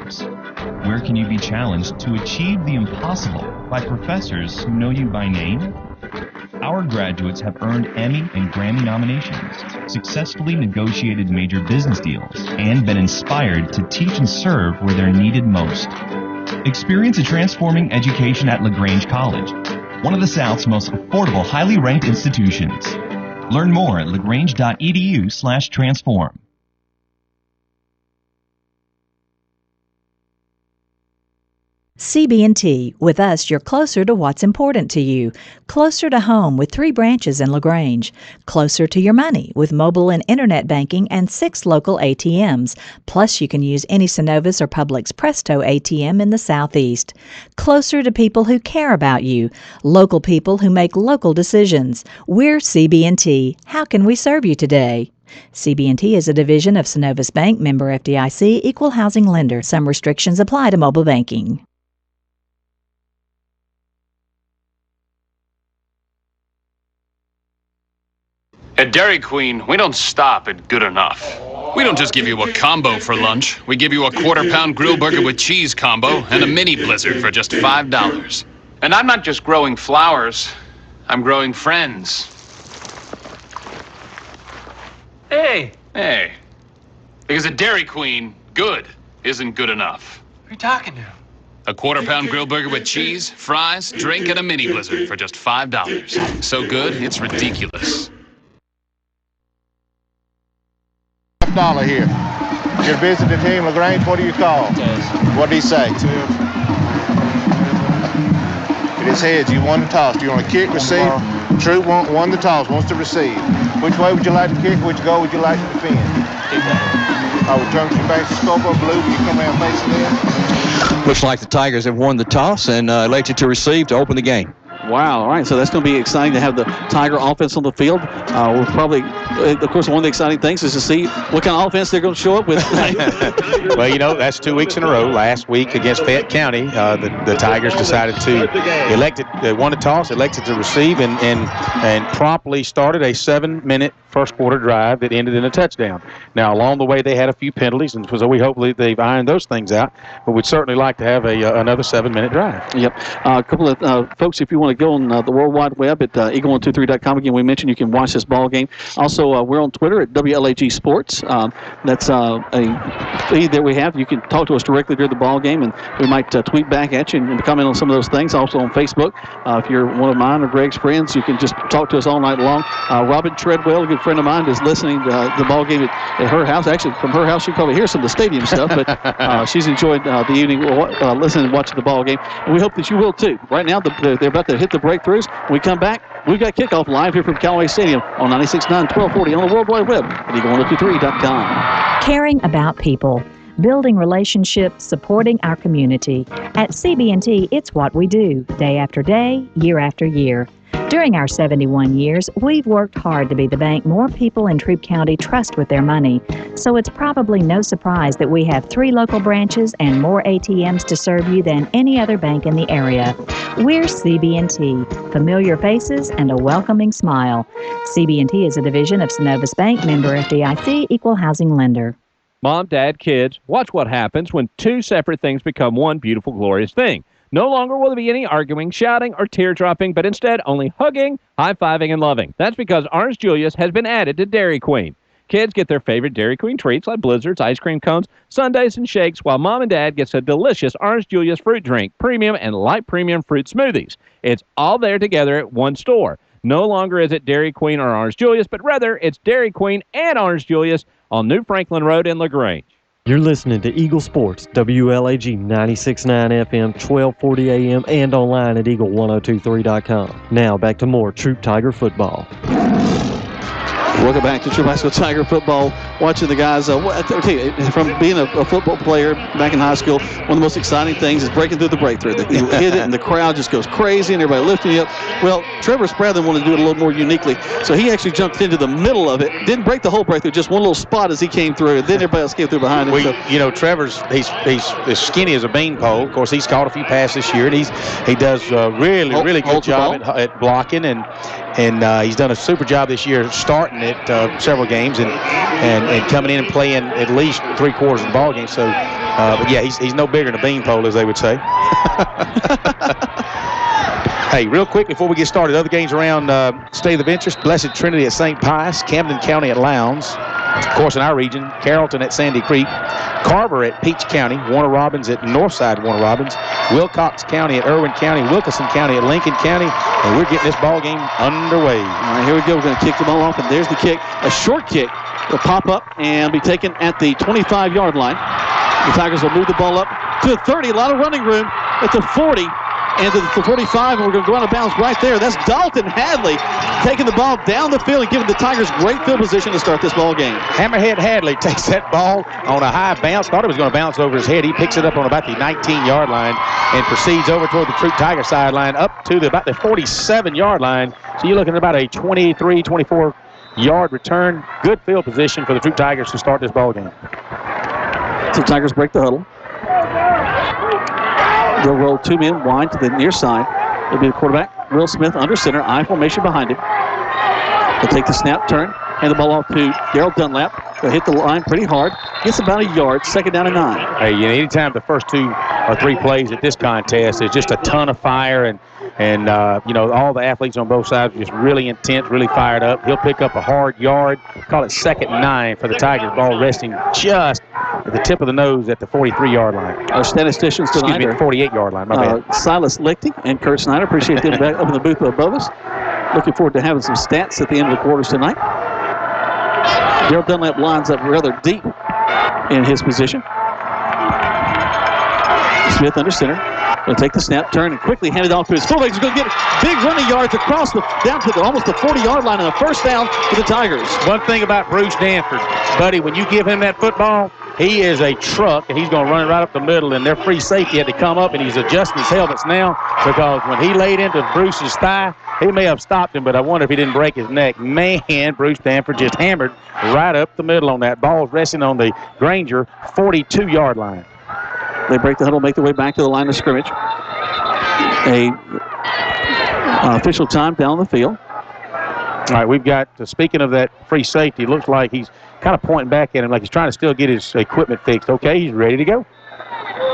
careers? Where can you be challenged to achieve the impossible by professors who know you by name? Our graduates have earned Emmy and Grammy nominations, successfully negotiated major business deals, and been inspired to teach and serve where they're needed most. Experience a transforming education at LaGrange College, one of the South's most affordable, highly ranked institutions. Learn more at lagrange.edu/transform. CB&T. With us, you're closer to what's important to you. Closer to home with 3 branches in LaGrange. Closer to your money with mobile and internet banking and 6 local ATMs. Plus, you can use any Synovus or Publix Presto ATM in the Southeast. Closer to people who care about you. Local people who make local decisions. We're CB&T. How can we serve you today? CB&T is a division of Synovus Bank, member FDIC, equal housing lender. Some restrictions apply to mobile banking. At Dairy Queen, we don't stop at good enough. We don't just give you a combo for lunch. We give you a quarter-pound grill burger with cheese combo and a mini blizzard for just $5. And I'm not just growing flowers. I'm growing friends. Hey. Because at Dairy Queen, good isn't good enough. Who are you talking to? A quarter-pound grill burger with cheese, fries, drink, and a mini blizzard for just $5. So good, it's ridiculous. $1 here. You're visiting Team LaGrange. What do you call? What did he say? It is heads. You won the toss. Do you want to kick, receive? Troup won the toss, wants to receive. Which way would you like to kick? Which goal would you like to defend? I would turn your back to Scopo Blue. You come around facing in. Looks like the Tigers have won the toss and elected to receive to open the game. Wow, all right, so that's going to be exciting to have the Tiger offense on the field. We'll probably, of course, one of the exciting things is to see what kind of offense they're going to show up with. Well, you know, that's 2 weeks in a row. Last week against Fayette County, the Tigers decided to they won the toss, elected to receive, and promptly started a 7-minute first quarter drive that ended in a touchdown. Now, along the way, they had a few penalties, and so we hopefully they've ironed those things out, but we'd certainly like to have another 7-minute drive. Yep. A couple of folks, if you want to go on the World Wide Web at eagle123.com. Again, we mentioned you can watch this ball game. Also, we're on Twitter at WLAG Sports. That's a feed that we have. You can talk to us directly during the ball game, and we might tweet back at you and comment on some of those things. Also on Facebook, if you're one of mine or Greg's friends, you can just talk to us all night long. Robin Treadwell, a good friend of mine, is listening to the ball game at her house. Actually, from her house, you can probably hear some of the stadium stuff, but she's enjoyed the evening listening and watching the ball game. And we hope that you will, too. Right now, they're about to hit the breakthroughs. When we come back, we've got Kickoff live here from Callaway Stadium on 96.9, 1240 on the World Wide Web at eagle123.com. Caring about people, building relationships, supporting our community. At CB&T, it's what we do, day after day, year after year. During our 71 years, we've worked hard to be the bank more people in Troup County trust with their money. So it's probably no surprise that we have 3 local branches and more ATMs to serve you than any other bank in the area. We're CB&T, familiar faces and a welcoming smile. CB&T is a division of Synovus Bank, member FDIC, equal housing lender. Mom, Dad, kids, watch what happens when 2 separate things become one beautiful, glorious thing. No longer will there be any arguing, shouting, or tear-dropping, but instead only hugging, high-fiving, and loving. That's because Orange Julius has been added to Dairy Queen. Kids get their favorite Dairy Queen treats like blizzards, ice cream cones, sundaes, and shakes, while Mom and Dad gets a delicious Orange Julius fruit drink, premium and light premium fruit smoothies. It's all there together at one store. No longer is it Dairy Queen or Orange Julius, but rather it's Dairy Queen and Orange Julius on New Franklin Road in LaGrange. You're listening to Eagle Sports, WLAG 96.9 FM, 1240 AM, and online at eagle1023.com. Now back to more Troup Tiger football. Welcome back to Troup High School Tiger football. Watching the guys, I'll tell you, from being a football player back in high school, one of the most exciting things is breaking through the breakthrough. You hit it and the crowd just goes crazy and everybody lifting you up. Well, Trevor Sprathen wanted to do it a little more uniquely, so he actually jumped into the middle of it, didn't break the whole breakthrough, just one little spot as he came through, and then everybody else came through behind him. Well, you know, Trevor's he's as skinny as a beanpole. Of course, he's caught a few passes this year, and he does really good job at blocking, and he's done a super job this year starting at several games and coming in and playing at least 3/4 of the ball game. So But yeah, he's no bigger than a beanpole, as they would say. Hey, real quick before we get started, other games around State of Interest: Blessed Trinity at St. Pius, Camden County at Lowndes. Of course, in our region, Carrollton at Sandy Creek, Carver at Peach County, Warner Robins at Northside Warner Robins, Wilcox County at Irwin County, Wilkinson County at Lincoln County, and we're getting this ball game underway. All right, here we go. We're going to kick the ball off, and there's the kick. A short kick will pop up and be taken at the 25-yard line. The Tigers will move the ball up to the 30. A lot of running room at the 40. And to the 45, and we're going to go out of bounds right there. That's Dalton Hadley taking the ball down the field and giving the Tigers great field position to start this ball game. Hammerhead Hadley takes that ball on a high bounce. Thought it was going to bounce over his head. He picks it up on about the 19-yard line and proceeds over toward the Troup Tiger sideline up to about the 47-yard line. So you're looking at about a 23, 24-yard return. Good field position for the Troup Tigers to start this ball game. So Tigers break the huddle. They'll roll two men wide to the near side. It'll be the quarterback, Will Smith, under center, I formation behind him. They'll take the snap, turn, hand the ball off to Daryl Dunlap. They'll hit the line pretty hard. Gets about a yard, second down and 9. Hey, anytime the first 2 or 3 plays at this contest, there's just a ton of fire, and all the athletes on both sides are just really intense, really fired up. He'll pick up a hard yard. Call it 2nd and 9 for the Tigers. Ball resting just at the tip of the nose at the 43-yard line. Our statisticians tonight are 48-yard line. My bad. Silas Lichty and Kurt Snyder. Appreciate them back up in the booth above us. Looking forward to having some stats at the end of the quarters tonight. Daryl Dunlap lines up rather deep in his position. Smith under center. Going to take the snap, turn, and quickly hand it off to his fullback. He's going to get big running yards across down to almost the 40-yard line and a first down for the Tigers. One thing about Bruce Danford, buddy, when you give him that football, he is a truck, and he's going to run it right up the middle, and their free safety had to come up, and he's adjusting his helmets now because when he laid into Bruce's thigh, he may have stopped him, but I wonder if he didn't break his neck. Man, Bruce Danford just hammered right up the middle on that. Ball's resting on the Granger 42-yard line. They break the huddle, make their way back to the line of scrimmage. Official time down the field. All right, we've got, speaking of that free safety, it looks like he's kind of pointing back at him like he's trying to still get his equipment fixed. Okay, he's ready to go.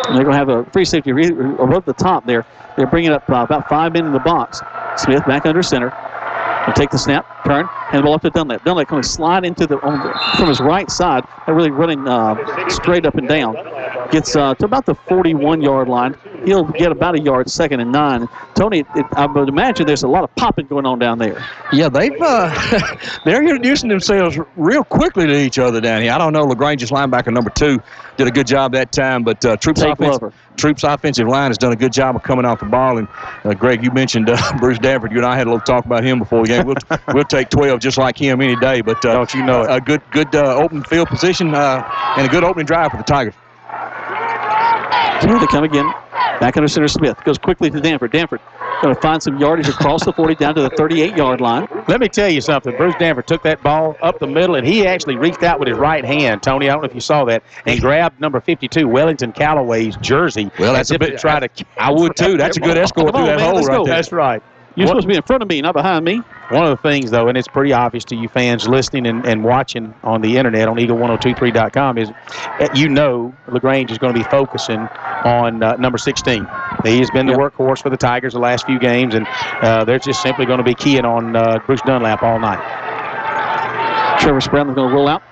And they're going to have a free safety above the top there. They're bringing up about 5 men in the box. Smith back under center. He'll take the snap, turn, hand the ball up to Dunlap. Dunlap going to slide into from his right side. They're really running straight up and down. Gets to about the 41-yard line. He'll get about a yard, 2nd and 9. Tony, I would imagine there's a lot of popping going on down there. Yeah, they're introducing themselves real quickly to each other down here. I don't know, LaGrange's linebacker number 2 did a good job that time, but Troup's offensive line has done a good job of coming off the ball. And Greg, you mentioned Bruce Danford. You and I had a little talk about him before the game. We'll take 12 just like him any day. But don't you know it? A good open field position and a good opening drive for the Tigers. Here they come again. Back under center, Smith goes quickly to Danford. Danford going to find some yardage across the 40 down to the 38-yard line. Let me tell you something. Bruce Danford took that ball up the middle, and he actually reached out with his right hand, Tony, I don't know if you saw that, and grabbed number 52, Wellington Calloway's jersey. Well, that's a bit. I would, too. That's a good escort through that hole right there. That's right. You're supposed to be in front of me, not behind me. One of the things, though, and it's pretty obvious to you fans listening and watching on the internet on Eagle1023.com, is LaGrange is going to be focusing on number 16. He has been the workhorse for the Tigers the last few games, and they're just simply going to be keying on Bruce Dunlap all night. Trevor Spradlin's going to roll out.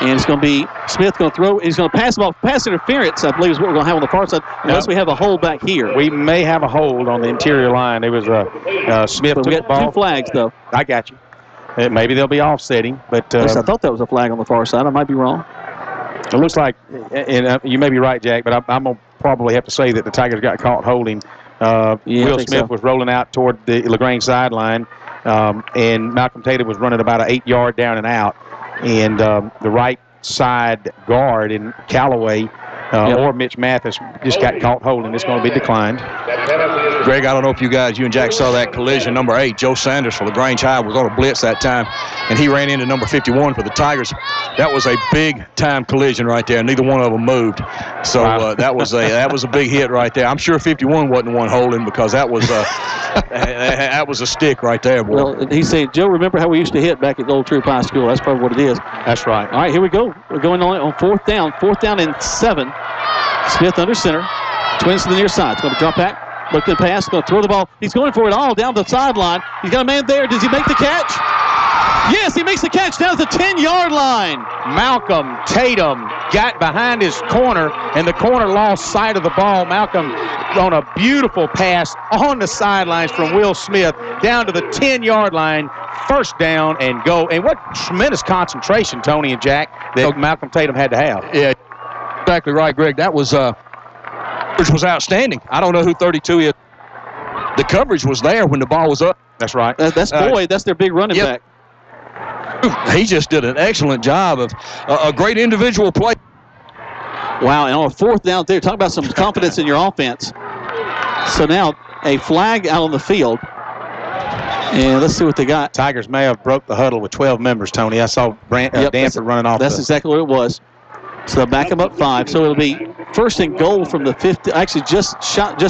And it's going to be Smith going to throw. He's going to pass the ball. Pass interference, I believe, is what we're going to have on the far side, unless we have a hold back here. We may have a hold on the interior line. It was Smith took the ball. 2 flags, though. I got you. Maybe they'll be offsetting. But I thought that was a flag on the far side. I might be wrong. It looks like, and you may be right, Jack, but I'm going to probably have to say that the Tigers got caught holding. Will Smith was rolling out toward the LaGrange sideline, and Malcolm Tatum was running about an 8-yard down and out. And the right side guard in Callaway or Mitch Mathis just got caught holding. It's going to be declined. Greg, I don't know if you and Jack saw that collision. Number 8, Joe Sanders for LaGrange High was on a blitz that time, and he ran into number 51 for the Tigers. That was a big-time collision right there. Neither one of them moved. So that was a big hit right there. I'm sure 51 wasn't the one holding because that was that was a stick right there, boy. Well, he said, Joe, remember how we used to hit back at Old Troup High School? That's probably what it is. That's right. All right, here we go. We're going on 4th down. 4th down and 7. Smith under center. Twins to the near side. It's going to drop back. Look at the pass. Going to throw the ball. He's going for it all down the sideline. He's got a man there. Does he make the catch? Yes, he makes the catch down at the 10-yard line. Malcolm Tatum got behind his corner, and the corner lost sight of the ball. Malcolm on a beautiful pass on the sidelines from Will Smith down to the 10-yard line. First down and go. And what tremendous concentration, Tony and Jack, that Malcolm Tatum had to have. Yeah, exactly right, Greg. That was which was outstanding. I don't know who 32 is. The coverage was there when the ball was up. That's right. That's Boyd. That's their big running back. He just did an excellent job of a great individual play. Wow, and on a fourth down there, talk about some confidence in your offense. So now a flag out on the field. And let's see what they got. Tigers may have broke the huddle with 12 members, Tony. I saw Danford running off. That's exactly what it was. So they'll back them up 5. So it'll be first and goal from the 15. Actually, just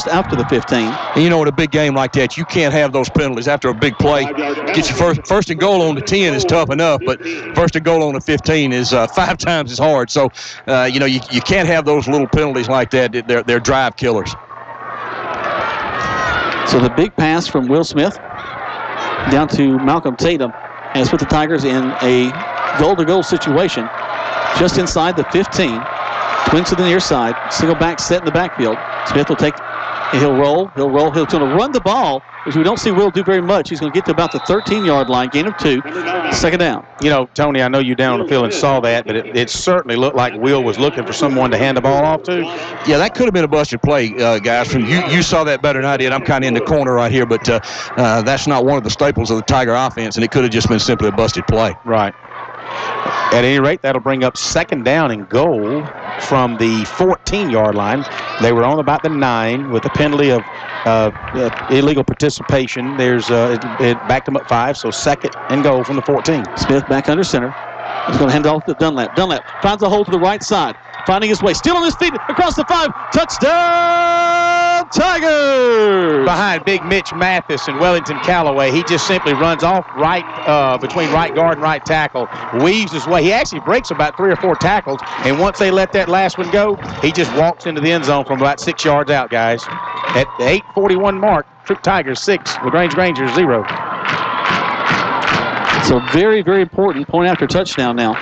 after the 15. And you know, in a big game like that, you can't have those penalties after a big play. Get your first and goal on the 10 is tough enough, but first and goal on the 15 is 5 times as hard. So, you can't have those little penalties like that. They're drive killers. So the big pass from Will Smith down to Malcolm Tatum has put the Tigers in a goal-to-goal situation just inside the 15. Twins to the near side. Single back set in the backfield. Smith will take, and he'll roll. He's going to run the ball, which we don't see Will do very much. He's going to get to about the 13-yard line, gain of 2, second down. You know, Tony, I know you down on the field and saw that, but it certainly looked like Will was looking for someone to hand the ball off to. Yeah, that could have been a busted play, guys. From you saw that better than I did. I'm kind of in the corner right here, but that's not one of the staples of the Tiger offense, and it could have just been simply a busted play. Right. At any rate, that'll bring up second down and goal from the 14-yard line. They were on about the 9 with a penalty of illegal participation. It backed them up 5, so second and goal from the 14. Smith back under center. He's going to hand off to Dunlap. Dunlap finds a hole to the right side, finding his way. Still on his feet across the 5. Touchdown, Tigers! Behind big Mitch Mathis and Wellington Callaway. He just simply runs off right between right guard and right tackle, weaves his way. He actually breaks about 3 or 4 tackles, and once they let that last one go, he just walks into the end zone from about 6 yards out, guys. At the 8:41 mark, Troup Tigers 6, LaGrange Granger 0. So very, very important point after touchdown now.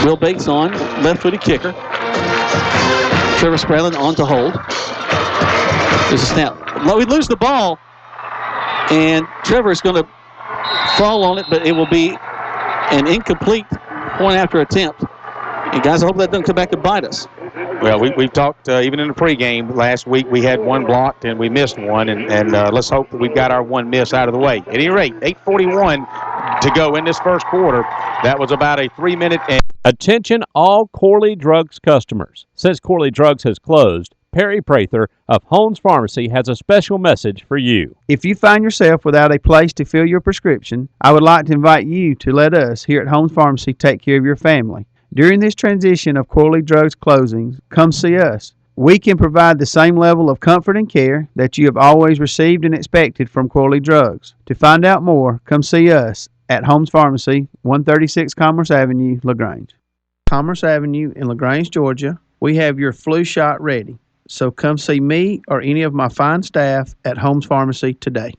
Will Bates on, left-footed kicker. Trevor Spradlin on to hold. There's a snap. We lose the ball, and Trevor is going to fall on it, but it will be an incomplete point after attempt. And guys, I hope that doesn't come back to bite us. Well, we've talked even in the pregame last week. We had one blocked and we missed one, and let's hope that we've got our one miss out of the way. At any rate, 8:41 to go in this first quarter. That was about a 3-minute. Attention all Corley Drugs customers. Since Corley Drugs has closed, Perry Prather of Holmes Pharmacy has a special message for you. If you find yourself without a place to fill your prescription, I would like to invite you to let us here at Holmes Pharmacy take care of your family. During this transition of Corley Drugs closings, come see us. We can provide the same level of comfort and care that you have always received and expected from Corley Drugs. To find out more, come see us at Holmes Pharmacy, 136 Commerce Avenue, LaGrange. Commerce Avenue in LaGrange, Georgia. We have your flu shot ready. So come see me or any of my fine staff at Holmes Pharmacy today.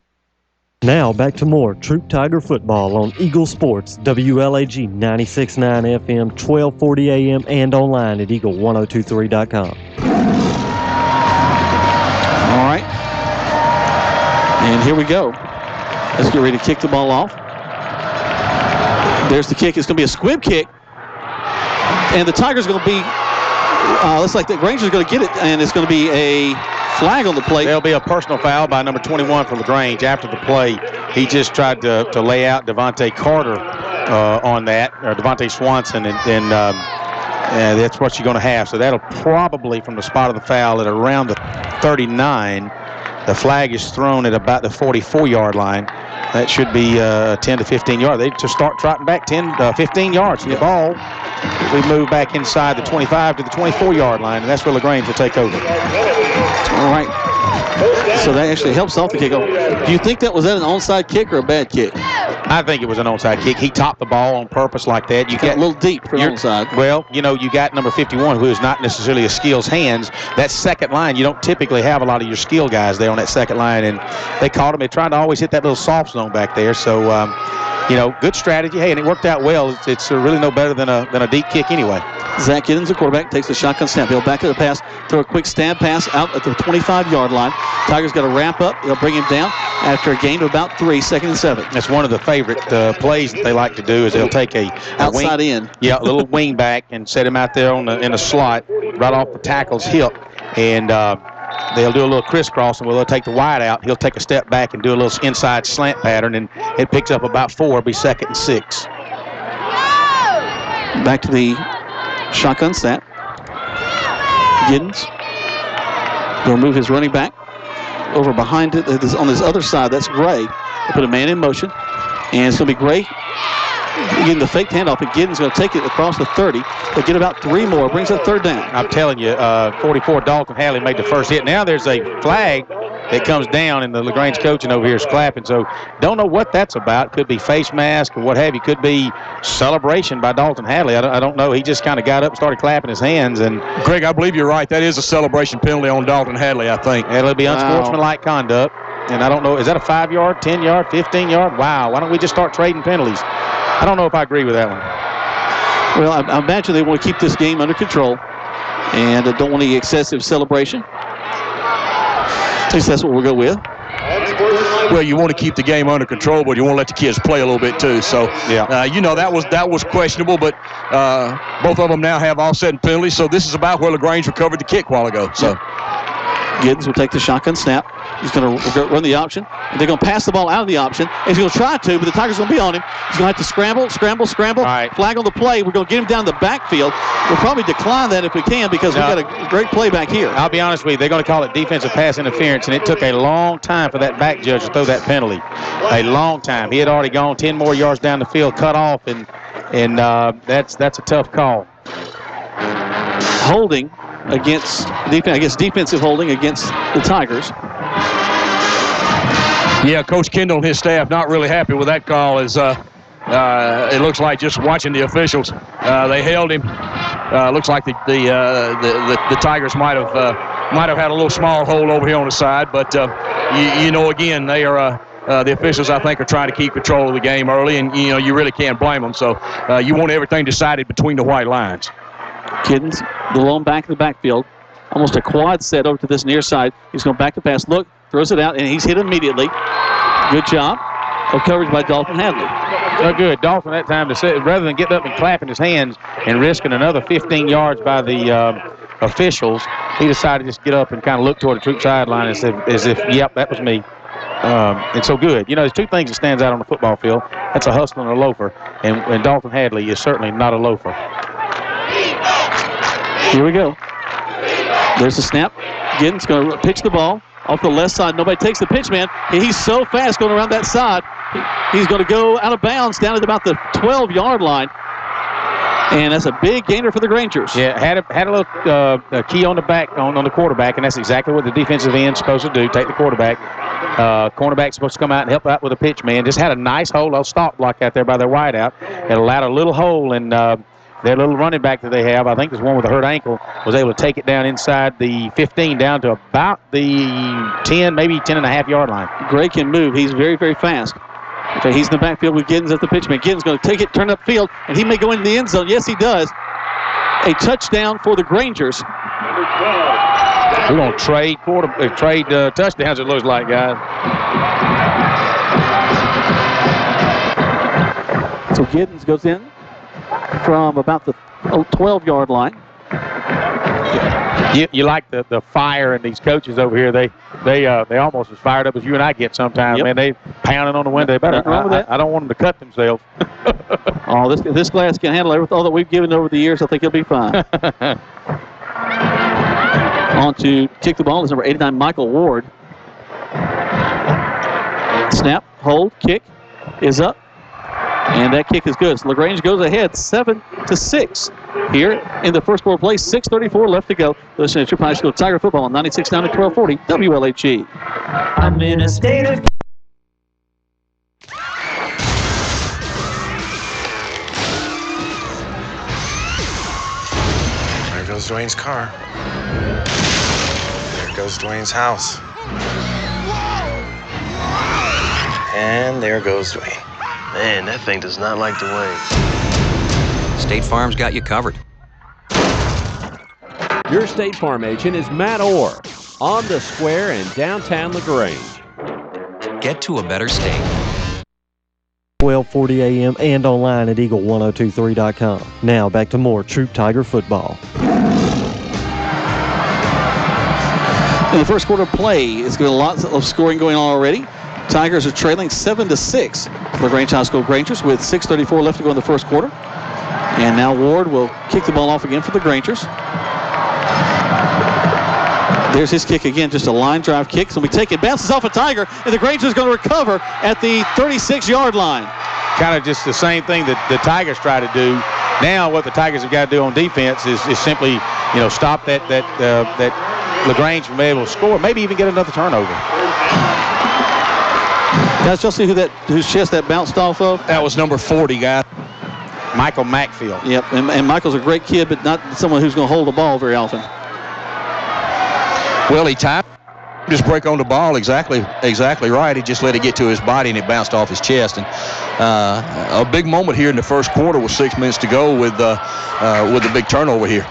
Now back to more Troup Tiger football on Eagle Sports, WLAG 96.9 FM, 1240 AM, and online at eagle1023.com. All right. And here we go. Let's get ready to kick the ball off. There's the kick. It's going to be a squib kick. And the Tigers are going to be, looks like the Grangers are going to get it, and it's going to be a flag on the play. There'll be a personal foul by number 21 for LaGrange after the play. He just tried to lay out Devontae Carter on that, or Devontae Swanson, and that's what you're going to have. So that'll probably, from the spot of the foul at around the 39, the flag is thrown at about the 44-yard line. That should be 10 to 15 yards. They just start trotting back 15 yards from the ball. We move back inside the 25 to the 24-yard line, and that's where LaGrange will take over. All right. So that actually helps off the kickoff. Do you think that was an onside kick or a bad kick? I think it was an onside kick. He topped the ball on purpose like that. You got a little deep for onside. Well, you know, you got number 51, who is not necessarily a skills hands. That second line, you don't typically have a lot of your skill guys there on that second line, and they caught him. They're trying to always hit that little soft zone back there. So, you know, good strategy. Hey, and it worked out well. It's really no better than a deep kick anyway. Zach Giddens, the quarterback, takes the shotgun snap. He'll back to the pass, throw a quick stab pass out at the 25-yard line. Tigers got to wrap up. They'll bring him down after a gain of about 3, 2nd and 7. That's one of the favorite plays that they like to do is they'll take a outside wing, in. Yeah, a little wing back and set him out there in a slot right off the tackle's hip. And they'll do a little crisscross, and they'll take the wide out. He'll take a step back and do a little inside slant pattern, and it picks up about 4. It'll be 2nd and 6. Back to the shotgun snap. Giddens will move his running back over behind it on his other side. That's Gray. They put a man in motion, and it's going to be Gray getting the fake handoff, and Giddens going to take it across the 30. They get about 3 more. Brings up 3rd down. I'm telling you, 44 Dalton Hadley made the first hit. Now there's a flag that comes down, and the LaGrange coaching over here is clapping. So don't know what that's about. Could be face mask or what have you. Could be celebration by Dalton Hadley. I don't know. He just kind of got up and started clapping his hands. And Greg, I believe you're right. That is a celebration penalty on Dalton Hadley, I think. It'll be unsportsmanlike conduct. And I don't know, is that a 5-yard, 10-yard, 15-yard? Wow, why don't we just start trading penalties? I don't know if I agree with that one. Well, I imagine they want to keep this game under control and don't want any excessive celebration. At least that's what we'll go with. Well, you want to keep the game under control, but you want to let the kids play a little bit too. So, yeah. You know, that was questionable, but both of them now have offsetting penalties. So this is about where LaGrange recovered the kick a while ago. So, Giddens will take the shotgun snap. He's going to run the option. And they're going to pass the ball out of the option. He's going to try to, but the Tigers are going to be on him. He's going to have to scramble. Right. Flag on the play. We're going to get him down the backfield. We'll probably decline that if we can because we've got a great play back here. I'll be honest with you. They're going to call it defensive pass interference, and it took a long time for that back judge to throw that penalty. A long time. He had already gone 10 more yards down the field, cut off, and that's a tough call. Holding against defensive holding against the Tigers. Yeah, Coach Kendall and his staff not really happy with that call. As it looks like just watching the officials, they held him. Looks like the Tigers might have had a little small hold over here on the side, but you know, again, they are. The officials, I think, are trying to keep control of the game early, and you know you really can't blame them. So you want everything decided between the white lines. Giddens, the lone back in the backfield, almost a quad set over to this near side. He's going back to pass. Look, throws it out, and he's hit immediately. Good job of coverage by Dalton Hadley. So good. Dalton that time to sit, rather than getting up and clapping his hands and risking another 15 yards by the officials, he decided to just get up and kind of look toward the Troup sideline as if, yep, that was me. And so good. You know, there's two things that stands out on the football field. That's a hustler and a loafer, and Dalton Hadley is certainly not a loafer. Here we go. There's the snap. Giddens going to pitch the ball off the left side. Nobody takes the pitch, man. He's so fast going around that side. He's going to go out of bounds down at about the 12-yard line. And that's a big gainer for the Grangers. Yeah, had a little key on the back on the quarterback, and that's exactly what the defensive end's supposed to do, take the quarterback. Cornerback's supposed to come out and help out with a pitch, man. Just had a nice hole, a stop block out there by their wideout. It allowed a little hole in their little running back that they have. I think there's one with a hurt ankle, was able to take it down inside the 15 down to about the 10, maybe 10.5-yard line. Gray can move. He's very, very fast. Okay, he's in the backfield with Giddens at the pitch man. Giddens going to take it, turn up field, and he may go into the end zone. Yes, he does. A touchdown for the Grangers. We're going to trade touchdowns, it looks like, guys. So Giddens goes in from about the 12-yard line. You like the fire in these coaches over here. They almost as fired up as you and I get sometimes, man. They pounding on the window. I don't want them to cut themselves. Oh, this glass can handle everything all that we've given over the years. I think he'll be fine. On to kick the ball is number 89, Michael Ward. Snap, hold, kick is up. And that kick is good. So LaGrange goes ahead 7-6 here in the first quarter play. 6:34 left to go. Listen to Troup High School Tiger football on 96.9 and 1240 WLAG. I'm in a state of goes Dwayne's car. There goes Dwayne's house. And there goes Dwayne. Man, that thing does not like Dwayne. State Farm's got you covered. Your State Farm agent is Matt Orr on the square in downtown LaGrange. Get to a better state. 12:40 a.m. and online at eagle1023.com. Now back to more Troup Tiger football. In the first quarter play, it's got lots of scoring going on already. Tigers are trailing 7-6 for LaGrange High School Grangers with 6:34 left to go in the first quarter. And now Ward will kick the ball off again for the Grangers. There's his kick again, just a line drive kick. So we take it, bounces off a Tiger, and the Grangers is going to recover at the 36-yard line. Kind of just the same thing that the Tigers try to do. Now what the Tigers have got to do on defense is simply, stop that LaGrange from being able to score, maybe even get another turnover. Guys, y'all see whose chest that bounced off of? That was number 40 guy, Michael Mackfield. Yep, and Michael's a great kid, but not someone who's going to hold the ball very often. Well, he timed. Just break on the ball exactly right. He just let it get to his body and it bounced off his chest. And a big moment here in the first quarter with 6 minutes to go with the big turnover here.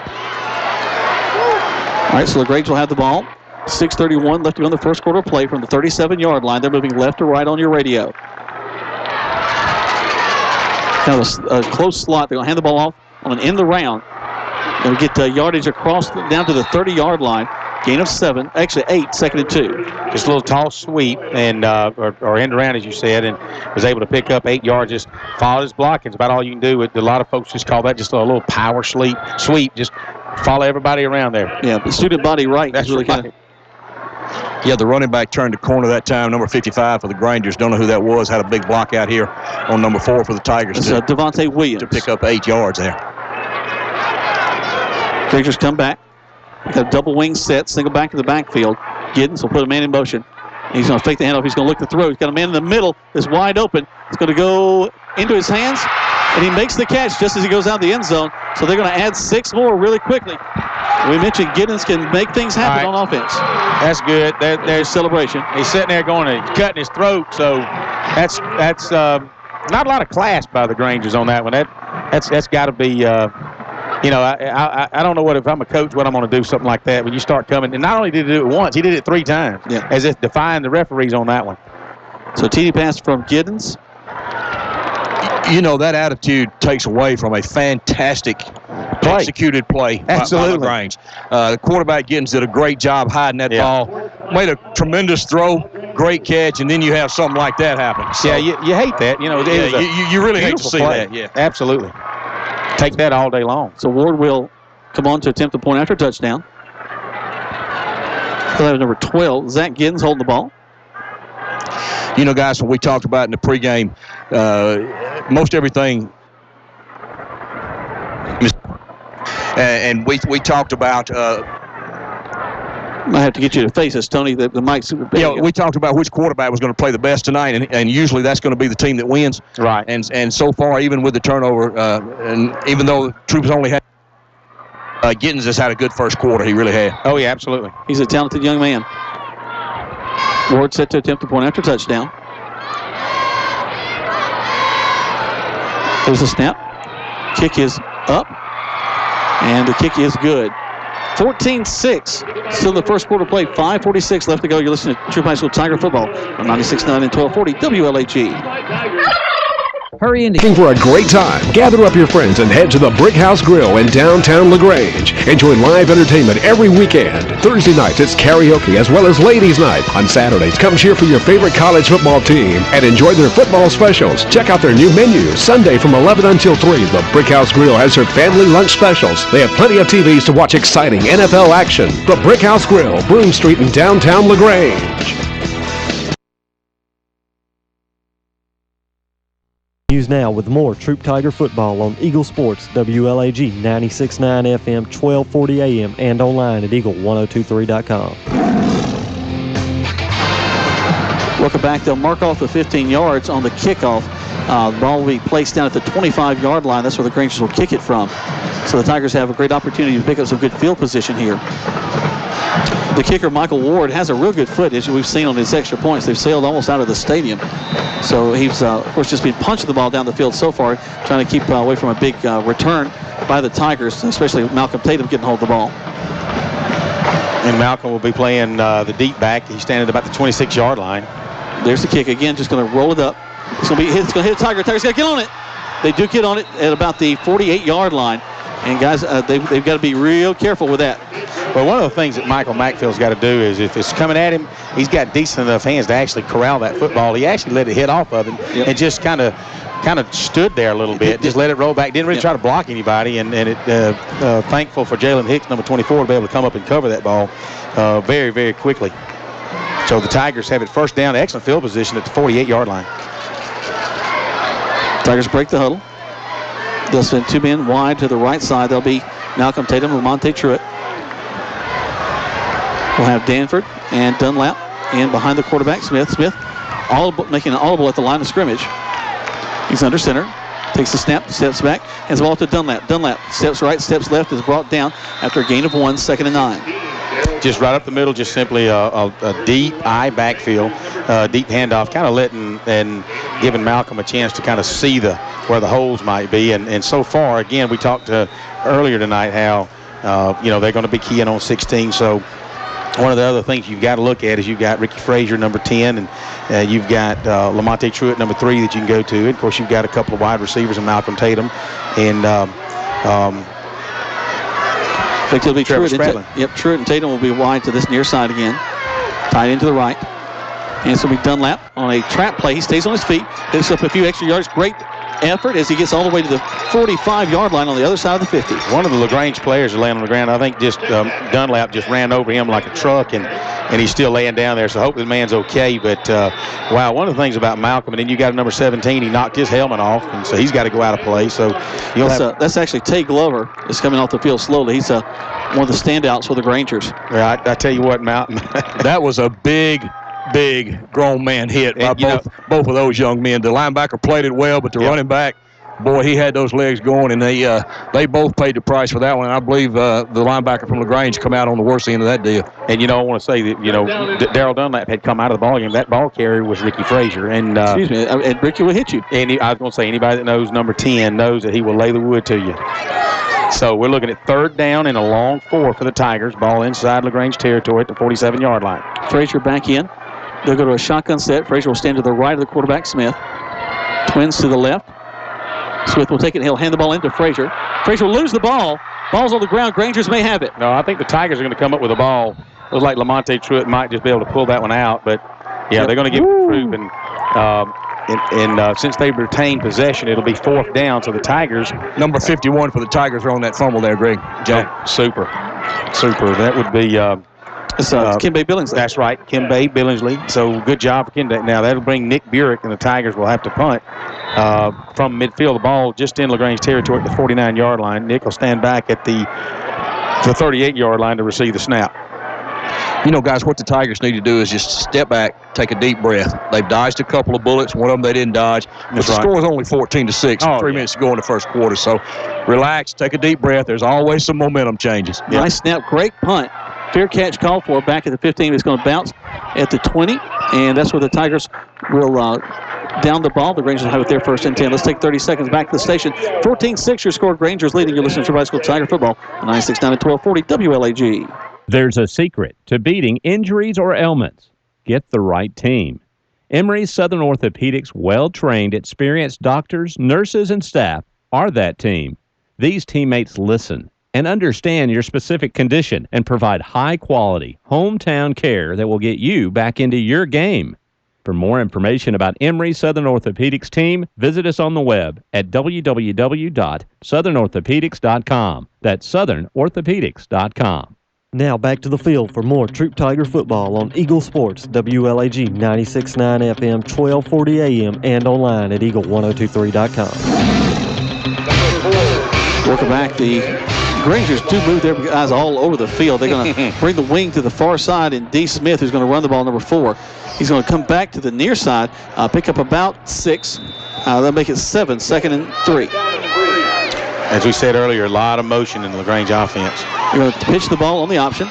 All right, so LaGrange will have the ball. 6:31 left to go in the first quarter play from the 37-yard line. They're moving left to right on your radio. Kind of a close slot. They're going to hand the ball off on an end around. Going to get yardage across down to the 30-yard line. Gain of 7, actually 8, 2nd and 2. Just a little toss sweep and or end around, as you said, and was able to pick up 8 yards. Just follow his block. It's about all you can do. A lot of folks just call that just a little power sweep. Just follow everybody around there. Yeah, the student body right. That's really right. kind of. Yeah, the running back turned the corner that time, number 55 for the Grangers. Don't know who that was. Had a big block out here on number 4 for the Tigers. It's Devontae Williams. To pick up 8 yards there. Grangers come back. Got a double wing set, single back to the backfield. Giddens will put a man in motion. He's going to fake the handoff. He's going to look to throw. He's got a man in the middle that's wide open. It's going to go into his hands, and he makes the catch just as he goes out the end zone. So they're going to add 6 more really quickly. We mentioned Giddens can make things happen on offense. That's good. There's celebration. He's sitting there going and cutting his throat. So that's not a lot of class by the Grangers on that one. That's got to be. I don't know if I'm a coach, what I'm going to do something like that when you start coming. And not only did he do it once, he did it 3 times, as if defying the referees on that one. So TD pass from Giddens. That attitude takes away from a fantastic executed play. Absolutely. By LaGrange. The quarterback Giddens did a great job hiding that ball. Made a tremendous throw, great catch, and then you have something like that happen. So, you hate that. You really hate to see play. that. Yeah, absolutely. Take that all day long. So Ward will come on to attempt the point after touchdown. So that was number 12, Zach Giddens holding the ball. Guys, when we talked about in the pregame, most everything, and we talked about. I have to get you to face us, Tony. The mic's. We talked about which quarterback was going to play the best tonight, and usually that's going to be the team that wins. Right. And so far, even with the turnover, and even though Troup only had, Giddens has had a good first quarter. He really had. Oh yeah, absolutely. He's a talented young man. Ward set to attempt the point after touchdown. There's a snap. Kick is up, and the kick is good. 14-6. Still in the first quarter play. 5:46 left to go. You're listening to Troup High School Tiger football on 96.9 and 1240 WLAG. Hurry in. Looking for a great time? Gather up your friends and head to the Brick House Grill in downtown LaGrange. Enjoy live entertainment every weekend. Thursday nights it's karaoke as well as ladies' night. On Saturdays, come cheer for your favorite college football team and enjoy their football specials. Check out their new menu. Sunday from 11 until 3, the Brick House Grill has their family lunch specials. They have plenty of TVs to watch exciting NFL action. The Brick House Grill, Broome Street in downtown LaGrange. News now with more Troup Tiger football on Eagle Sports, WLAG 96.9 FM, 1240 AM, and online at eagle1023.com. Welcome back. They'll mark off the 15 yards on the kickoff. The ball will be placed down at the 25-yard line. That's where the Grangers will kick it from. So the Tigers have a great opportunity to pick up some good field position here. The kicker, Michael Ward, has a real good foot, as we've seen on his extra points. They've sailed almost out of the stadium. So he's, of course, just been punching the ball down the field so far, trying to keep away from a big return by the Tigers, especially Malcolm Tatum getting hold of the ball. And Malcolm will be playing the deep back. He's standing at about the 26-yard line. There's the kick again, just going to roll it up. It's going to hit a Tiger. Tiger's got to get on it. They do get on it at about the 48-yard line. And guys, they've got to be real careful with that. Well, one of the things that Michael Macfield's got to do is if it's coming at him, he's got decent enough hands to actually corral that football. He actually let it hit off of him and just kind of stood there a little bit, just let it roll back. Didn't really try to block anybody, and thankful for Jalen Hicks, number 24, to be able to come up and cover that ball very, very quickly. So the Tigers have it first down, excellent field position at the 48-yard line. Tigers break the huddle. They'll send two men wide to the right side. They'll be Malcolm Tatum and Lamonte Truitt. We'll have Danford and Dunlap in behind the quarterback, Smith. Smith making an audible at the line of scrimmage. He's under center. Takes the snap, steps back, hands the ball to Dunlap. Dunlap steps right, steps left, is brought down after a gain of 1, 2nd and 9. Just right up the middle, just simply a deep eye backfield, deep handoff, kind of letting and giving Malcolm a chance to kind of see where the holes might be. And so far, again, we talked earlier tonight how, they're going to be keying on 16. So one of the other things you've got to look at is you've got Ricky Frazier, number 10, and you've got Lamonte Truitt, number 3, that you can go to. And of course, you've got a couple of wide receivers in Malcolm Tatum and I think it'll be Truitt and Tatum will be wide to this near side again. Tied into the right. And it's going to be Dunlap on a trap play. He stays on his feet, picks up a few extra yards. Great effort as he gets all the way to the 45-yard line on the other side of the 50. One of the LaGrange players is laying on the ground. I think just Dunlap just ran over him like a truck, and he's still laying down there. So I hope the man's okay. But, wow, one of the things about Malcolm, and then you got a number 17, he knocked his helmet off, and so he's got to go out of play. So that's actually Tay Glover is coming off the field slowly. He's one of the standouts for the Grangers. Yeah, I tell you what, Malcolm. That was a big grown man hit by both of those young men. The linebacker played it well, but the running back, boy, he had those legs going, and they both paid the price for that one. I believe the linebacker from LaGrange come out on the worst end of that deal. And, I want to say that, Darrell Dunlap had come out of the ball game. That ball carrier was Ricky Frazier. And, excuse me, and Ricky will hit you. And I was going to say, anybody that knows number 10 knows that he will lay the wood to you. So we're looking at 3rd down and a long 4 for the Tigers. Ball inside LaGrange territory at the 47-yard line. Frazier back in. They'll go to a shotgun set. Frazier will stand to the right of the quarterback, Smith. Twins to the left. Smith will take it and he'll hand the ball into Frazier. Frazier will lose the ball. Ball's on the ground. Grangers may have it. No, I think the Tigers are going to come up with a ball. Looks like Lamonte Truitt might just be able to pull that one out. But, they're going to give it to Troup. And since they've retained possession, it'll be 4th down. So the Tigers. Number 51 for the Tigers are on that fumble there, Greg. Super. That would be... Kimbe Billingsley. That's right, Kimbe Billingsley. So good job for Kimbe. Now that'll bring Nick Burek, and the Tigers will have to punt from midfield. The ball just in LaGrange territory at the 49-yard line. Nick will stand back at the 38-yard line to receive the snap. Guys, what the Tigers need to do is just step back, take a deep breath. They've dodged a couple of bullets. One of them they didn't dodge. But the score is only 14-6. 3 minutes to go in the first quarter. So relax, take a deep breath. There's always some momentum changes. Nice snap, great punt. Fair catch called for back at the 15. It's going to bounce at the 20, and that's where the Tigers will down the ball. The Grangers will have it there 1st and 10. Let's take 30 seconds back to the station. 14-6 your score. Grangers leading. You're listening to High School Tiger Football on 969 and 1240 WLAG. There's a secret to beating injuries or ailments. Get the right team. Emory Southern Orthopedic's well-trained, experienced doctors, nurses, and staff are that team. These teammates listen and understand your specific condition and provide high-quality, hometown care that will get you back into your game. For more information about Emory Southern Orthopedics team, visit us on the web at www.southernorthopedics.com. That's southernorthopedics.com. Now back to the field for more Troup Tiger football on Eagle Sports, WLAG 96.9 FM, 1240 AM, and online at eagle1023.com. Welcome back. The Grangers do move their guys all over the field. They're going to bring the wing to the far side, and D. Smith, who's going to run the ball, number 4. He's going to come back to the near side, pick up about 6, They'll make it 7, 2nd and 3. As we said earlier, a lot of motion in the LaGrange offense. We're going to pitch the ball on the option,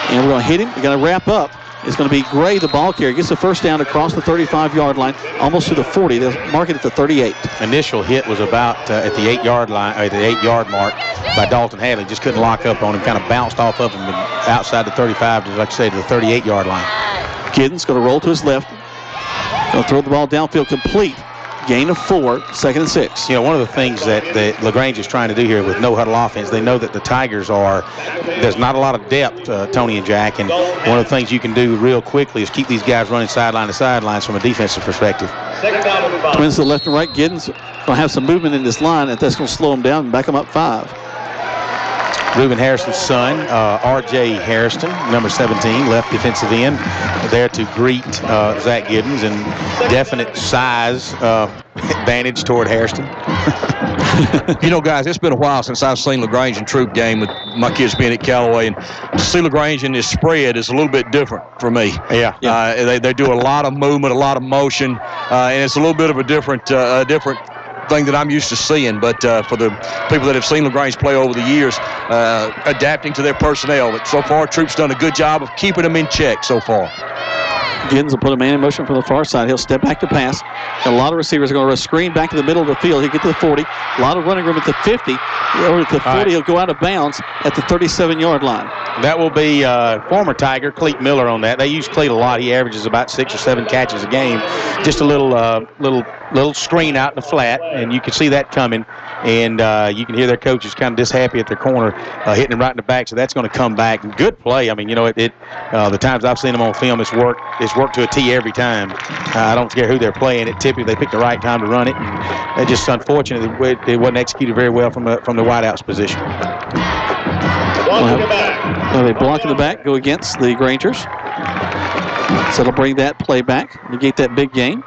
and we're going to hit him. We're going to wrap up. It's going to be Gray, the ball carrier. Gets the first down across the 35-yard line, almost to the 40. They'll mark it at the 38. Initial hit was about at the 8-yard line, at the 8-yard mark by Dalton Hadley. Just couldn't lock up on him. Kind of bounced off of him and outside the 35, just like I say, to the 38-yard line. Giddens going to roll to his left. Going to throw the ball downfield complete. Gain of 4, 2nd and 6. You know, one of the things that LaGrange is trying to do here with no huddle offense, they know that the Tigers there's not a lot of depth, Tony and Jack, and one of the things you can do real quickly is keep these guys running sideline to sidelines from a defensive perspective. Twins to the left and right. Giddens going to have some movement in this line, and that's going to slow them down and back them up 5. Reuben Harrison's son, R.J. Harrison, number 17, left defensive end, there to greet Zach Giddens, and definite size advantage toward Harrison. You know, guys, it's been a while since I've seen LaGrange and Troup game with my kids being at Callaway, and to see LaGrange in this spread is a little bit different for me. Yeah. They do a lot of movement, a lot of motion, and it's a little bit of a different thing that I'm used to seeing, but for the people that have seen LaGrange play over the years, adapting to their personnel. But so far, Troup's done a good job of keeping them in check so far. Giddens will put a man in motion from the far side. He'll step back to pass. A lot of receivers are going to run screen back to the middle of the field. He'll get to the 40. A lot of running room at the 50. Over at the 40, he'll go out of bounds at the 37-yard line. That will be former Tiger, Cleet Miller, on that. They use Cleet a lot. He averages about 6 or 7 catches a game. Just a little screen out in the flat, and you can see that coming. And you can hear their coaches kind of dishappy at their corner, hitting him right in the back. So that's going to come back. And good play. I mean, you know, the times I've seen them on film, it's worked to a T every time. I don't care who they're playing. Typically they pick the right time to run it. And it's just unfortunate that it wasn't executed very well from the wideouts position. They block in the back, go against the Grangers. So they'll bring that play back, negate that big gain.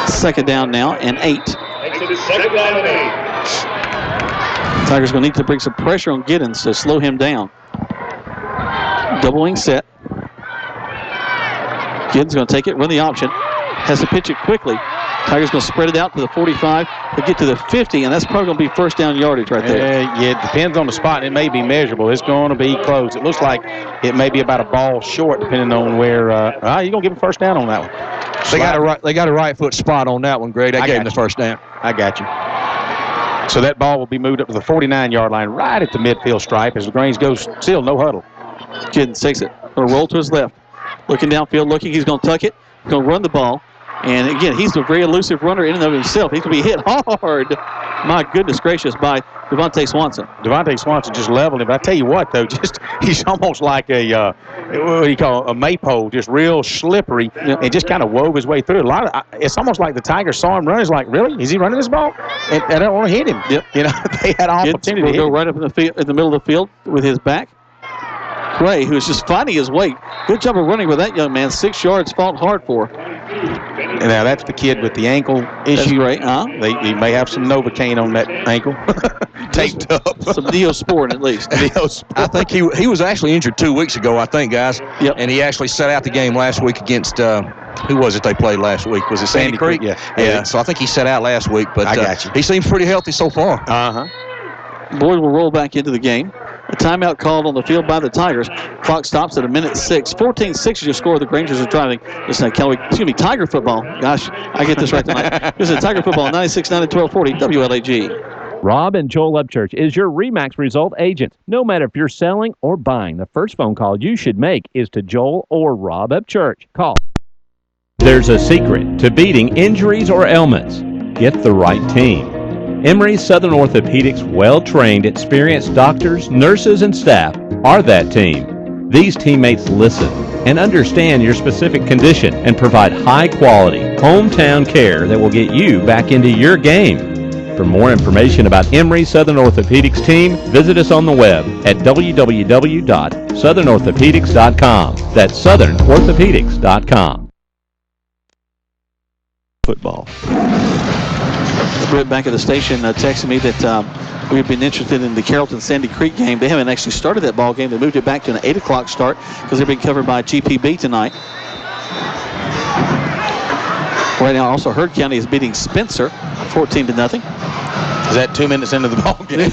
2nd down now and 8. Tigers going to need to bring some pressure on Giddens to slow him down. Double wing set. Giddens going to take it, run the option. Has to pitch it quickly. Tigers going to spread it out to the 45. They'll get to the 50, and that's probably going to be first down yardage right there. Yeah, it depends on the spot. It may be measurable. It's going to be close. It looks like it may be about a ball short, depending on where. You're going to give him first down on that one. They got a right foot spot on that one, Greg. They gave him the first down. I got you. So that ball will be moved up to the 49-yard line, right at the midfield stripe as LaGrange goes still no huddle. Giddens takes it. Going to roll to his left. Looking downfield, looking. He's going to tuck it. He's going to run the ball. And again, he's a very elusive runner in and of himself. He's going to be hit hard, my goodness gracious, by Devontae Swanson. Devontae Swanson just leveled him. But I tell you what, though, he's almost like what do you call a maypole, just real slippery, and just kind of wove his way through. It's almost like the Tigers saw him run. It's like, really? Is he running this ball? And I don't want to hit him. Yep. You know, they had an opportunity to hit go him. right up in the middle of the field with his back. Gray, who is just finding his way. Good job of running with that young man. 6 yards, fought hard for. And now that's the kid with the ankle issue. That's great, huh? He may have some Novocaine on that ankle. Taped up. Some Neosporin at least. I think he was actually injured 2 weeks ago, I think, guys. Yep. And he actually sat out the game last week against, who was it they played last week? Was it Sandy Creek? Yeah. So I think he sat out last week, but I got you. He seems pretty healthy so far. Boyd will roll back into the game. A timeout called on the field by the Tigers. Clock stops at 1:06. 14-6 is your score. The Grangers are driving. This is Tiger football. Gosh, I get this right tonight. This is Tiger football, 96.9 at 1240 WLAG. Rob and Joel Upchurch is your RE/MAX result agent. No matter if you're selling or buying, the first phone call you should make is to Joel or Rob Upchurch. Call. There's a secret to beating injuries or ailments. Get the right team. Emory Southern Orthopedic's well-trained, experienced doctors, nurses, and staff are that team. These teammates listen and understand your specific condition and provide high-quality, hometown care that will get you back into your game. For more information about Emory Southern Orthopedics team, visit us on the web at www.southernorthopedics.com. That's southernorthopedics.com. Football. Brett back at the station texted me that we've been interested in the Carrollton-Sandy Creek game. They haven't actually started that ball game. They moved it back to an 8 o'clock start because they're being covered by GPB tonight. Right now, also Heard County is beating Spencer 14-0. Is that 2 minutes into the ball game?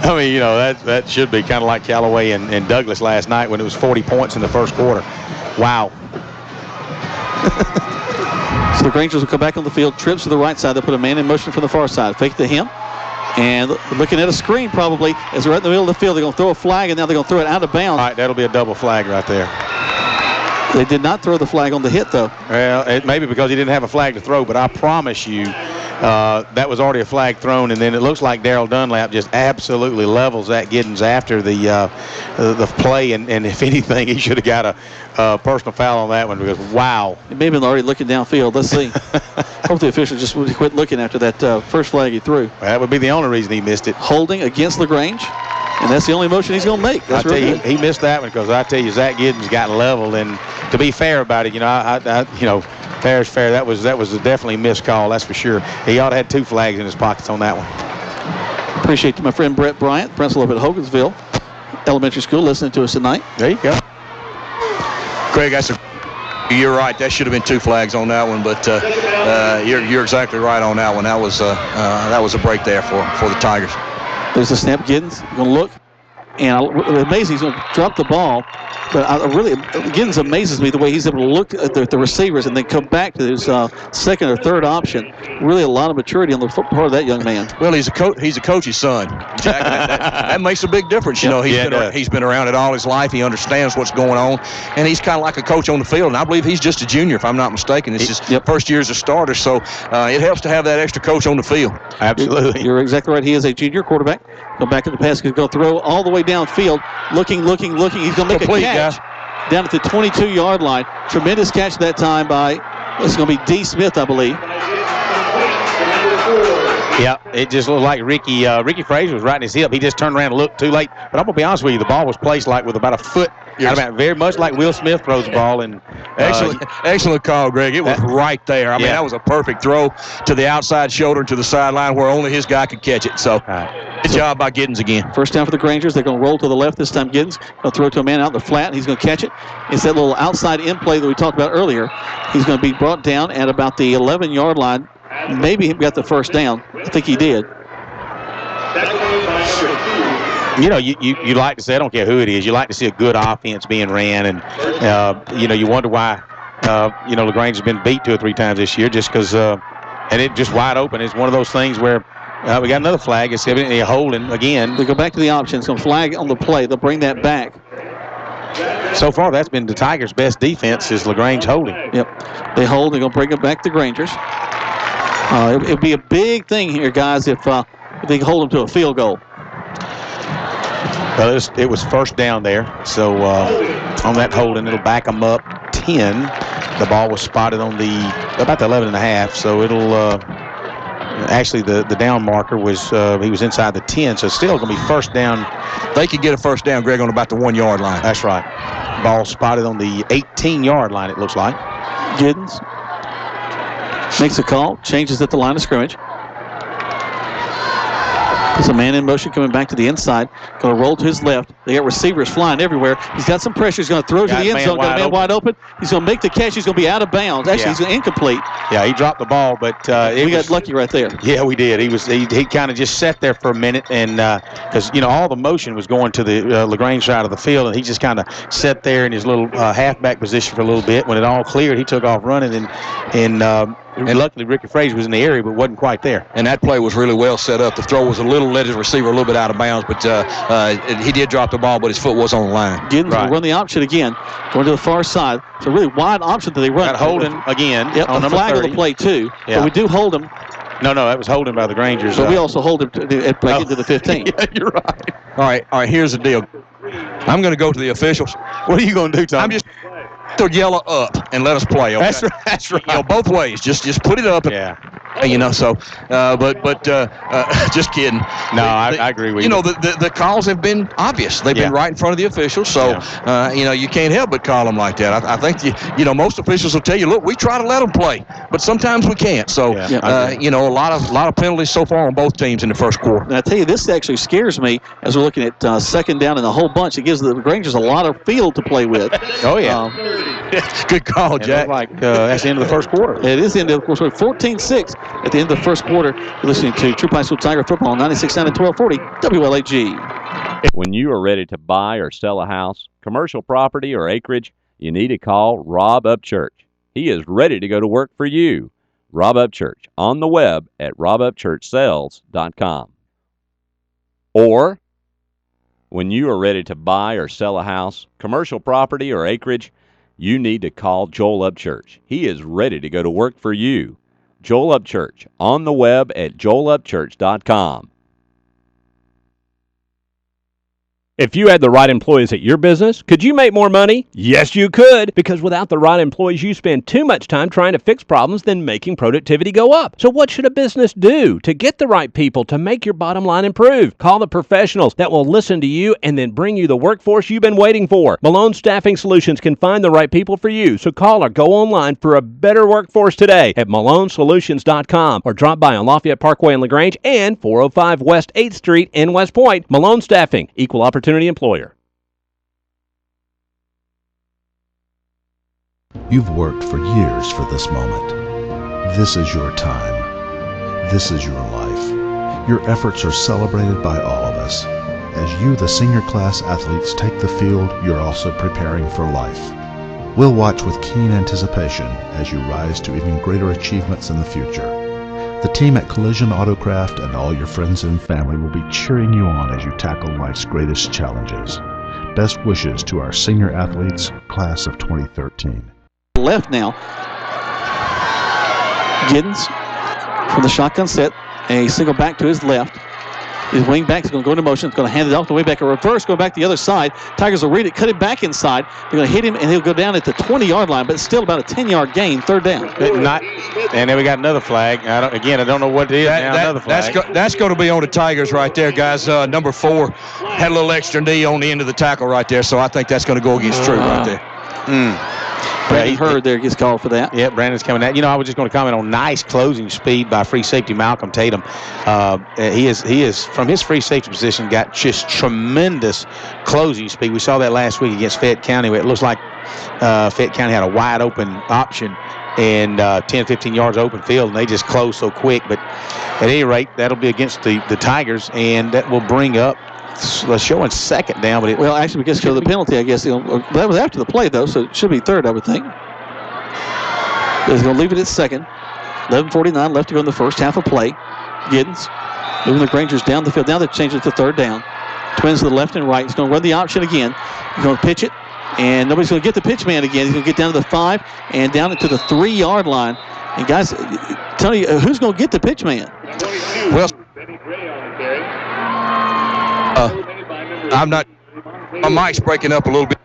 I mean, that should be kind of like Callaway and Douglas last night when it was 40 points in the first quarter. Wow. So the Grangers will come back on the field. Trips to the right side. They'll put a man in motion from the far side. Fake to him. And looking at a screen probably as they're right in the middle of the field. They're going to throw a flag, and now they're going to throw it out of bounds. All right, that'll be a double flag right there. They did not throw the flag on the hit, though. Well, it may be because he didn't have a flag to throw, but I promise you that was already a flag thrown, and then it looks like Darrell Dunlap just absolutely levels that Giddens after the play, and if anything, he should have got a personal foul on that one because, wow. He may have been already looking downfield. Let's see. Hope the official just quit looking after that first flag he threw. Well, that would be the only reason he missed it. Holding against LaGrange. And that's the only motion he's going to make. That's I tell you, he missed that one because I tell you, Zach Giddens got leveled. And to be fair about it, fair is fair. That was a definitely missed call. That's for sure. He ought to have 2 flags in his pockets on that one. Appreciate my friend Brett Bryant, principal up at Hogansville Elementary School, listening to us tonight. There you go. Craig, you're right. That should have been 2 flags on that one, but you're exactly right on that one. That was a break there for the Tigers. There's the snap. Giddens going to look. And amazing, he's going to drop the ball. But Giddens amazes me the way he's able to look at the receivers and then come back to his second or third option. Really a lot of maturity on the part of that young man. Well, he's a coach's son, Jack. that makes a big difference. He's been around it all his life. He understands what's going on. And he's kind of like a coach on the field. And I believe he's just a junior, if I'm not mistaken. It's his first year as a starter. So it helps to have that extra coach on the field. Absolutely. You're exactly right. He is a junior quarterback. Go back to the pass. He's going to throw all the way downfield. Looking. He's going to make a catch down at the 22-yard line. Tremendous catch that time by, it's going to be D. Smith, I believe. Yeah, it just looked like Ricky Frazier was right in his hip. He just turned around and looked too late. But I'm going to be honest with you, the ball was placed like with about a foot. Very much like Will Smith throws the ball. And excellent call, Greg. It was right there. I mean, that was a perfect throw to the outside shoulder and to the sideline where only his guy could catch it. So, good job by Giddens again. First down for the Grangers. They're going to roll to the left this time. Giddens going to throw to a man out in the flat, and he's going to catch it. It's that little outside in play that we talked about earlier. He's going to be brought down at about the 11-yard line. Maybe he got the first down. I think he did. You like to say, I don't care who it is, you like to see a good offense being ran, and you wonder why LaGrange has been beat 2 or 3 times this year just because and it just wide open. It's one of those things where we got another flag. It's evidently a holding again. They go back to the options. Some flag on the play. They'll bring that back. So far, that's been the Tigers' best defense is LaGrange holding. Yep. They hold. They're going to bring it back to Grangers. It would be a big thing here, guys, if they can hold them to a field goal. Well, it was first down there, so on that holding, it'll back them up 10. The ball was spotted on about the 11.5, so it'll actually the down marker was he was inside the 10, so it's still going to be first down. They could get a first down, Greg, on about the 1-yard line. That's right. Ball spotted on the 18-yard line, it looks like. Giddens makes a call, changes at the line of scrimmage. There's a man in motion coming back to the inside. Going to roll to his left. They got receivers flying everywhere. He's got some pressure. He's going to throw to the end zone. Got a man wide open. He's going to make the catch. He's going to be out of bounds. Actually, he's incomplete. Yeah, he dropped the ball, but we got lucky right there. Yeah, we did. He kind of just sat there for a minute, and because all the motion was going to the LaGrange side of the field, and he just kind of sat there in his little halfback position for a little bit. When it all cleared, he took off running, and luckily Ricky Frazier was in the area, but wasn't quite there. And that play was really well set up. The throw was led his receiver a little bit out of bounds, but he did drop the ball, but his foot was on the line. Giddens will run the option again, going to the far side. It's a really wide option that they run. Got Holding again. Yep, on a flag 30. On the play, too. Yeah. But we do hold him. No, that was holding by the Grangers. But we also hold him at break into the 15. Yeah, you're right. All right, here's the deal. I'm going to go to the officials. What are you going to do, Tom? I'm just to yell up and let us play. Okay? That's right. Both ways. Just put it up. Yeah. But just kidding. No, I agree with you. The calls have been obvious. They've been right in front of the officials. So, you can't help but call them like that. I think, most officials will tell you, look, we try to let them play, but sometimes we can't. So, a lot of penalties so far on both teams in the first quarter. And I tell you, this actually scares me as we're looking at second down and a whole bunch. It gives the Grangers a lot of field to play with. Oh, yeah. Good call, Jack. That's the end of the first quarter. It is the end of the quarter. 14-6 at the end of the first quarter. You're listening to Troup High School Tiger Football, 96.9 and 1240 WLAG. When you are ready to buy or sell a house, commercial property, or acreage, you need to call Rob Upchurch. He is ready to go to work for you. Rob Upchurch on the web at robupchurchsales.com. Or when you are ready to buy or sell a house, commercial property, or acreage, you need to call Joel Upchurch. He is ready to go to work for you. Joel Upchurch on the web at joelupchurch.com. If you had the right employees at your business, could you make more money? Yes, you could, because without the right employees, you spend too much time trying to fix problems than making productivity go up. So what should a business do to get the right people to make your bottom line improve? Call the professionals that will listen to you and then bring you the workforce you've been waiting for. Malone Staffing Solutions can find the right people for you, so call or go online for a better workforce today at malonesolutions.com or drop by on Lafayette Parkway in LaGrange and 405 West 8th Street in West Point. Malone Staffing, equal opportunity employer. You've worked for years for this moment. This is your time. This is your life. Your efforts are celebrated by all of us. As you, the senior class athletes, take the field, you're also preparing for life. We'll watch with keen anticipation as you rise to even greater achievements in the future. The team at Collision Autocraft and all your friends and family will be cheering you on as you tackle life's greatest challenges. Best wishes to our senior athletes, class of 2013. Left now. Giddens from the shotgun set. A single back to his left. His wing back is going to go into motion. It's going to hand it off to the wing back. A reverse, go back the other side. Tigers will read it, cut it back inside. They're going to hit him, and he'll go down at the 20-yard line, but it's still about a 10-yard gain, third down. And then we got another flag. I don't know what it is now. Another flag. That's going to be on the Tigers right there, guys. Number 4 had a little extra knee on the end of the tackle right there, so I think that's going to go against Troup right there. Brandon Hurd there gets called for that. Yeah, Brandon's coming out. I was just going to comment on nice closing speed by free safety Malcolm Tatum. He is from his free safety position got just tremendous closing speed. We saw that last week against Fayette County, where it looks like Fayette County had a wide open option and 10, 15 yards open field, and they just closed so quick. But at any rate, that'll be against the Tigers, and that will bring up showing second down, but actually because of the penalty, I guess that was after the play though, so it should be third, I would think. He's going to leave it at second. 11:49 left to go in the first half of play. Giddens moving the Grangers down the field. Now they've changed it to third down. Twins to the left and right. He's going to run the option again. He's going to pitch it, and nobody's going to get the pitch man again. He's going to get down to the 5 and down into the 3-yard line. And guys, tell you who's going to get the pitch man? Well, I'm not. My mic's breaking up a little bit.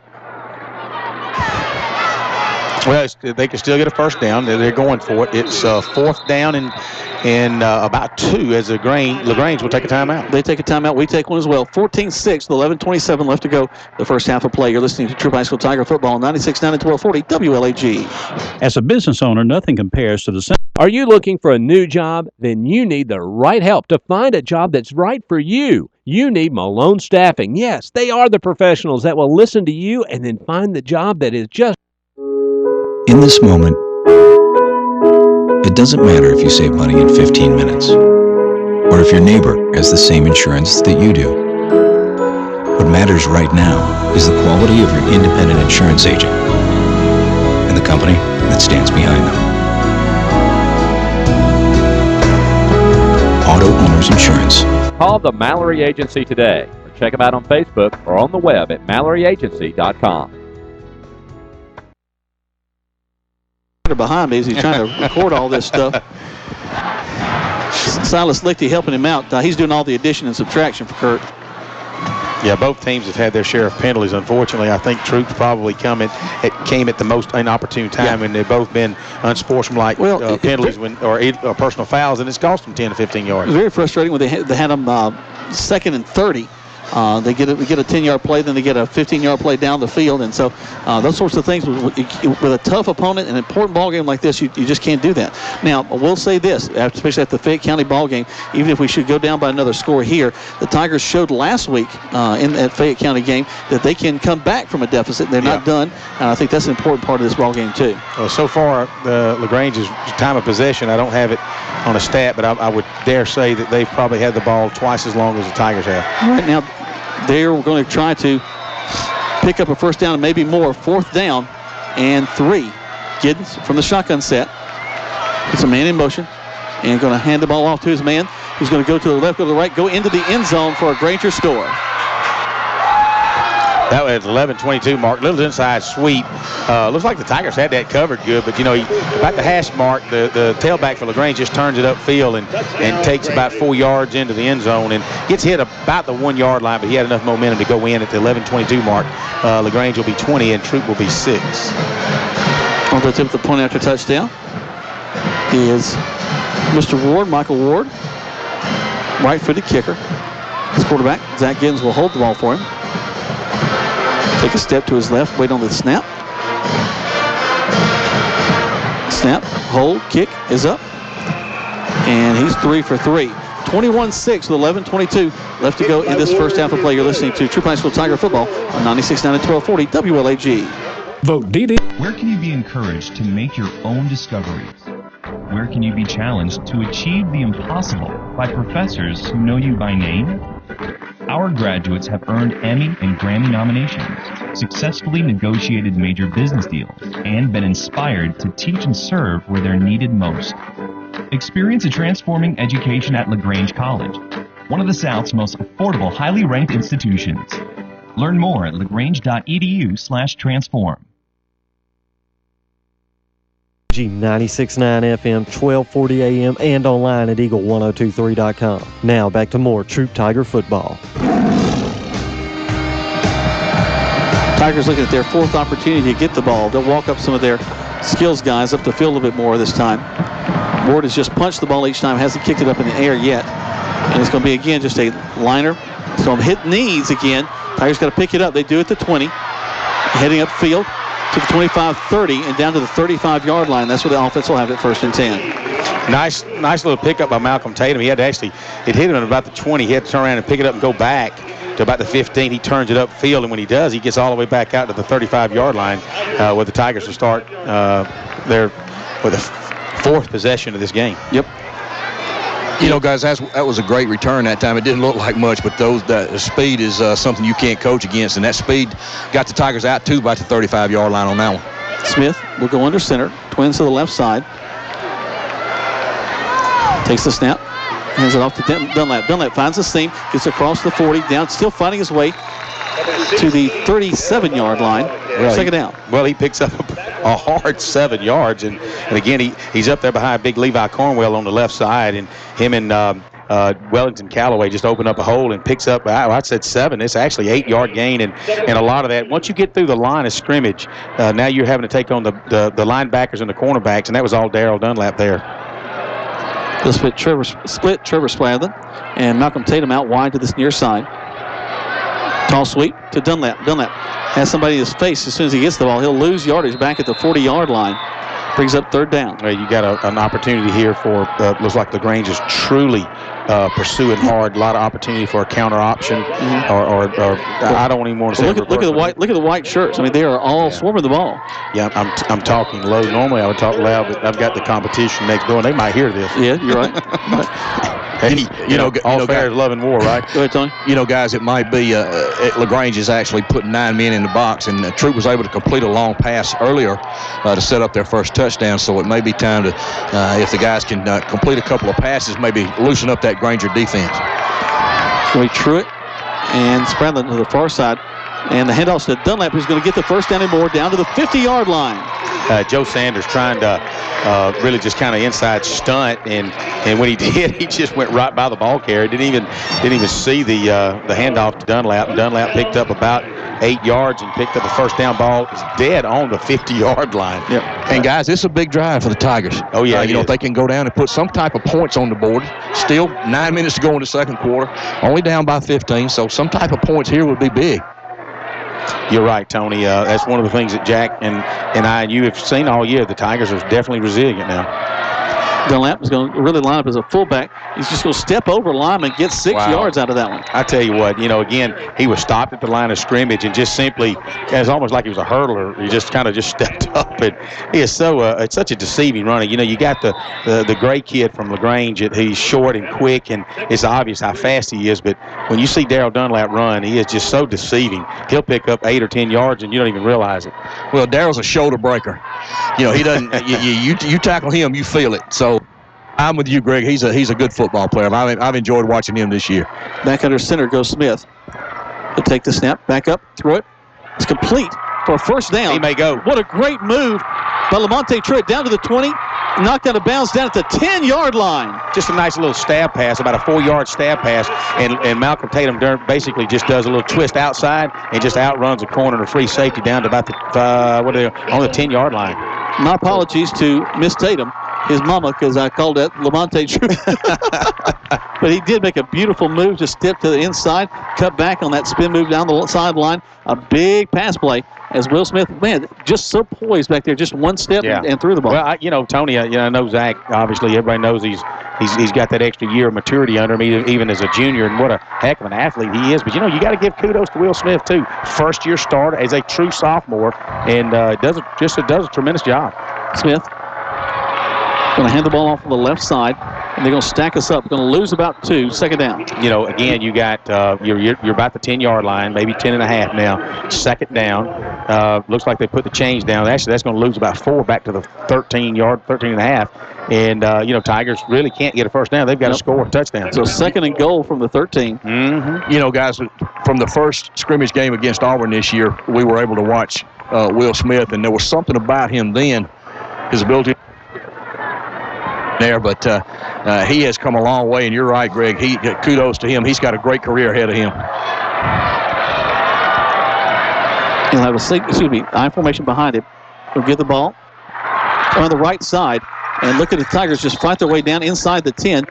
Well, they can still get a first down. They're going for it. It's fourth down and about 2 as LaGrange will take a timeout. They take a timeout. We take one as well. 14-6, 11:27 left to go. The first half of play. You're listening to Troup High School Tiger Football, 96.9 and 1240 WLAG. As a business owner, nothing compares to the same. Are you looking for a new job? Then you need the right help to find a job that's right for you. You need Malone Staffing. Yes, they are the professionals that will listen to you and then find the job that is just. In this moment, it doesn't matter if you save money in 15 minutes or if your neighbor has the same insurance that you do. What matters right now is the quality of your independent insurance agent and the company that stands behind them. Auto Owners Insurance. Call the Mallory Agency today or check them out on Facebook or on the web at MalloryAgency.com. Behind me as he's trying to record all this stuff. Silas Lichty helping him out. He's doing all the addition and subtraction for Kurt. Yeah, both teams have had their share of penalties. Unfortunately, I think Troup probably came at the most inopportune time, and they've both been unsportsmanlike penalties or personal fouls, and it's cost them 10 to 15 yards. It was very frustrating when they had them 2nd and 30. They get a 10-yard play, then they get a 15-yard play down the field. And so those sorts of things, with a tough opponent, an important ball game like this, you just can't do that. Now, we'll say this, especially at the Fayette County ball game, even if we should go down by another score here, the Tigers showed last week in that Fayette County game that they can come back from a deficit. They're not done, and I think that's an important part of this ball game too. Well, so far, LaGrange's time of possession, I don't have it on a stat, but I would dare say that they've probably had the ball twice as long as the Tigers have. Right now, they're going to try to pick up a first down and maybe more. 4th down and 3. Giddens from the shotgun set. Puts a man in motion and going to hand the ball off to his man, who's going to go to the left, go to the right, go into the end zone for a Granger score. That was 11-22 mark. Little inside sweep. Looks like the Tigers had that covered good, but, about the hash mark, the tailback for LaGrange just turns it upfield and takes about 4 yards into the end zone and gets hit about the 1 yard line, but he had enough momentum to go in at the 11-22 mark. LaGrange will be 20 and Troup will be 6. On the tip of the point after touchdown is Mr. Ward, Michael Ward, right-footed kicker. His quarterback, Zach Giddens, will hold the ball for him. Take a step to his left, wait on the snap. Snap, hold, kick is up. And he's 3 for 3. 21-6 with 11:22 left to go in this first half of play. You're listening to Troup High School Tiger Football on 96.9 and 1240 WLAG. Vote DD. Where can you be encouraged to make your own discoveries? Where can you be challenged to achieve the impossible by professors who know you by name? Our graduates have earned Emmy and Grammy nominations, successfully negotiated major business deals, and been inspired to teach and serve where they're needed most. Experience a transforming education at LaGrange College, one of the South's most affordable, highly ranked institutions. Learn more at lagrange.edu/transform. 96.9 FM, 1240 AM, and online at eagle1023.com. Now back to more Troup Tiger football. Tigers looking at their 4th opportunity to get the ball. They'll walk up some of their skills guys up the field a bit more this time. Ward has just punched the ball each time, hasn't kicked it up in the air yet. And it's going to be, again, just a liner. It's going to hit knees again. Tigers got to pick it up. They do at the 20. Heading upfield to the 25-30 and down to the 35-yard line. That's where the offense will have it 1st and 10. Nice little pickup by Malcolm Tatum. He had to actually, it hit him at about the 20. He had to turn around and pick it up and go back to about the 15. He turns it upfield, and when he does, he gets all the way back out to the 35-yard line where the Tigers will start their with the 4th possession of this game. Yep. Guys, that was a great return that time. It didn't look like much, but the speed is something you can't coach against, and that speed got the Tigers out, too, by the 35-yard line on that one. Smith will go under center. Twins to the left side. Takes the snap. Hands it off to Dunlap. Dunlap finds the seam. Gets across the 40. Down, still finding his way to the 37-yard line. Second down. Well, he picks up a hard 7 yards, and again, he's up there behind big Levi Cornwell on the left side, and him and Wellington Calloway just opened up a hole and picks up, I said 7. It's actually 8-yard gain, and a lot of that, once you get through the line of scrimmage, now you're having to take on the linebackers and the cornerbacks, and that was all Darrell Dunlap there. They'll split Trevor Spladlin and Malcolm Tatum out wide to this near side. Tall sweep to Dunlap. Dunlap has somebody in his face. As soon as he gets the ball, he'll lose yardage back at the 40-yard line. Brings up 3rd down. You got an opportunity here for, looks like LaGrange is truly pursuing hard. A lot of opportunity for a counter option, or I don't even want to say. Look at the white shirts. I mean, they are all swarming the ball. Yeah, I'm talking low. Normally I would talk loud, but I've got the competition next door, and they might hear this. Yeah, you're right. Hey, all fair is love and war, right? Go ahead, Tony. Guys, it might be LaGrange is actually putting 9 men in the box, and Troup was able to complete a long pass earlier to set up their first touchdown. So it may be time to, if the guys can complete a couple of passes, maybe loosen up that Granger defense. So he Truitt and Spradlin to the far side. And the handoff to Dunlap, who's going to get the first down and more down to the 50-yard line. Joe Sanders trying to really just kind of inside stunt, and when he did, he just went right by the ball carrier. Didn't even see the handoff to Dunlap. Dunlap picked up about 8 yards and picked up a first down. Ball is dead on the 50-yard line. Yep. And guys, it's a big drive for the Tigers. Oh yeah, if they can go down and put some type of points on the board. Still 9 minutes to go in the second quarter. Only down by 15, so some type of points here would be big. You're right, Tony. That's one of the things that Jack and I and you have seen all year. The Tigers are definitely resilient now. Dunlap is going to really line up as a fullback. He's just going to step over Lyman and get 6 yards out of that one. I tell you what, again, he was stopped at the line of scrimmage and just simply, it's almost like he was a hurdler. He just kind of just stepped up. And he is it's such a deceiving runner. You got the gray kid from LaGrange. He's short and quick, and it's obvious how fast he is. But when you see Darrell Dunlap run, he is just so deceiving. He'll pick up 8 or 10 yards, and you don't even realize it. Well, Darrell's a shoulder breaker. He doesn't. you tackle him, you feel it. So I'm with you, Greg. He's a good football player. I've enjoyed watching him this year. Back under center goes Smith. He'll take the snap, back up, throw it. It's complete for a first down. He may go. What a great move by Lamonte Truitt down to the 20, knocked out of bounds down at the 10-yard line. Just a nice little stab pass, about a 4-yard stab pass, and Malcolm Tatum basically just does a little twist outside and just outruns a corner and a free safety down to about the on the 10-yard line. My apologies to Miss Tatum, his mama, because I called that Lamonte Truitt. But he did make a beautiful move, just step to the inside, cut back on that spin move down the sideline. A big pass play as Will Smith, just so poised back there, just one step and threw the ball. Well, Tony, I know Zach, obviously, everybody knows he's got that extra year of maturity under him, even as a junior, and what a heck of an athlete he is. But, you got to give kudos to Will Smith, too. First-year starter as a true sophomore, and does a tremendous job. Smith going to hand the ball off on the left side, and they're going to stack us up. We're going to lose about 2, second down. Again, you got you're about the 10-yard line, maybe 10.5 now. Second down. Looks like they put the change down. Actually, that's going to lose about 4 back to the 13.5. And, Tigers really can't get a first down. They've got to score a touchdown. So second and goal from the 13. Mm-hmm. Guys, from the first scrimmage game against Auburn this year, we were able to watch Will Smith, and there was something about him then, his ability there, but he has come a long way, and you're right, Greg. Kudos to him. He's got a great career ahead of him. He'll have I formation behind him. He'll get the ball on the right side, and look at the Tigers just fight their way down inside the 10.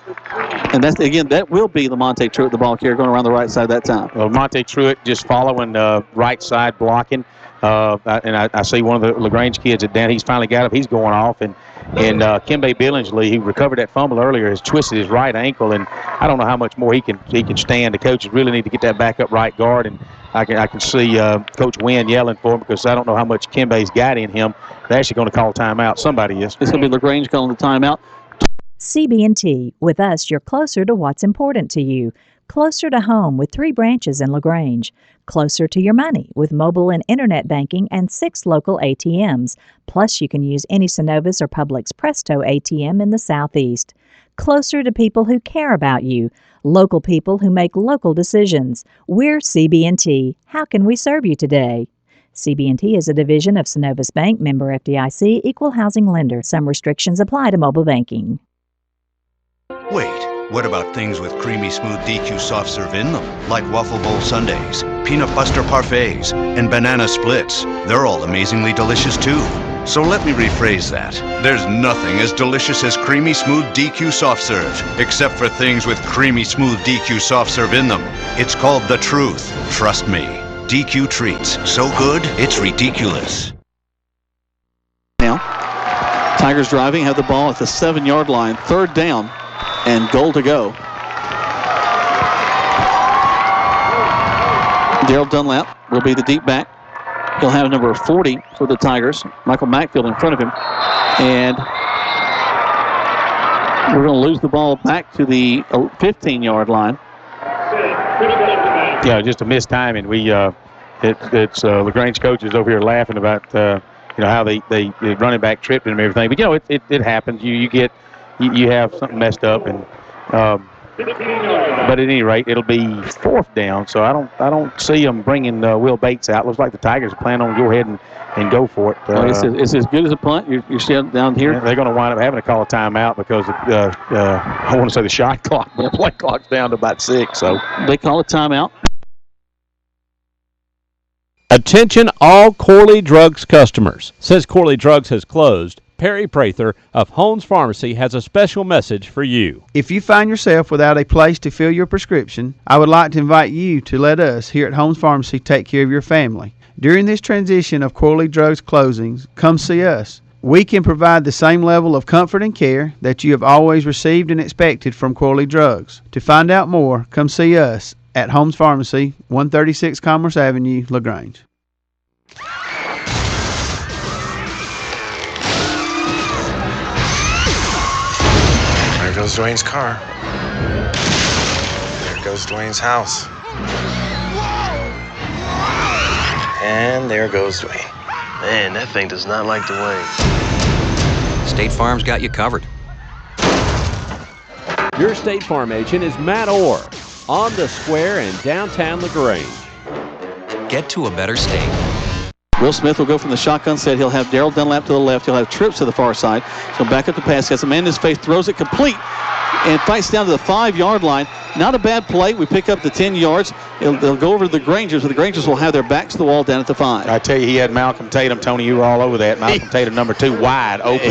And that will be Lamonte Truitt, the ball carrier, going around the right side that time. Well, Lamonte Truitt just following right side blocking. And I see one of the LaGrange kids at down. He's finally got up. He's going off. And Kimbe Billingsley, who recovered that fumble earlier, has twisted his right ankle. And I don't know how much more he can stand. The coaches really need to get that backup right guard. And I can see Coach Wynn yelling for him because I don't know how much Kimbe's got in him. They're actually going to call a timeout. Somebody is. It's going to be LaGrange calling the timeout. CB&T. With us, you're closer to what's important to you. Closer to home with 3 branches in LaGrange. Closer to your money with mobile and internet banking and 6 local ATMs. Plus, you can use any Synovus or Publix Presto ATM in the Southeast. Closer to people who care about you. Local people who make local decisions. We're CB&T. How can we serve you today? CB&T is a division of Synovus Bank, member FDIC, equal housing lender. Some restrictions apply to mobile banking. Wait, what about things with creamy smooth DQ soft serve in them? Like waffle bowl sundaes, peanut butter parfaits, and banana splits. They're all amazingly delicious too. So let me rephrase that. There's nothing as delicious as creamy smooth DQ soft serve, except for things with creamy smooth DQ soft serve in them. It's called the truth. Trust me. DQ treats. So good, it's ridiculous. Now, Tigers driving, have the ball at the 7-yard line, third down. And goal to go. Darrell Dunlap will be the deep back. He'll have number 40 for the Tigers. Michael Mackfield in front of him. And we're going to lose the ball back to the 15-yard line. Yeah, just a missed timing. It's LaGrange coaches over here laughing about how the running back tripped and everything. But it happens. You have something messed up, and but at any rate, it'll be fourth down. So I don't see them bringing Will Bates out. Looks like the Tigers are planning on go ahead and go for it. It's as good as a punt. You're still down here. Yeah, they're going to wind up having to call a timeout because I want to say the shot clock, but the play clock's down to about 6. So they call a timeout. Attention all Corley Drugs customers. Since Corley Drugs has closed, Perry Prather of Holmes Pharmacy has a special message for you. If you find yourself without a place to fill your prescription, I would like to invite you to let us here at Holmes Pharmacy take care of your family. During this transition of Corley Drugs closings, come see us. We can provide the same level of comfort and care that you have always received and expected from Corley Drugs. To find out more, come see us at Holmes Pharmacy, 136 Commerce Avenue, LaGrange. There goes Dwayne's car. There goes Dwayne's house. And there goes Dwayne. Man, that thing does not like Dwayne. State Farm's got you covered. Your State Farm agent is Matt Orr on the square in downtown LaGrange. Get to a better state. Will Smith will go from the shotgun set. He'll have Darrell Dunlap to the left. He'll have Trips to the far side. So back up the pass. Gets a man in his face. Throws it complete. And fights down to the 5-yard line. Not a bad play. We pick up the 10 yards. They'll go over to the Grangers, but the Grangers will have their backs to the wall down at the 5. I tell you, he had Malcolm Tatum. Tony, you were all over that. Malcolm Tatum, number 2, wide open.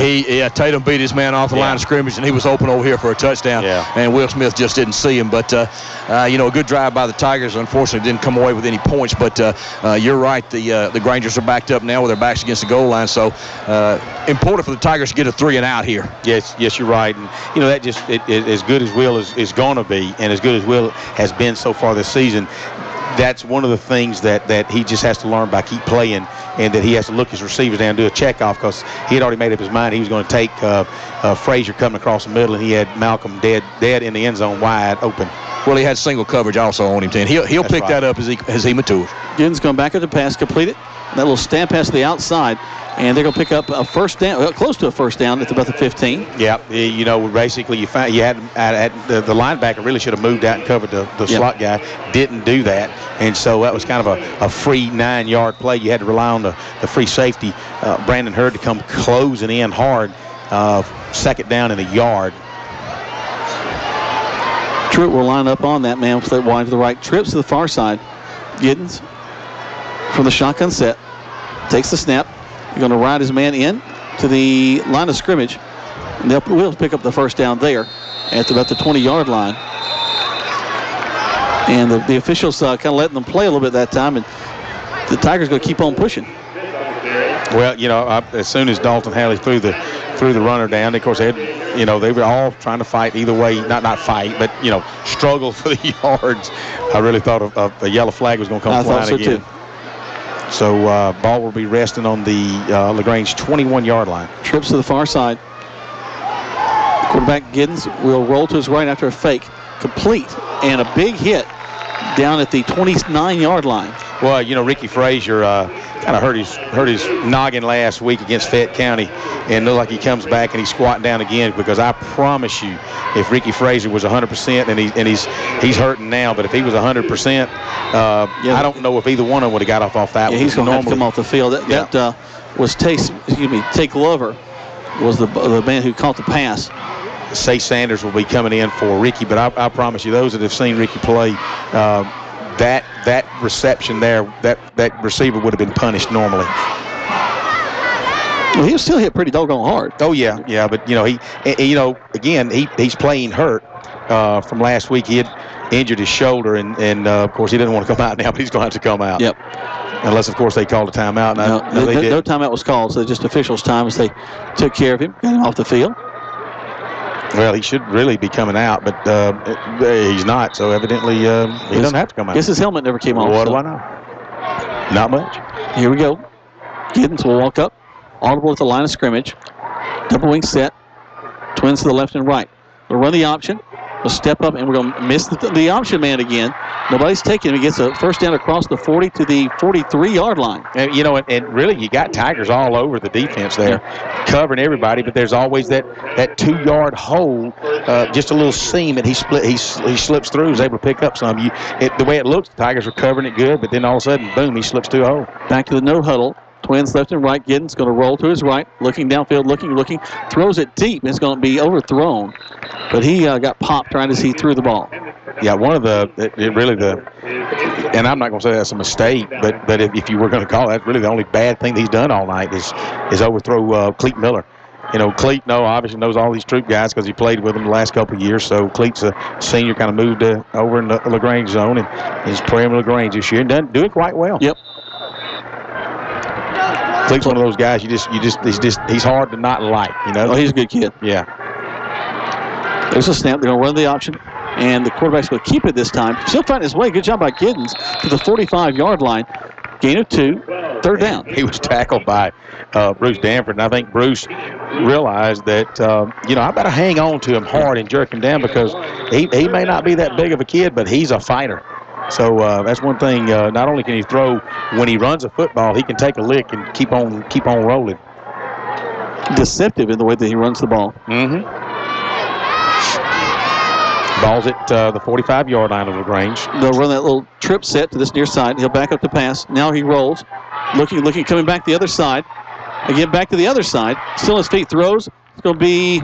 Tatum beat his man off the line of scrimmage, and he was open over here for a touchdown. Yeah. And Will Smith just didn't see him. But, a good drive by the Tigers. Unfortunately, didn't come away with any points. But you're right. The Grangers are backed up now with their backs against the goal line. So important for the Tigers to get a 3-and-out here. Yes, you're right. And, that just as good as Will is going to be, and as good as Will has been so far this season, that's one of the things that he just has to learn by keep playing, and that he has to look his receivers down and do a checkoff, because he had already made up his mind he was going to take Frazier coming across the middle, and he had Malcolm dead in the end zone wide open. Well, he had single coverage also on him, and he'll pick that up as he matures. Giddens going back at the pass, completed. That little stamp pass to the outside, and they're going to pick up a first down, close to a first down at about the 15. Yeah, basically you had the linebacker really should have moved out and covered the slot guy. Didn't do that, and so that was kind of a free 9-yard play. You had to rely on the free safety, Brandon Hurd, to come closing in hard, second down in a yard. Troup will line up on that man, wide to the right. Trips to the far side. Giddens from the shotgun set takes the snap. He's going to ride his man in to the line of scrimmage. And we'll pick up the first down there at about the 20-yard line. And the officials kind of letting them play a little bit that time, and the Tigers going to keep on pushing. Well, as soon as Dalton Halley threw the runner down, of course they were all trying to fight either way, not fight, but struggle for the yards. I really thought a yellow flag was going to come flying again. Too. So ball will be resting on the LaGrange 21-yard line. Trips to the far side. Quarterback Giddens will roll to his right after a fake. Complete, and a big hit down at the 29-yard line. Well, Ricky Frazier kind of hurt his noggin last week against Fayette County, and looked like he comes back and he's squatting down again, because I promise you, if Ricky Frazier was 100%, and he's hurting now, but if he was 100%, I don't know if either one of them would have got off that. Yeah, he's going to have to come off the field. That was Tate Glover was the man who caught the pass. Say Sanders will be coming in for Ricky, but I promise you, those that have seen Ricky play, that reception there, that receiver would have been punished normally. Well, he was still hit pretty doggone hard. Oh yeah, but he's playing hurt from last week. He had injured his shoulder, and of course he didn't want to come out now, but he's going to have to come out. Yep. Unless, of course, they called a timeout. No timeout was called, so just officials' time as they took care of him, got him off the field. Well, he should really be coming out, but he's not, so evidently he doesn't have to come out. Guess his helmet never came off. What do I know? Not much. Here we go. Giddens will walk up. Audible at the line of scrimmage. Double wing set. Twins to the left and right. We'll run the option. We'll step up, and we're going to miss the option man again. Nobody's taking him. He gets a first down across the 40 to the 43-yard line. And, and really, you got Tigers all over the defense there, covering everybody, but there's always that 2-yard hole, just a little seam that he slips through, is able to pick up some. The way it looks, the Tigers are covering it good, but then all of a sudden, boom, he slips through a hole. Back to the no huddle. Twins left and right. Giddens going to roll to his right, looking downfield, looking, throws it deep. It's going to be overthrown, but he got popped right as he threw the ball. Yeah, one of and I'm not going to say that's a mistake, but if you were going to call it, that's really the only bad thing that he's done all night is overthrow Cleet Miller. Cleet obviously knows all these Troup guys because he played with them the last couple of years. So Cleet's a senior, kind of moved over in the LaGrange zone, and he's playing with LaGrange this year and done doing quite well. Yep. Cleet's one of those guys he's hard to not like. Oh, he's a good kid. Yeah. There's a snap. They're going to run the option, and the quarterback's going to keep it this time. Still finding his way. Good job by Giddens to the 45-yard line. Gain of 2, third down. He was tackled by Bruce Danford, and I think Bruce realized that, I better hang on to him hard and jerk him down because he may not be that big of a kid, but he's a fighter. So that's one thing. Not only can he throw when he runs a football, he can take a lick and keep on rolling. Deceptive in the way that he runs the ball. Mm-hmm. Ball's at the 45-yard line of LaGrange. They'll run that little trip set to this near side. He'll back up the pass. Now he rolls. Looking, coming back the other side. Again, back to the other side. Still on his feet, throws. It's going to be...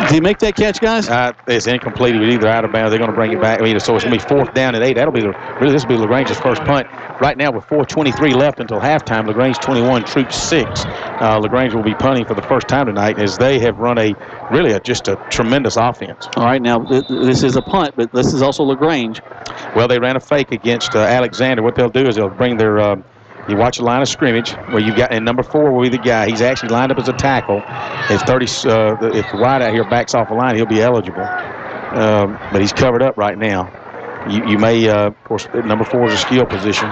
Did he make that catch, guys? It's incomplete. He was either out of bounds. They're going to bring it back. So it's going to be 4th down and 8. This will be LaGrange's first punt. Right now, with 4:23 left until halftime, LaGrange 21, Troup 6. LaGrange will be punting for the first time tonight as they have run just a tremendous offense. All right, now this is a punt, but this is also LaGrange. Well, they ran a fake against Alexander. What they'll do is they'll bring their you watch the line of scrimmage where you've got, and number 4 will be the guy. He's actually lined up as a tackle. If the wide out here backs off the line, he'll be eligible. But he's covered up right now. You may, of course, number 4 is a skill position.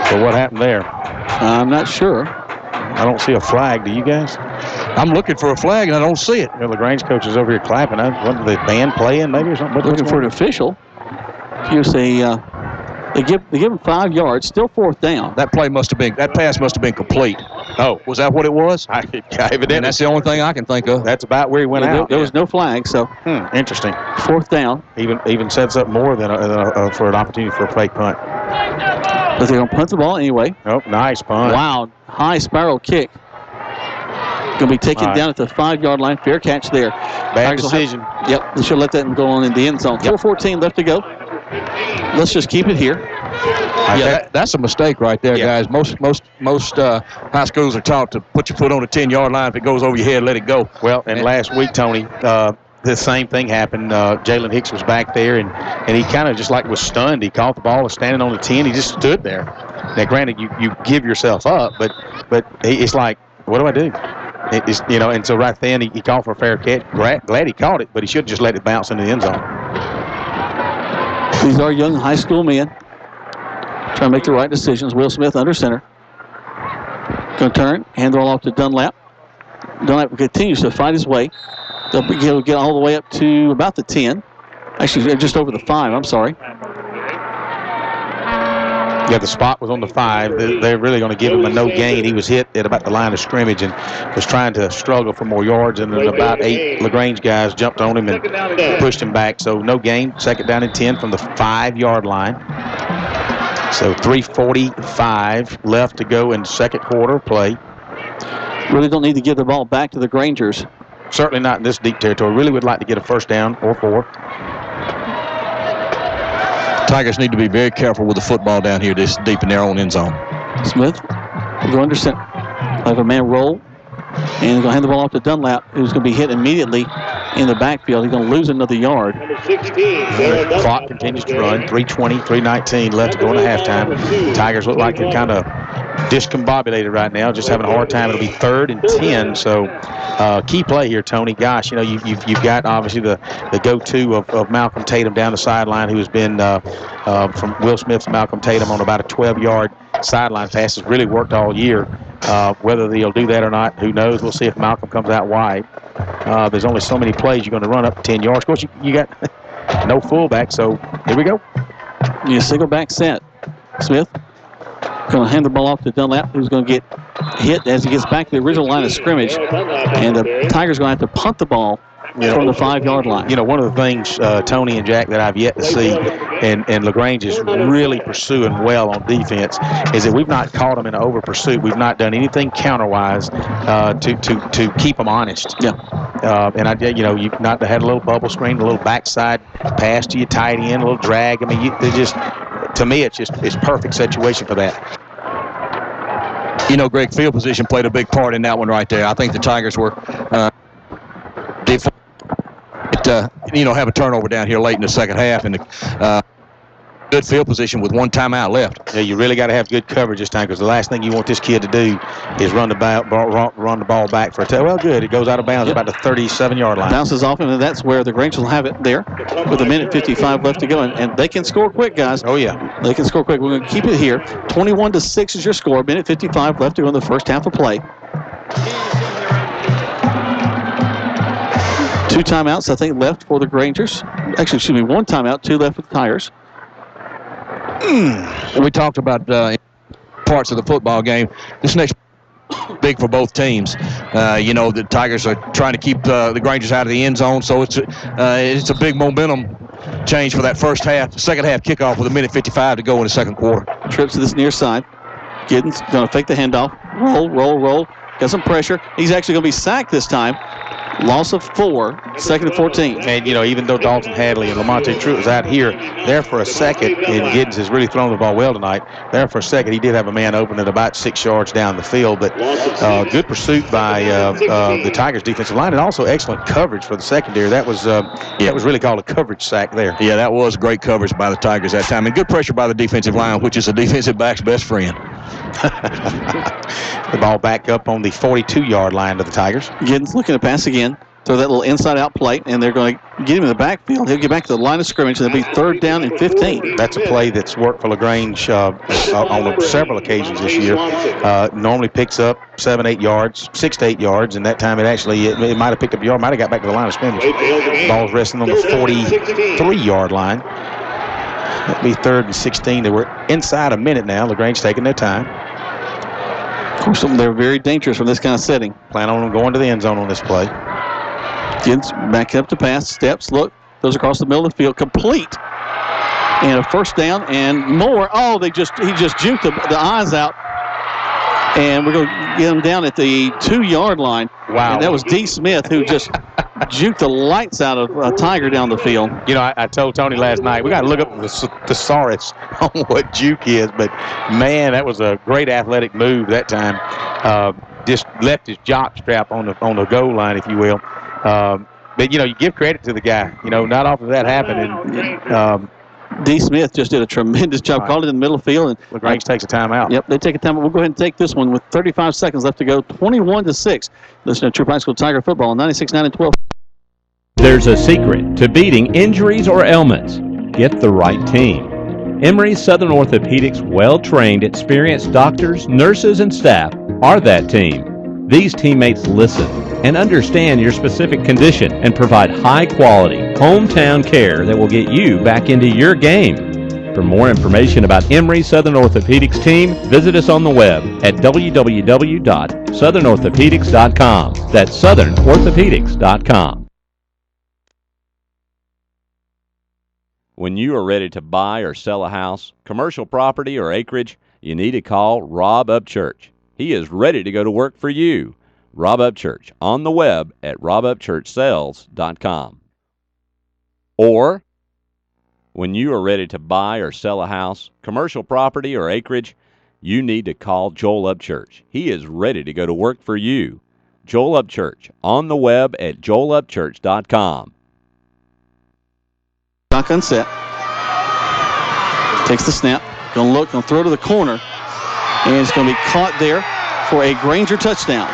So what happened there? I'm not sure. I don't see a flag. Do you guys? I'm looking for a flag and I don't see it. LaGrange coach is over here clapping. Wasn't the band playing maybe or something? Looking for an official. Here's They give him 5 yards, still 4th down. That pass must have been complete. Oh, was that what it was? Evidently. And that's the only thing I can think of. That's about where he went out. There was no flag, so. Interesting. 4th down. Even sets up more than for an opportunity for a fake punt. But they're going to punt the ball anyway. Oh, nice punt. Wow, high spiral kick. Going to be taken down at the 5-yard line. Fair catch there. Bad decision. Yep, they should let that go on in the end zone. 4:14 left to go. Let's just keep it here. That's a mistake right there, guys. Most high schools are taught to put your foot on the 10-yard line. If it goes over your head, let it go. Well, and last week, Tony, the same thing happened. Jalen Hicks was back there, and he kind of just was stunned. He caught the ball, was standing on the 10. He just stood there. Now, granted, you give yourself up, but it's like, what do I do? And so right then he called for a fair catch. Glad he caught it, but he should have just let it bounce into the end zone. These are young high school men trying to make the right decisions. Will Smith under center. Going to turn, hand the ball off to Dunlap. Dunlap continues to fight his way. He'll get all the way up to about the 10. Actually, just over the 5, I'm sorry. Yeah, the spot was on the 5. They're really going to give him a no gain. He was hit at about the line of scrimmage and was trying to struggle for more yards, and then about 8 LaGrange guys jumped on him and pushed him back. So no gain, 2nd down and 10 from the 5-yard line. So 3:45 left to go in second quarter play. Really don't need to give the ball back to the Grangers. Certainly not in this deep territory. Really would like to get a 1st down or 4. Tigers need to be very careful with the football down here this deep in their own end zone. Smith will go under center. Have a man roll. And he's going to hand the ball off to Dunlap, who's going to be hit immediately in the backfield. He's going to lose another yard. The clock continues to run. 3:20, 3:19 left to go into halftime. Tigers look like they're kind of discombobulated right now, just having a hard time. It'll be 3rd and 10. So key play here, Tony. Gosh, you've got obviously the go-to of Malcolm Tatum down the sideline, who has been from Will Smith to Malcolm Tatum on about a 12-yard sideline pass. Has really worked all year. Whether they'll do that or not, who knows? We'll see if Malcolm comes out wide. There's only so many plays you're going to run up 10 yards. Of course, you got no fullback, so here we go. You single back set. Smith going to hand the ball off to Dunlap, who's going to get hit as he gets back to the original line of scrimmage. And the Tigers going to have to punt the ball from the 5-yard line. One of the things, Tony and Jack, that I've yet to see, and LaGrange is really pursuing well on defense, is that we've not caught them in an over pursuit. We've not done anything counterwise to keep them honest. Yeah. you not had a little bubble screen, a little backside pass to your tight end, a little drag. I mean, to me, it's perfect situation for that. Greg, field position played a big part in that one right there. I think the Tigers were have a turnover down here late in the second half, and good field position with one timeout left. Yeah, you really got to have good coverage this time, because the last thing you want this kid to do is run the ball back for a touchdown. Well, good. It goes out of bounds about the 37-yard line. Bounces off, and that's where the Grangers will have it there with a minute 55 left to go. And they can score quick, guys. Oh, yeah. They can score quick. We're going to keep it here. 21-6 is your score. Minute 55 left to go in the first half of play. 2 timeouts, I think, left for the Grangers. Actually, excuse me, 1 timeout, 2 left for the Tigers. We talked about parts of the football game. This next big for both teams. The Tigers are trying to keep the Grangers out of the end zone, so it's a big momentum change for that first half. Second half kickoff with a minute 55 to go in the second quarter. Trips to this near side. Giddens going to fake the handoff. Roll. Got some pressure. He's actually going to be sacked this time. Loss of 4, second and 14. And, even though Dalton Hadley and Lamonte Troup was out here, there for a second, and Giddens has really thrown the ball well tonight, there for a second, he did have a man open at about 6 yards down the field. But good pursuit by the Tigers defensive line, and also excellent coverage for the secondary. That was really called a coverage sack there. Yeah, that was great coverage by the Tigers that time. And good pressure by the defensive line, which is a defensive back's best friend. The ball back up on the 42-yard line to the Tigers. Giddens looking to pass again. Throw that little inside-out play, and they're going to get him in the backfield. He'll get back to the line of scrimmage, and it'll be 3rd down and 15. That's a play that's worked for LaGrange on several occasions this year. Normally picks up 7-8 yards, 6 to 8 yards, and that time it might have picked up a yard, might have got back to the line of scrimmage. Ball's resting on the 43-yard line. That'll be 3rd and 16. They were inside a minute now. LaGrange taking their time. Of course, they're very dangerous from this kind of setting. Plan on going to the end zone on this play. Giddens back up to pass, steps, look, goes across the middle of the field, complete. And a first down and more. Oh, he just juked the eyes out. And we're going to get him down at the 2-yard line. Wow. And that was D. Smith who just juked the lights out of a Tiger down the field. I told Tony last night, we got to look up the thesaurus on what juke is. But, man, that was a great athletic move that time. Just left his jock strap on the goal line, if you will. But, you give credit to the guy. Not often that happened. And D. Smith just did a tremendous job. Called it in the middle of the field. And LaGrange takes a timeout. Yep, they take a timeout. We'll go ahead and take this one with 35 seconds left to go. 21-6. Listen to Troup High School Tiger football on 96.9 and 12. There's a secret to beating injuries or ailments. Get the right team. Emory Southern Orthopedic's well-trained, experienced doctors, nurses, and staff are that team. These teammates listen and understand your specific condition and provide high-quality, hometown care that will get you back into your game. For more information about Emory Southern Orthopedics team, visit us on the web at www.southernorthopedics.com. That's southernorthopedics.com. When you are ready to buy or sell a house, commercial property, or acreage, you need to call Rob Upchurch. He is ready to go to work for you. Rob Upchurch on the web at robupchurchsales.com. Or, when you are ready to buy or sell a house, commercial property, or acreage, you need to call Joel Upchurch. He is ready to go to work for you. Joel Upchurch on the web at joelupchurch.com. Shotgun set. Takes the snap. Going to throw to the corner. And it's going to be caught there for a Granger touchdown.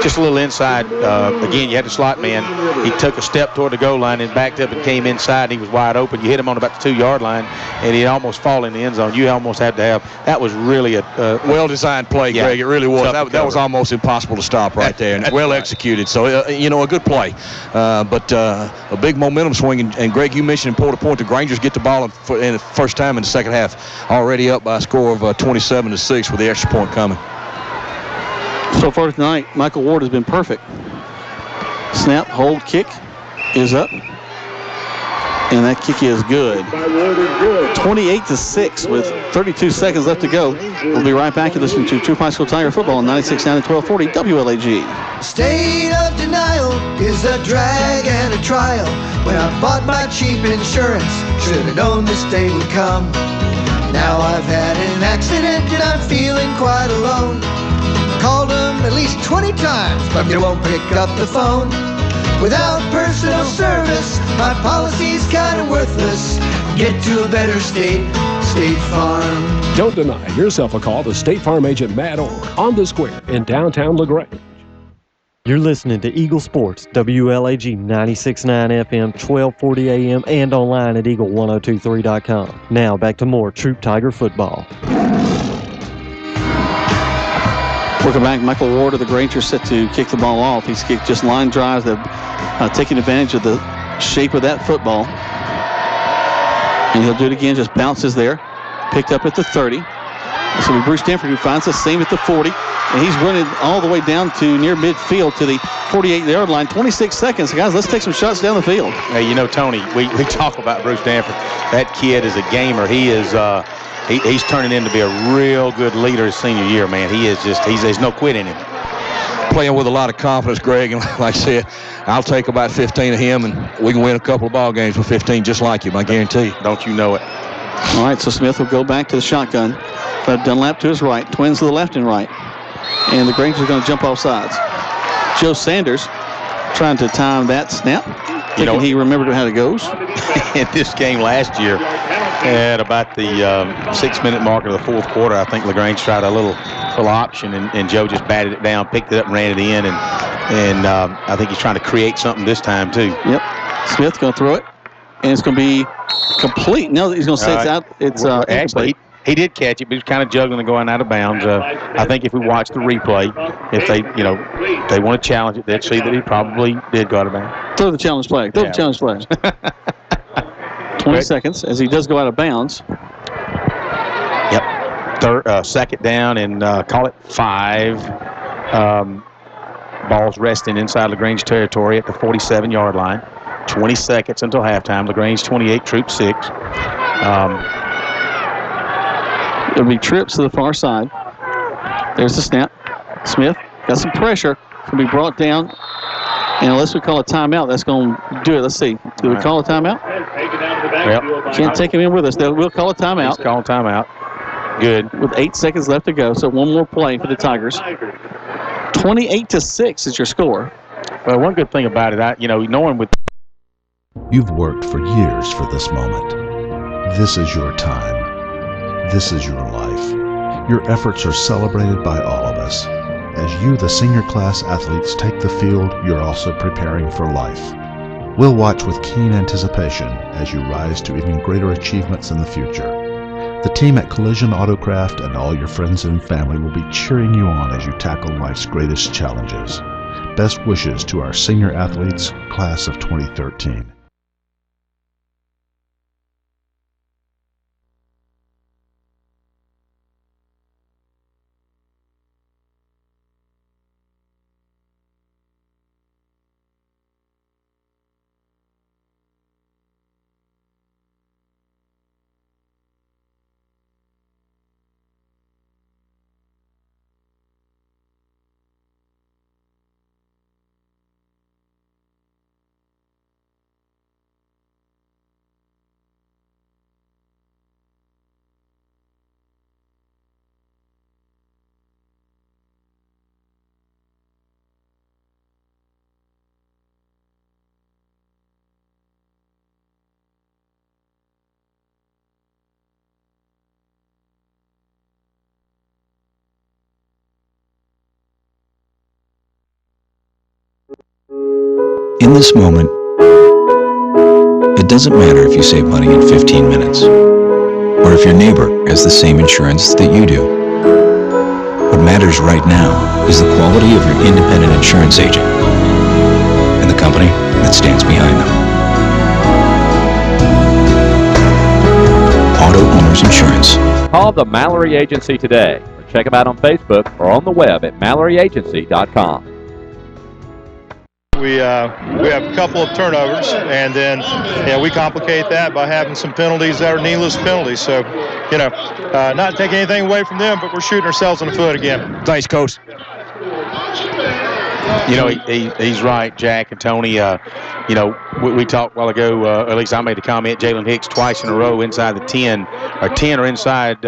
Just a little inside. Again, you had the slot man. He took a step toward the goal line and backed up and came inside. He was wide open. You hit him on about the 2-yard line, and he almost fall in the end zone. You almost had to have. That was really a well-designed play, yeah, Greg. It really was. That was almost impossiple to stop right there, and well executed. So, a good play. But a big momentum swing. And Greg, you mentioned important point. The Grangers get the ball in the first time in the second half, already up by a score of 27-6 with the extra point coming. So far tonight, Michael Ward has been perfect. Snap, hold, kick is up. And that kick is good. 28-6 with 32 seconds left to go. We'll be right back. You're listening to Troup High School Tiger Football on 96.9 and 1240 WLAG. State of denial is a drag and a trial. When I bought my cheap insurance, should have known this day would come. Now I've had an accident and I'm feeling quite alone. Called them at least 20 times, but they won't pick up the phone. Without personal service, my policy's kind of worthless. Get to a better state, State Farm. Don't deny yourself a call to State Farm agent Matt Orr on the Square in downtown LaGrange. You're listening to Eagle Sports, WLAG 96.9 FM, 1240 AM, and online at eagle1023.com. Now back to more Troup Tiger football. Welcome back. Michael Ward of the Granger set to kick the ball off. He's kicked just line drives that taking advantage of the shape of that football. And he'll do it again, just bounces there. Picked up at the 30. This will be Bruce Stanford who finds the same at the 40. And he's running all the way down to near midfield to the 48-yard line. 26 seconds. Guys, let's take some shots down the field. Hey, you know, Tony, we talk about Bruce Stanford. That kid is a gamer. He is he's turning in to be a real good leader his senior year, man. He is just, there's no quit in him. Playing with a lot of confidence, Greg, and like I said, I'll take about 15 of him, and we can win a couple of ball games with 15 just like him, I guarantee. Don't you know it? All right, so Smith will go back to the shotgun. Dunlap to his right, twins to the left and right. And the Grangers are going to jump off sides. Joe Sanders trying to time that snap. Thinking he remembered how it goes. In this game last year, at about the 6-minute mark of the fourth quarter, I think LaGrange tried a little option, and Joe just batted it down, picked it up, and ran it in. And I think he's trying to create something this time, too. Yep. Smith's going to throw it, and it's going to be complete. No, he's going to say it's out. It's actually, he did catch it, but he was kind of juggling and going out of bounds. I think if we watch the replay, if they want to challenge it, they'd see that he probably did go out of bounds. Throw the challenge flag. Throw the challenge flag. 20 seconds as he does go out of bounds. Yep. Second down and call it 5. Ball's resting inside LaGrange territory at the 47-yard line. 20 seconds until halftime. LaGrange 28, Troup 6. It'll be trips to the far side. There's the snap. Smith got some pressure. It's going to be brought down. And unless we call a timeout, that's going to do it. Let's see. Do we call a timeout? Yep. Can't take him in with us. We'll call a timeout. Let's call a timeout. Good. With 8 seconds left to go. So one more play for the Tigers. 28-6 is your score. Well, one good thing about it, knowing with... You've worked for years for this moment. This is your time. This is your life. Your efforts are celebrated by all of us. As you, the senior class athletes, take the field, you're also preparing for life. We'll watch with keen anticipation as you rise to even greater achievements in the future. The team at Collision Autocraft and all your friends and family will be cheering you on as you tackle life's greatest challenges. Best wishes to our senior athletes, class of 2013. In this moment, it doesn't matter if you save money in 15 minutes, or if your neighbor has the same insurance that you do. What matters right now is the quality of your independent insurance agent and the company that stands behind them. Auto Owners Insurance. Call the Mallory Agency today, or check them out on Facebook or on the web at MalloryAgency.com. We have a couple of turnovers, and then we complicate that by having some penalties that are needless penalties. So, not taking anything away from them, but we're shooting ourselves in the foot again. Thanks, Coach. He's right, Jack and Tony. We talked a while ago, at least I made the comment, Jalen Hicks twice in a row inside the 10 or inside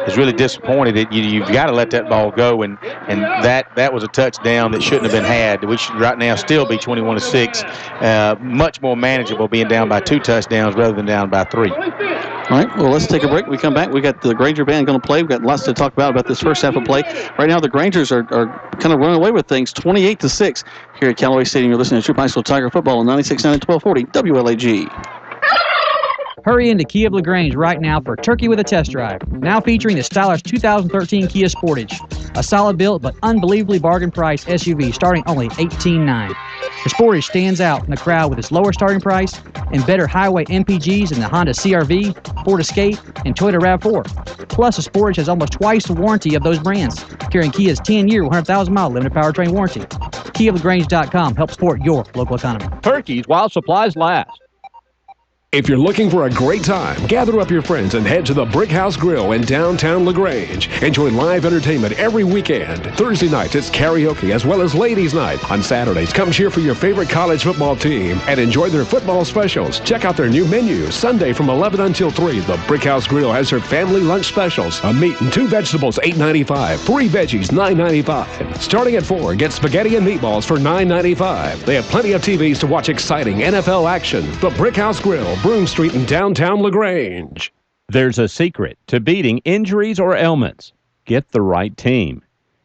is really disappointed that you've got to let that ball go, and that was a touchdown that shouldn't have been had. We should right now still be 21-6, much more manageable being down by 2 touchdowns rather than down by 3. All right, well, let's take a break. We come back. We got the Granger band going to play. We've got lots to talk about this first half of play. Right now, the Grangers are kind of running away with things, 28-6 here at Callaway Stadium. You're listening to Troup High School Tiger football on 96.9 and 1240 WLAG. Hurry into Kia of LaGrange right now for Turkey with a Test Drive. Now featuring the stylish 2013 Kia Sportage. A solid built but unbelievably bargain priced SUV starting only $18,900. The Sportage stands out in the crowd with its lower starting price and better highway MPGs than the Honda CR-V, Ford Escape, and Toyota RAV4. Plus, the Sportage has almost twice the warranty of those brands, carrying Kia's 10-year, 100,000-mile limited powertrain warranty. KiaLaGrange.com helps support your local economy. Turkeys while supplies last. If you're looking for a great time, gather up your friends and head to the Brick House Grill in downtown LaGrange. Enjoy live entertainment every weekend. Thursday nights, it's karaoke as well as ladies' night. On Saturdays, come cheer for your favorite college football team and enjoy their football specials. Check out their new menu. Sunday from 11 until 3, the Brick House Grill has their family lunch specials. A meat and 2 vegetables, $8.95. 3 veggies, $9.95. Starting at 4, get spaghetti and meatballs for $9.95. They have plenty of TVs to watch exciting NFL action. The Brick House Grill, Broome Street in downtown LaGrange. There's a secret to beating injuries or ailments. Get the right team.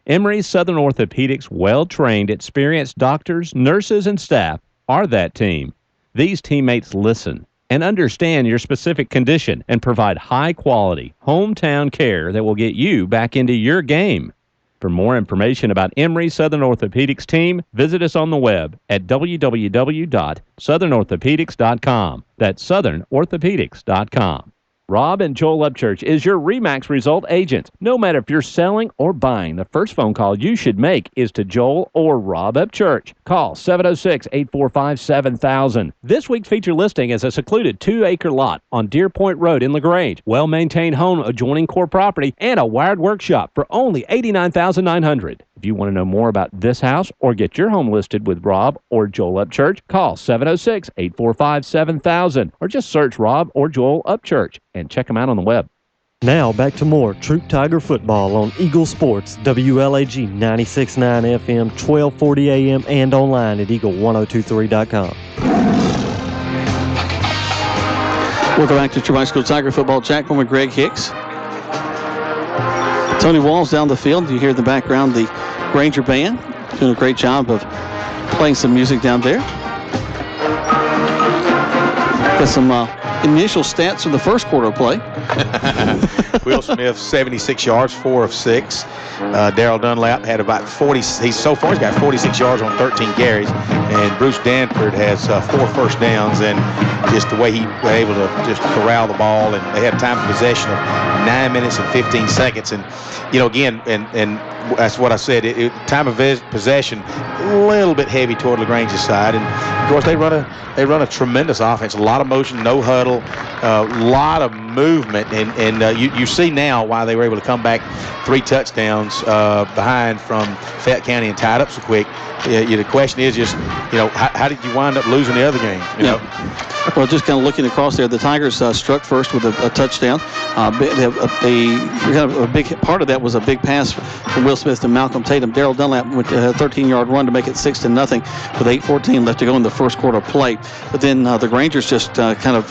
Emory's Southern Orthopedic's well-trained, experienced doctors, nurses, and staff are that team. These teammates listen and understand your specific condition and provide high-quality, hometown care that will get you back into your game. For more information about Emory's Southern Orthopedics team, visit us on the web at www.southernorthopedics.com. That's southernorthopedics.com. Rob and Joel Upchurch is your RE/MAX result agent. No matter if you're selling or buying, the first phone call you should make is to Joel or Rob Upchurch. Call 706-845-7000. This week's feature listing is a secluded 2-acre lot on Deer Point Road in LaGrange. Well-maintained home adjoining core property and a wired workshop for only $89,900. If you want to know more about this house or get your home listed with Rob or Joel Upchurch, call 706-845-7000 or just search Rob or Joel Upchurch and check them out on the web. Now back to more Troup Tiger football on Eagle Sports, WLAG 96.9 FM, 1240 AM, and online at eagle1023.com. Welcome back to Troup High School Tiger football. Jack Bowman, Greg Hicks. Tony Walls down the field. You hear in the background the Granger band doing a great job of playing some music down there. Got some initial stats from the first quarter of play. Will Smith, 76 yards, 4 of 6. Darrell Dunlap had about 40. He's got 46 yards on 13 carries. And Bruce Danford has 4 first downs. And just the way he was able to just corral the ball. And they had time of possession of 9 minutes and 15 seconds. And, again, and that's what I said. Time of possession, a little bit heavy toward LaGrange's side. And, of course, they run a tremendous offense. A lot of motion, no huddle, a lot of movement. And you see now why they were able to come back 3 touchdowns behind from Fayette County and tied up so quick. The question is just, how did you wind up losing the other game? Well, just kind of looking across there, the Tigers struck first with a touchdown. A big part of that was a big pass from Will Smith to Malcolm Tatum. Darrell Dunlap went a 13-yard run to make it 6-0 with 8:14 left to go in the first quarter play. But then the Grangers just kind of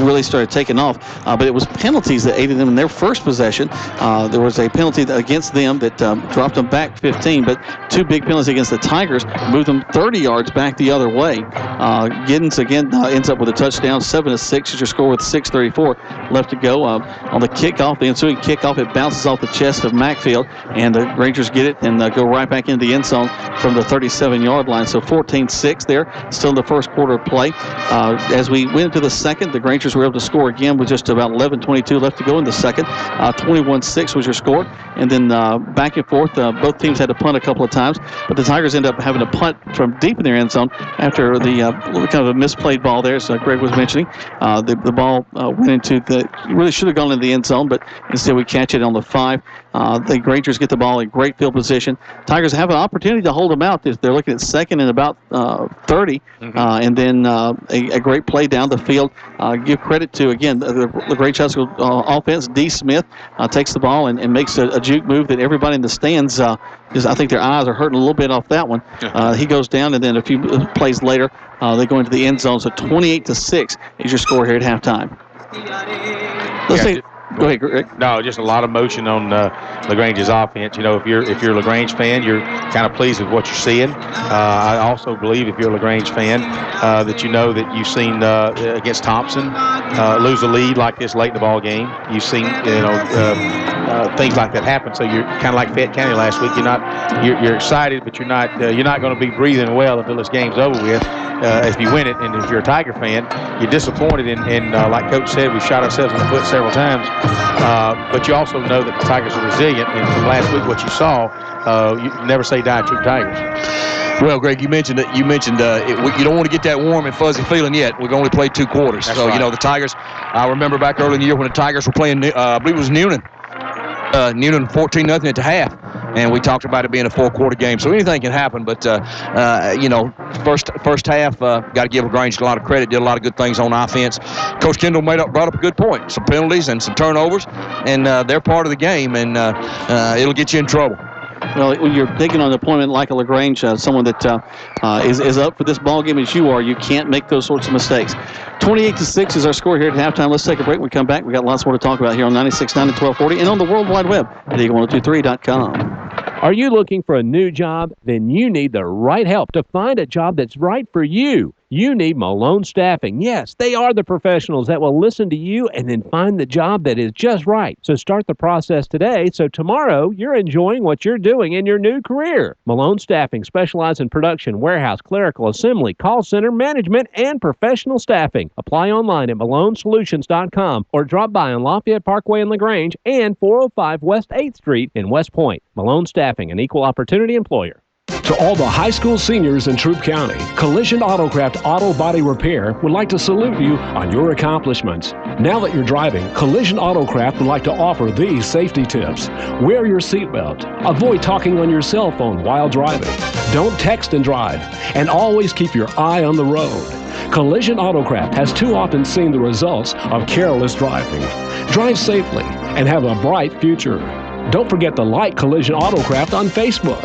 really started taking off. But it was penalties that aided them in their first possession. There was a penalty against them that dropped them back 15, but 2 big penalties against the Tigers moved them 30 yards back the other way. Giddens again ends up with a touchdown, 7-6 is your score with 6:34 left to go. On the kickoff, the ensuing kickoff, it bounces off the chest of Macfield, and the Rangers get it and go right back into the end zone from the 37-yard line. So 14-6 there, still in the first quarter of play. As we went into the second, the Grangers were able to score again with just about 11:22 left to go in the second. 21-6 was your score. and then back and forth. Both teams had to punt a couple of times, but the Tigers end up having to punt from deep in their end zone after the kind of a misplayed ball there, as Greg was mentioning. The ball went into really should have gone into the end zone, but instead we catch it on the 5. The Grangers get the ball in great field position. Tigers have an opportunity to hold them out. They're looking at second and about 30, and then a great play down the field. Give credit to, again, the LaGrange High School offense. D. Smith takes the ball and makes a juke move that everybody in the stands, I think their eyes are hurting a little bit off that one. He goes down, and then a few plays later, they go into the end zone. So 28-6 is your score here at halftime. Go ahead, Greg. No, just a lot of motion on LaGrange's offense. You know, if you're a LaGrange fan, you're kind of pleased with what you're seeing. I also believe if you're a LaGrange fan that you know that you've seen against Thompson lose a lead like this late in the ball game. You've seen things like that happen. So you're kind of like Fayette County last week. You're excited, but you're not going to be breathing well until this game's over with. If you win it, and if you're a Tiger fan, you're disappointed. And like Coach said, we shot ourselves in the foot several times. But you also know that the Tigers are resilient. And from last week, what you saw, you never say die, Troup Tigers. Well, Greg, you mentioned you don't want to get that warm and fuzzy feeling yet. We've only played 2 quarters. That's so, right. The Tigers, I remember back early in the year when the Tigers were playing, I believe it was Noonan 14-0 at the half. And we talked about it being a 4-quarter game. So anything can happen. But, first half, got to give LaGrange a lot of credit, did a lot of good things on offense. Coach Kendall brought up a good point. Some penalties and some turnovers. And they're part of the game, and it'll get you in trouble. Well, when you're taking on an opponent like a LaGrange, someone that is up for this ball game as you are, you can't make those sorts of mistakes. 28-6 is our score here at halftime. Let's take a break. When we come back, we got lots more to talk about here on 96.9 and 1240 and on the World Wide Web at eagle1023.com. Are you looking for a new job? Then you need the right help to find a job that's right for you. You need Malone Staffing. Yes, they are the professionals that will listen to you and then find the job that is just right. So start the process today so tomorrow you're enjoying what you're doing in your new career. Malone Staffing specializes in production, warehouse, clerical, assembly, call center, management, and professional staffing. Apply online at malonesolutions.com or drop by on Lafayette Parkway in LaGrange and 405 West 8th Street in West Point. Malone Staffing, an equal opportunity employer. To all the high school seniors in Troup County, Collision Autocraft Auto Body Repair would like to salute you on your accomplishments. Now that you're driving, Collision Autocraft would like to offer these safety tips. Wear your seatbelt. Avoid talking on your cell phone while driving. Don't text and drive. And always keep your eye on the road. Collision Autocraft has too often seen the results of careless driving. Drive safely and have a bright future. Don't forget to like Collision Autocraft on Facebook.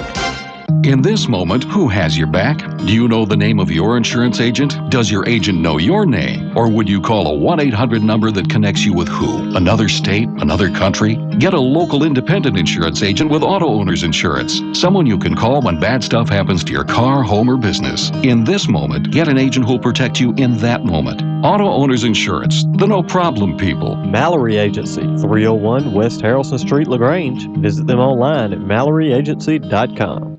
In this moment, who has your back? Do you know the name of your insurance agent? Does your agent know your name? Or would you call a 1-800 number that connects you with who? Another state? Another country? Get a local independent insurance agent with Auto Owners Insurance. Someone you can call when bad stuff happens to your car, home, or business. In this moment, get an agent who'll protect you in that moment. Auto Owners Insurance, the no-problem people. Mallory Agency, 301 West Harrelson Street, LaGrange. Visit them online at MalloryAgency.com.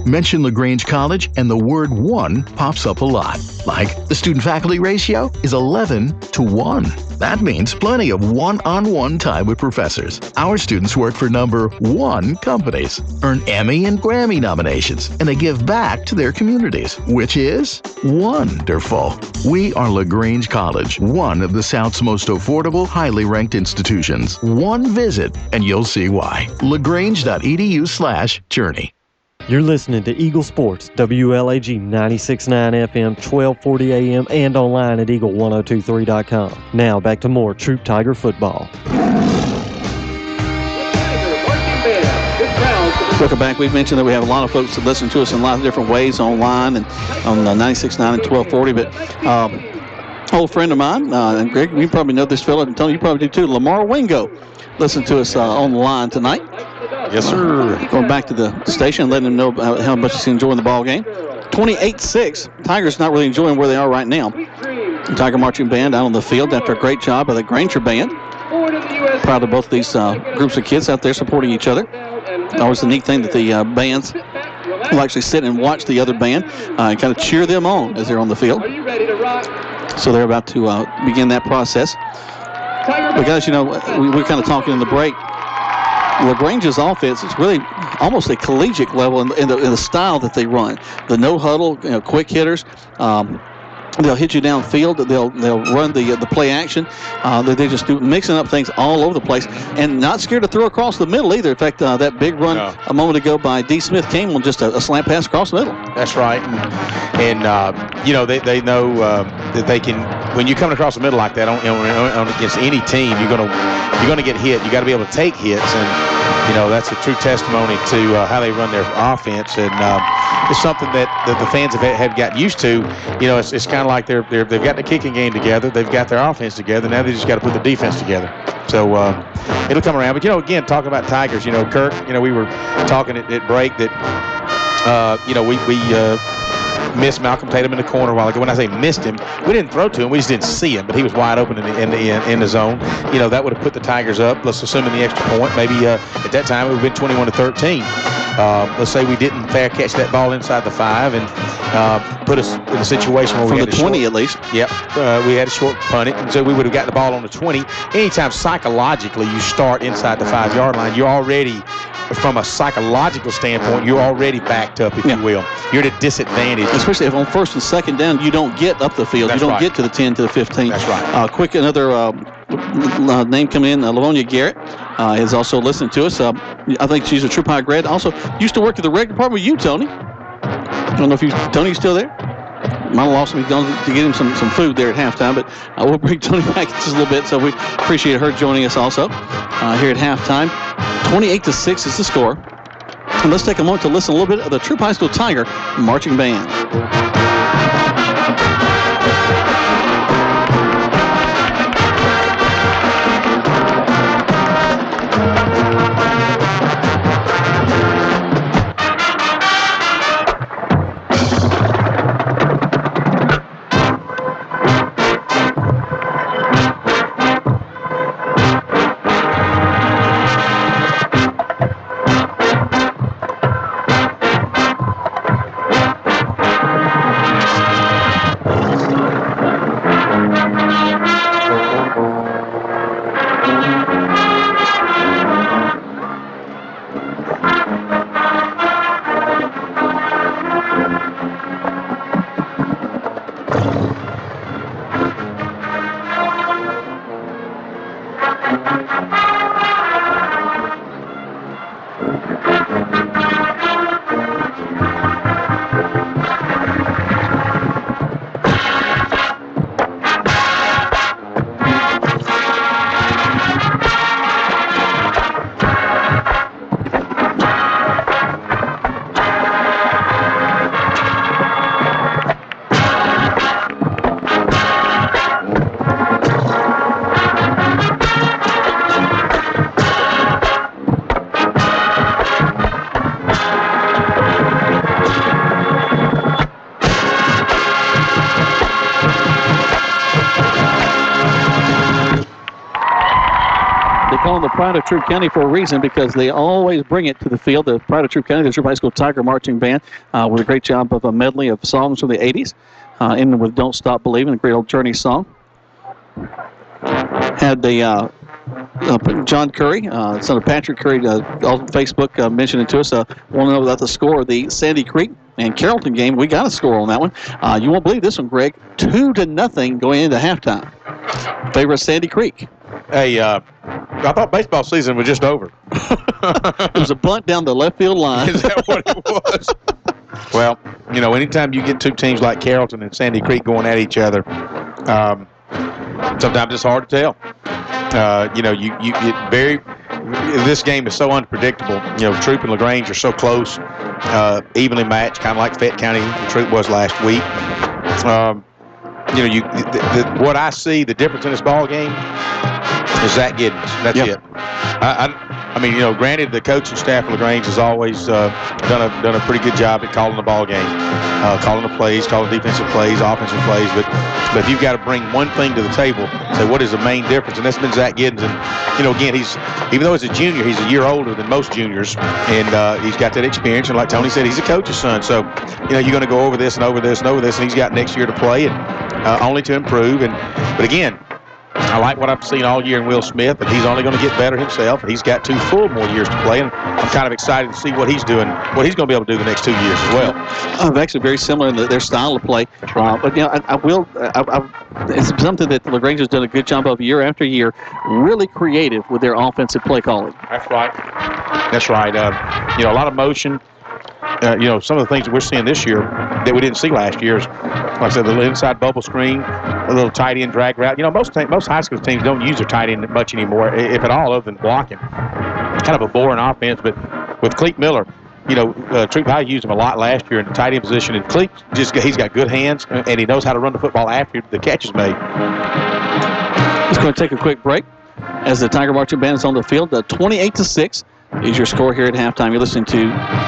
Mention LaGrange College and the word 1 pops up a lot. Like the student-faculty ratio is 11-to-1. That means plenty of one-on-one time with professors. Our students work for number 1 companies, earn Emmy and Grammy nominations, and they give back to their communities, which is wonderful. We are LaGrange College, one of the South's most affordable, highly ranked institutions. One visit, and you'll see why. LaGrange.edu/journey. You're listening to Eagle Sports, WLAG 96.9 FM, 1240 AM, and online at eagle1023.com. Now back to more Troup Tiger football. Welcome back. We've mentioned that we have a lot of folks that listen to us in a lot of different ways online and on 96.9 and 1240. But old friend of mine, and Greg, you probably know this fellow, and Tony, you probably do too, Lamar Wingo, listen to us on the line tonight. Yes, sir. Going back to the station, letting them know how much he's enjoying the ball game. 28-6. Tigers not really enjoying where they are right now. The Tiger Marching Band out on the field after a great job by the Granger Band. Proud of both of these groups of kids out there supporting each other. Always the neat thing that the bands will actually sit and watch the other band and kind of cheer them on as they're on the field. So they're about to begin that process. But guys, you know, we were kind of talking in the break. LaGrange's offense is really almost a collegiate level in the style that they run. The no huddle, quick hitters. They'll hit you downfield. They'll run the play action. They just do mixing up things all over the place, and not scared to throw across the middle either. In fact, that big run a moment ago by D. Smith came on just a slant pass across the middle. That's right, and they know that they can. When you come across the middle like that on against any team, you're gonna get hit. You got to be able to take hits, and that's a true testimony to how they run their offense, and it's something that the fans have got used to. It's kind of like they've got the kicking game together, they've got their offense together. Now they just got to put the defense together. So it'll come around. But again, talking about Tigers, Kirk, we were talking at break that we missed Malcolm Tatum in the corner a while ago. When I say missed him, we didn't throw to him, we just didn't see him, but he was wide open in the zone. That would have put the Tigers up. Let's assume in the extra point, maybe at that time it would have been 21-13. Let's say we didn't fair catch that ball inside the 5 and put us in a situation where we had the 20 at least. Yep, we had a short punt it, and so we would have got the ball on the 20. Anytime psychologically you start inside the 5-yard line, you're already, from a psychological standpoint, you're already backed up, if you will. You're at a disadvantage. Especially if on first and second down, you don't get up the field. That's you don't right. get to the 10, to the 15. That's right. Quick, another name come in, Livonia Garrett is also listening to us. I think she's a Troup High grad. Also used to work at the rec department with you, Tony. I don't know if Tony's still there. Might have lost him. He's going to get him some food there at halftime, but we'll bring Tony back in just a little bit. So we appreciate her joining us also here at halftime. 28-6 is the score. And let's take a moment to listen a little bit of the Troup High School Tiger Marching Band. The Pride of Troup County for a reason, because they always bring it to the field. The Pride of Troup County, the Troup High School Tiger Marching Band, with a great job of a medley of songs from the 80s, ending with Don't Stop Believing, a great old Journey song. Had the John Curry, son of Patrick Curry, on Facebook mentioning to us, want to know about the score of the Sandy Creek and Carrollton game. We got a score on that one. You won't believe this one, Greg. 2-0 going into halftime. Favor of Sandy Creek. Hey, I thought baseball season was just over. It was a bunt down the left field line. Is that what it was? Well, anytime you get two teams like Carrollton and Sandy Creek going at each other, sometimes it's hard to tell. You get this game is so unpredictable. Troup and LaGrange are so close, evenly matched, kind of like Fayette County and Troup was last week. What I see, the difference in this ball game is Zach Giddens. That's it. I mean, granted, the coaching staff of LaGrange has always done a pretty good job at calling the ball game, calling the plays, calling defensive plays, offensive plays. But if you've got to bring one thing to the table, say what is the main difference, and that's been Zach Giddens. And again, even though he's a junior, he's a year older than most juniors, and he's got that experience. And like Tony said, he's a coach's son. So you're going to go over this and over this and over this, and he's got next year to play and only to improve. But again, I like what I've seen all year in Will Smith, and he's only going to get better himself. He's got 2 full more years to play, and I'm kind of excited to see what he's doing, what he's going to be able to do the next 2 years as well. Actually, very similar in their style of play. But it's something that LaGrange has done a good job of year after year, really creative with their offensive play calling. That's right. That's right. A lot of motion. Some of the things that we're seeing this year that we didn't see last year is, like I said, the inside bubble screen, a little tight end drag route. Most high school teams don't use their tight end much anymore, if at all, other than blocking. Kind of a boring offense, but with Cleet Miller, Troup High used him a lot last year in the tight end position, and Cleet he's got good hands, and he knows how to run the football after the catch is made. Just going to take a quick break as the Tiger Marching Band is on the field. 28-6 is your score here at halftime. You're listening to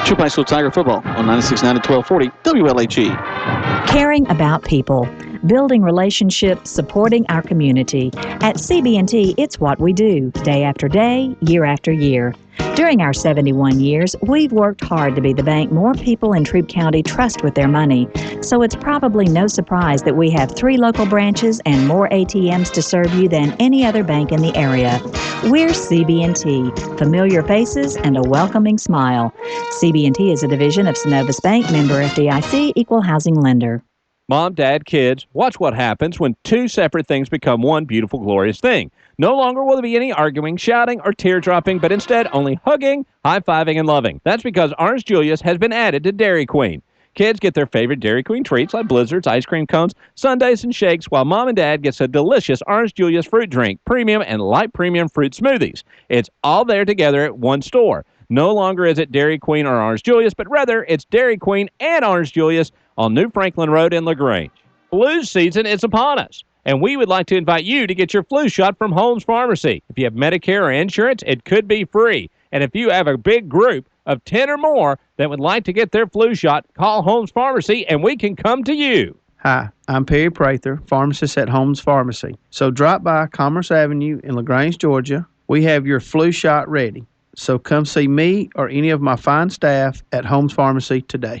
Troup High School Tiger football on 96.9 and 1240 WLAG. Caring about people, building relationships, supporting our community. At CB&T, it's what we do, day after day, year after year. During our 71 years, we've worked hard to be the bank more people in Troup County trust with their money. So it's probably no surprise that we have 3 local branches and more ATMs to serve you than any other bank in the area. We're CB&T, familiar faces and a welcoming smile. CB&T is a division of Synovus Bank, member FDIC, equal housing lender. Mom, Dad, kids, watch what happens when 2 separate things become one beautiful, glorious thing. No longer will there be any arguing, shouting, or tear-dropping, but instead only hugging, high-fiving, and loving. That's because Orange Julius has been added to Dairy Queen. Kids get their favorite Dairy Queen treats like blizzards, ice cream cones, sundaes, and shakes, while Mom and Dad gets a delicious Orange Julius fruit drink, premium and light premium fruit smoothies. It's all there together at one store. No longer is it Dairy Queen or Orange Julius, but rather it's Dairy Queen and Orange Julius on New Franklin Road in LaGrange. Flu season is upon us, and we would like to invite you to get your flu shot from Holmes Pharmacy. If you have Medicare or insurance, it could be free. And if you have a big group of 10 or more that would like to get their flu shot, call Holmes Pharmacy, and we can come to you. Hi, I'm Perry Prather, pharmacist at Holmes Pharmacy. So drop by Commerce Avenue in LaGrange, Georgia. We have your flu shot ready. So come see me or any of my fine staff at Holmes Pharmacy today.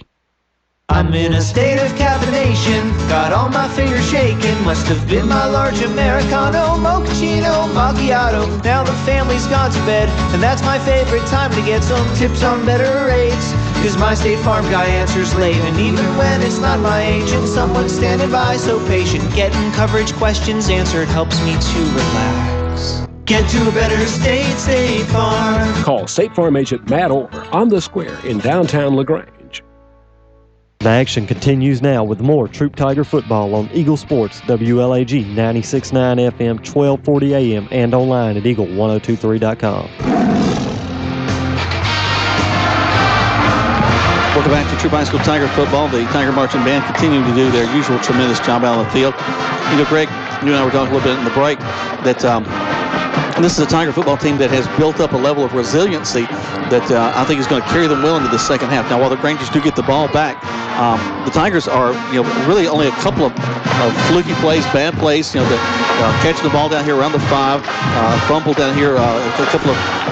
I'm in a state of caffeination, got all my fingers shaking. Must have been my large Americano, mochaccino, macchiato. Now the family's gone to bed, and that's my favorite time to get some tips on better rates. Cause my State Farm guy answers late, and even when it's not my agent, someone's standing by so patient. Getting coverage questions answered helps me to relax. Get to a better state, State Farm. Call State Farm agent Matt Orr on the Square in downtown LaGrange. The action continues now with more Troup Tiger football on Eagle Sports, WLAG 96.9 FM, 1240 AM, and online at eagle1023.com. Welcome back to Troup High School Tiger football. The Tiger Marching Band continuing to do their usual tremendous job out on the field. Greg, you and I were talking a little bit in the break that this is a Tiger football team that has built up a level of resiliency that I think is going to carry them well into the second half. Now, while the Grangers do get the ball back, the Tigers are, really only a couple of fluky plays, bad plays. Catching the ball down here around the 5, fumble down here,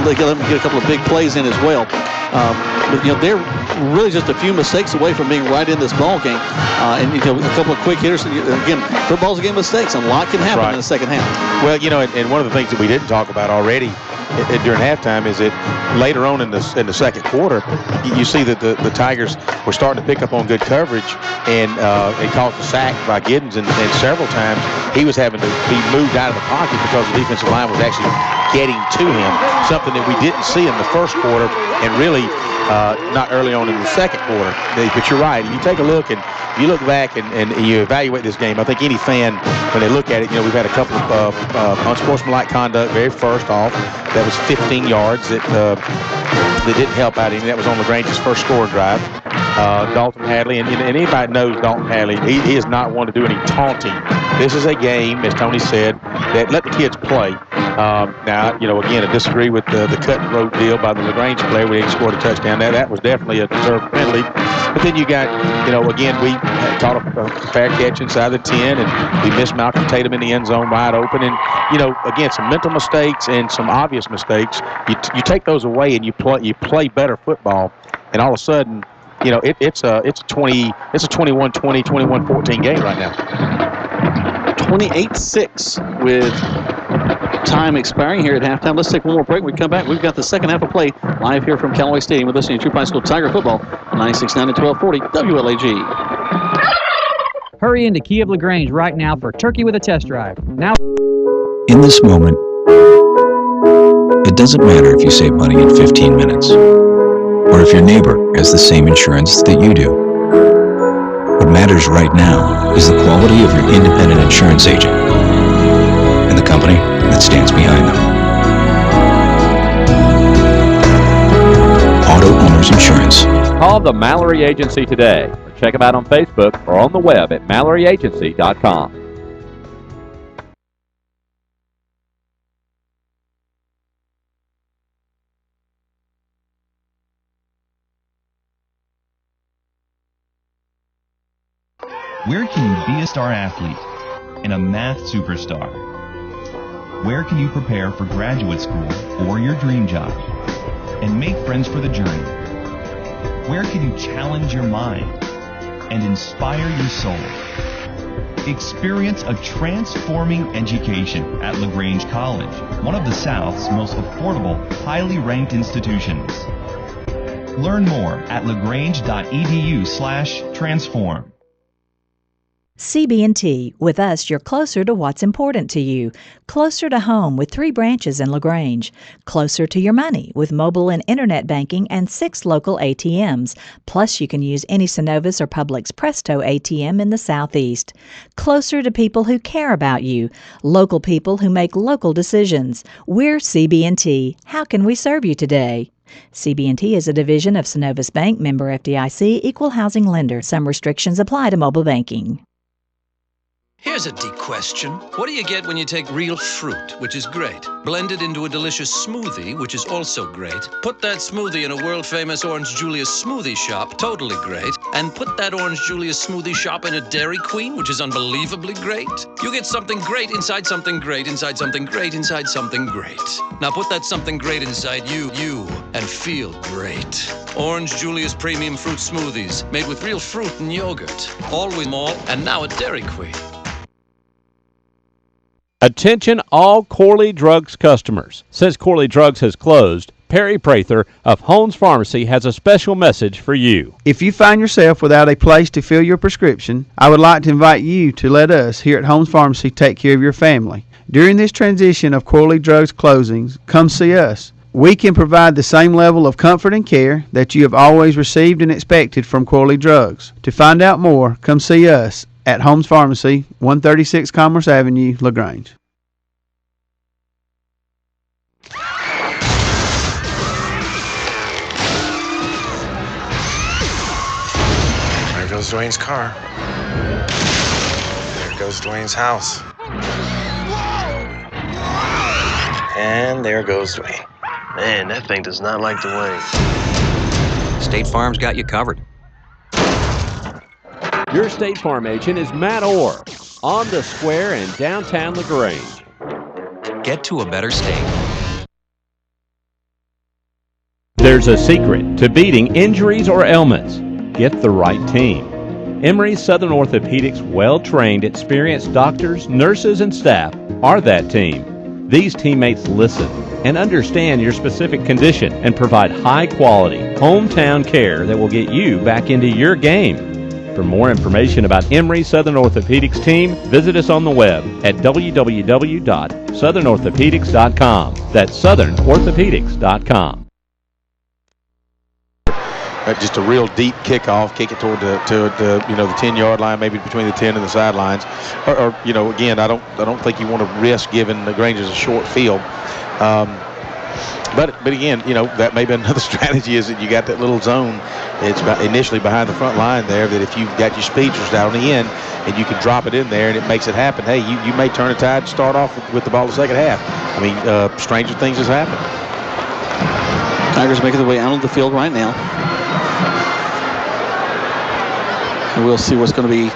they get a couple of big plays in as well. But they're really just a few mistakes away from being right in this ball game, and a couple of quick hitters. Again, football's a game of mistakes, and a lot can happen in the second half. Well, and one of the things that we didn't talk about already during halftime is that later on in the second quarter, you see that the Tigers were starting to pick up on good coverage, and it caused a sack by Giddens, and several times he was having to be moved out of the pocket because the defensive line was actually getting to him, something that we didn't see in the first quarter, and really not early on in the second quarter. But you're right. You take a look, and you look back and you evaluate this game. I think any fan, when they look at it, we've had a couple of unsportsmanlike conduct very first off. That was 15 yards that didn't help out any. That was on LaGrange's first score drive. Dalton Hadley, and anybody knows Dalton Hadley, he is not one to do any taunting. This is a game, as Tony said, that let the kids play. Now, again, I disagree with the cut and road deal by the LaGrange player. We didn't score a touchdown. That was definitely a deserved penalty. But then you got, again, we caught a fair catch inside the 10, and we missed Malcolm Tatum in the end zone wide open. And, again, some mental mistakes and some obvious mistakes. You take those away, and you play better football. And all of a sudden, it's a 21-20, 21-14 game right now. 28-6 with time expiring here at halftime. Let's take one more break. When we come back, we've got the second half of play live here from Callaway Stadium. We're listening to Troup High School Tiger Football on 96.9 and 1240 WLAG. Hurry into Key of LaGrange right now for Turkey with a Test Drive. Now, In this moment, it doesn't matter if you save money in 15 minutes, or if your neighbor has the same insurance that you do. What matters right now is the quality of your independent insurance agent and the company that stands behind them. Auto Owners Insurance. Call the Mallory Agency today, or check them out on Facebook or on the web at MalloryAgency.com. Where can you be a star athlete and a math superstar? Where can you prepare for graduate school or your dream job and make friends for the journey? Where can you challenge your mind and inspire your soul? Experience a transforming education at LaGrange College, one of the South's most affordable, highly ranked institutions. Learn more at lagrange.edu/transform. CB&T. With us, you're closer to what's important to you. Closer to home with 3 branches in LaGrange. Closer to your money with mobile and internet banking and 6 local ATMs. Plus, you can use any Synovus or Publix Presto ATM in the Southeast. Closer to people who care about you. Local people who make local decisions. We're CB&T. How can we serve you today? CB&T is a division of Synovus Bank, member FDIC, equal housing lender. Some restrictions apply to mobile banking. Here's a deep question. What do you get when you take real fruit, which is great, blend it into a delicious smoothie, which is also great, put that smoothie in a world-famous Orange Julius smoothie shop, totally great, and put that Orange Julius smoothie shop in a Dairy Queen, which is unbelievably great? You get something great inside something great inside something great inside something great. Now put that something great inside you, and feel great. Orange Julius Premium Fruit Smoothies, made with real fruit and yogurt. Always mall, and now at Dairy Queen. Attention all Corley Drugs customers. Since Corley Drugs has closed, Perry Prather of Holmes Pharmacy has a special message for you. If you find yourself without a place to fill your prescription, I would like to invite you to let us here at Holmes Pharmacy take care of your family. During this transition of Corley Drugs closings, come see us. We can provide the same level of comfort and care that you have always received and expected from Corley Drugs. To find out more, come see us at Holmes Pharmacy, 136 Commerce Avenue, LaGrange. There goes Dwayne's car. There goes Dwayne's house. And there goes Dwayne. Man, that thing does not like Dwayne. State Farm's got you covered. Your State Farm agent is Matt Orr, on the square in downtown LaGrange. Get to a better state. There's a secret to beating injuries or ailments. Get the right team. Emory Southern Orthopedic's well-trained, experienced doctors, nurses, and staff are that team. These teammates listen and understand your specific condition and provide high-quality, hometown care that will get you back into your game. For more information about Emory Southern Orthopedics team, visit us on the web at www.southernorthopedics.com. That's southernorthopedics.com. Just a real deep kickoff, kick it toward the 10-yard line, maybe between the 10 and the sidelines. Or again, I don't think you want to risk giving the Grangers a short field. But again, that may be another strategy, is that you got that little zone. It's initially behind the front line there, that if you've got your speedsters down on the end and you can drop it in there and it makes it happen, hey, you may turn a tide and start off with the ball in the second half. I mean, stranger things has happened. Tigers making their way out of the field right now. And we'll see what's going to be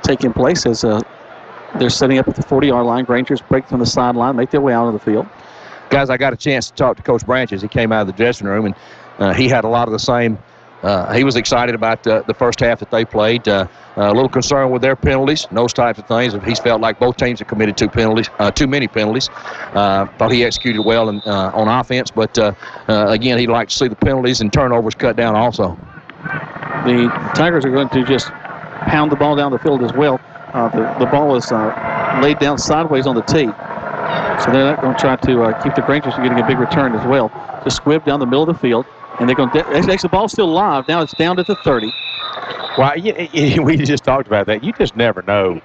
taking place as they're setting up at the 40-yard line. Grangers break from the sideline, make their way out of the field. Guys, I got a chance to talk to Coach Branches. He came out of the dressing room, and he had a lot of the same he was excited about the first half that they played. A little concerned with their penalties and those types of things. He's felt like both teams have committed too many penalties. Thought he executed well on offense, but again, he'd like to see the penalties and turnovers cut down also. The Tigers are going to just pound the ball down the field as well. The ball is laid down sideways on the tee. So they're not going to try to keep the Grangers from getting a big return as well. Just squib down the middle of the field. And they're going to actually, the ball's still live. Now it's down to the 30. Well, we just talked about that. You just never know.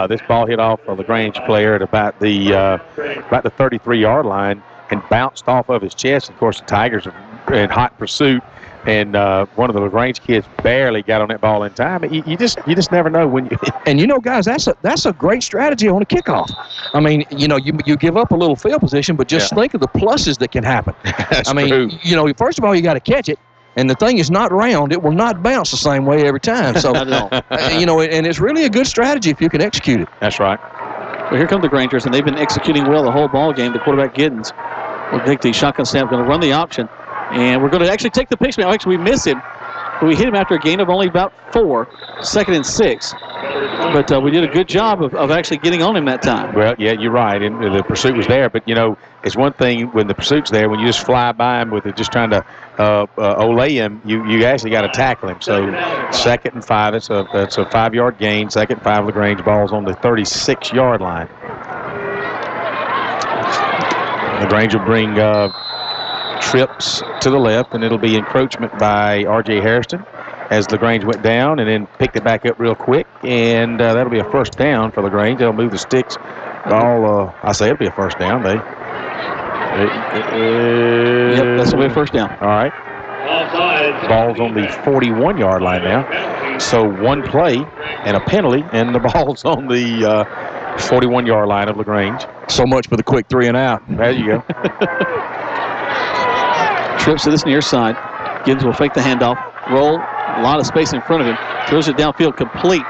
This ball hit off a LaGrange player at about the 33-yard line and bounced off of his chest. Of course, the Tigers are in hot pursuit, and one of the LaGrange kids barely got on that ball in time. You just never know when you. And guys, that's a great strategy on a kickoff. I mean, you give up a little field position, but just think of the pluses that can happen. That's true. First of all, you got to catch it. And the thing is not round. It will not bounce the same way every time. So, and it's really a good strategy if you can execute it. That's right. Well, here come the Grangers, and they've been executing well the whole ball game. The quarterback, Giddens, will take the shotgun snap, going to run the option. And we're going to actually take the pitch. Actually, we miss him. We hit him after a gain of only about 4, 2nd and 6. But we did a good job of actually getting on him that time. Well, yeah, you're right. And the pursuit was there. But, it's one thing when the pursuit's there, when you just fly by him with it, just trying to olay him, you actually got to tackle him. So 2nd and 5, that's a 5-yard gain. 2nd and 5, LaGrange ball's on the 36-yard line. LaGrange will bring trips to the left, and it'll be encroachment by R.J. Hairston as LaGrange went down and then picked it back up real quick, and that'll be a first down for LaGrange. They'll move the sticks. It'll be a first down. Yep, that's a first down. All right. Ball's on the 41-yard line now. So one play and a penalty, and the ball's on the 41-yard line of LaGrange. So much for the quick 3 and out. There you go. Trips to this near side. Gibbs will fake the handoff. Roll. A lot of space in front of him. Throws it downfield complete.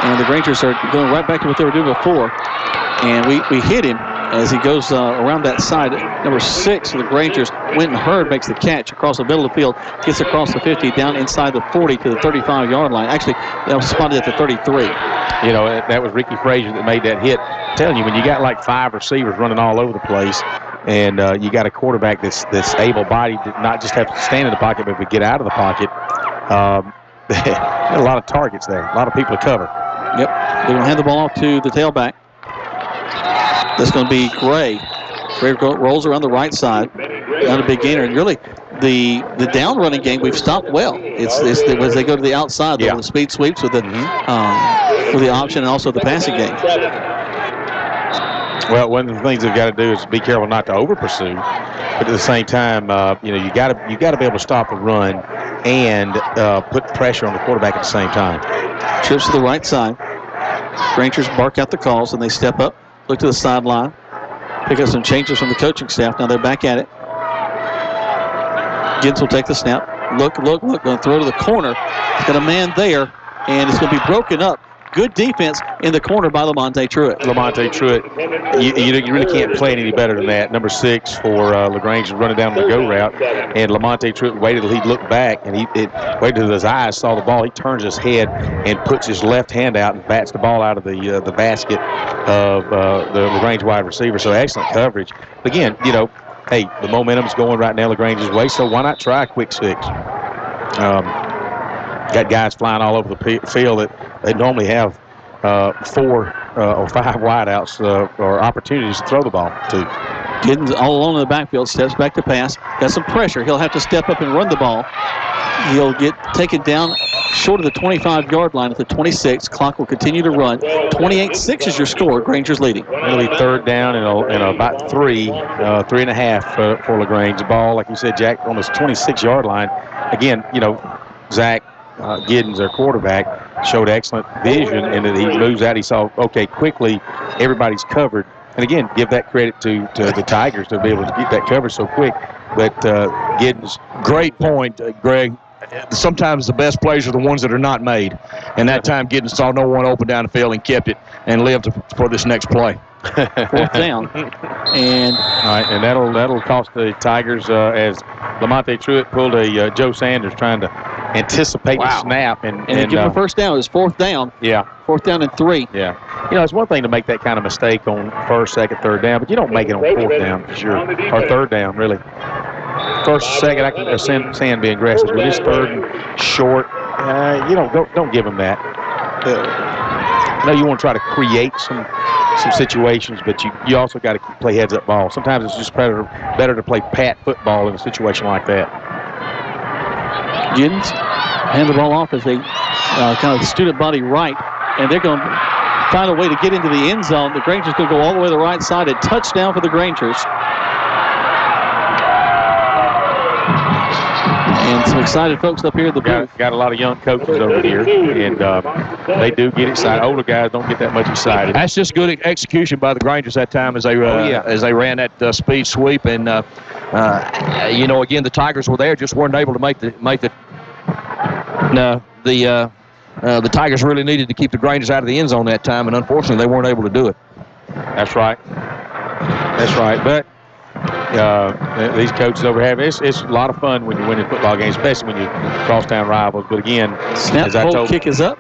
And the Grangers are going right back to what they were doing before. And we hit him as he goes around that side. Number 6 for the Grangers, Winton Hurd, makes the catch across the middle of the field. Gets across the 50, down inside the 40 to the 35-yard line. Actually, that was spotted at the 33. That was Ricky Frazier that made that hit. I'm telling you, when you got like 5 receivers running all over the place, and you got a quarterback that's able-bodied to not just have to stand in the pocket, but to get out of the pocket, a lot of targets there, a lot of people to cover. Yep, they're going to hand the ball off to the tailback. That's going to be Gray. Gray rolls around the right side, not a big gainer. And really, the down running game we've stopped well. It's as they go to the outside, the speed sweeps with the option and also the passing game. Well, one of the things they've got to do is be careful not to over pursue, but at the same time, you got to be able to stop a run and put pressure on the quarterback at the same time. Trips to the right side. Grangers bark out the calls and they step up, look to the sideline, pick up some changes from the coaching staff. Now they're back at it. Gibbs will take the snap. Look, going to throw to the corner. He's got a man there, and it's going to be broken up. Good defense in the corner by Lamonte Truitt. Lamonte Truitt, you really can't play it any better than that. Number 6 for LaGrange is running down the go route, and Lamonte Truitt waited till he looked back, and he waited till his eyes saw the ball. He turns his head and puts his left hand out and bats the ball out of the basket of the LaGrange wide receiver. So excellent coverage. Again, hey, the momentum's going right now LaGrange's way, so why not try a quick 6? Got guys flying all over the field that they normally have 4 or 5 wideouts or opportunities to throw the ball to. Giddens all alone in the backfield, steps back to pass. Got some pressure. He'll have to step up and run the ball. He'll get taken down short of the 25-yard line at the 26. Clock will continue to run. 28-6 is your score. Granger's leading. It'll be 3rd down and about 3.5 for LaGrange. The ball, like you said, Jack, on this 26-yard line. Again, Zach Giddens, their quarterback, showed excellent vision, and that he moves out. He saw, quickly, everybody's covered. And again, give that credit to the Tigers to be able to get that coverage so quick. But Giddens. Great point, Greg. Sometimes the best plays are the ones that are not made. And that time Giddens saw no one open down the field and kept it and lived for this next play. Fourth down. And all right, and that'll cost the Tigers as Lamonte Truitt pulled a Joe Sanders trying to anticipate the snap. And give him a first down. It's fourth down. Yeah. Fourth down and 3. Yeah. It's one thing to make that kind of mistake on first, second, third down, but you don't make it on fourth down for sure, or third down, really. First, second, I can understand being aggressive, but this third and short, don't give them that. I know you want to try to create some situations, but you also got to play heads-up ball. Sometimes it's just better to play pat football in a situation like that. Giddens hand the ball off as they kind of student body right, and they're going to find a way to get into the end zone. The Grangers going to go all the way to the right side. A touchdown for the Grangers. And some excited folks up here at the booth. Got a lot of young coaches over here, and they do get excited. Older guys don't get that much excited. That's just good execution by the Grangers that time as they ran that speed sweep. And again, the Tigers were there, just weren't able to make the. The Tigers really needed to keep the Grangers out of the end zone that time, and unfortunately, they weren't able to do it. That's right. But these coaches over here, it's a lot of fun when you're winning football games, especially when you crosstown rivals. But again, snap, as I told kick is up,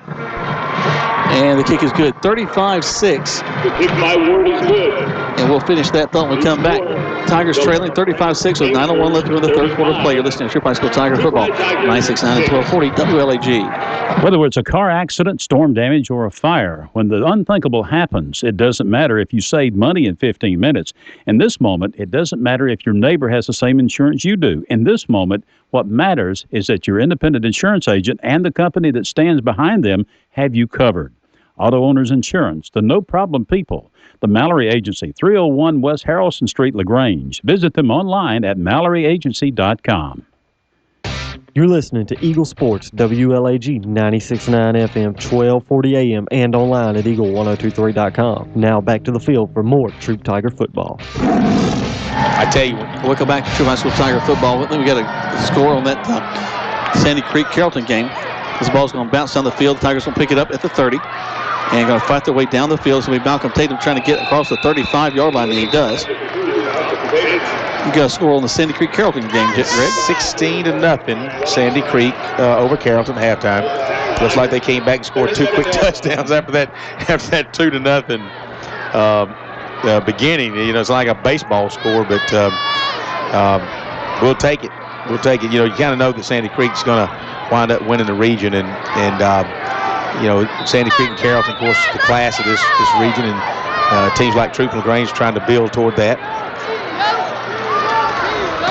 and the kick is good. 35-6. The kick by Ward is good. And we'll finish that thought when we come back. Tigers trailing 35-6 with 9:01 left to in the third quarter play. You're listening to Troup High School Tiger Football, 969 and 1240 WLAG. Whether it's a car accident, storm damage, or a fire, when the unthinkable happens, it doesn't matter if you saved money in 15 minutes. In this moment, it doesn't matter if your neighbor has the same insurance you do. In this moment, what matters is that your independent insurance agent and the company that stands behind them have you covered. Auto Owners Insurance, the no-problem people. The Mallory Agency, 301 West Harrelson Street, LaGrange. Visit them online at MalloryAgency.com. You're listening to Eagle Sports, WLAG 96.9 FM, 1240 AM, and online at Eagle1023.com. Now back to the field for more Troup Tiger football. I tell you, welcome back to Troup High School Tiger football. We got a score on that Sandy Creek Carrollton game. This ball's going to bounce down the field. The Tigers will pick it up at the 30. And going to fight their way down the field. It's going to be Malcolm Tatum trying to get across the 35-yard line, and he does. You got a score on the Sandy Creek Carrollton game, Greg. 16-0, Sandy Creek over Carrollton halftime. Looks like they came back and scored 2 quick touchdowns after that 2-0 beginning. It's like a baseball score, but we'll take it. You kind of know that Sandy Creek's going to wind up winning the region, and Sandy Creek and Carrollton, of course, the class of this region, and teams like Troup and LaGrange trying to build toward that.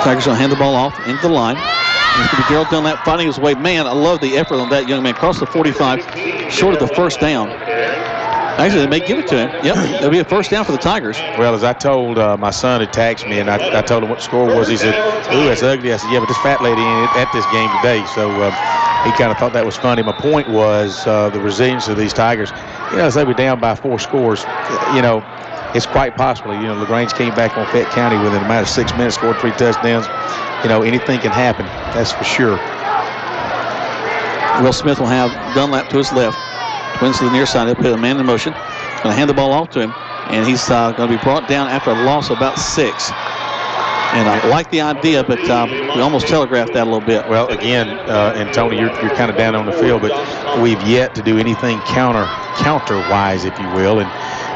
Tigers going to hand the ball off into the line. It's going to be Gerald Dunlap fighting his way. Man, I love the effort on that young man. Across the 45, short of the first down. Actually, they may give it to him. Yep, it'll be a first down for the Tigers. Well, as I told my son had texted me, and I told him what the score was, he said, "Ooh, that's ugly." I said, "Yeah, but this fat lady ain't at this game today." So he kind of thought that was funny. My point was the resilience of these Tigers. As they were down by 4 scores, it's quite possible. LaGrange came back on Fayette County within a matter of 6 minutes, scored 3 touchdowns. Anything can happen. That's for sure. Will Smith will have Dunlap to his left. Twins to the near side. They'll put a man in motion. Going to hand the ball off to him. And he's going to be brought down after a loss of about 6. And I like the idea, but we almost telegraphed that a little bit. Well, again, and Tony, you're kind of down on the field, but we've yet to do anything counter-wise, if you will. And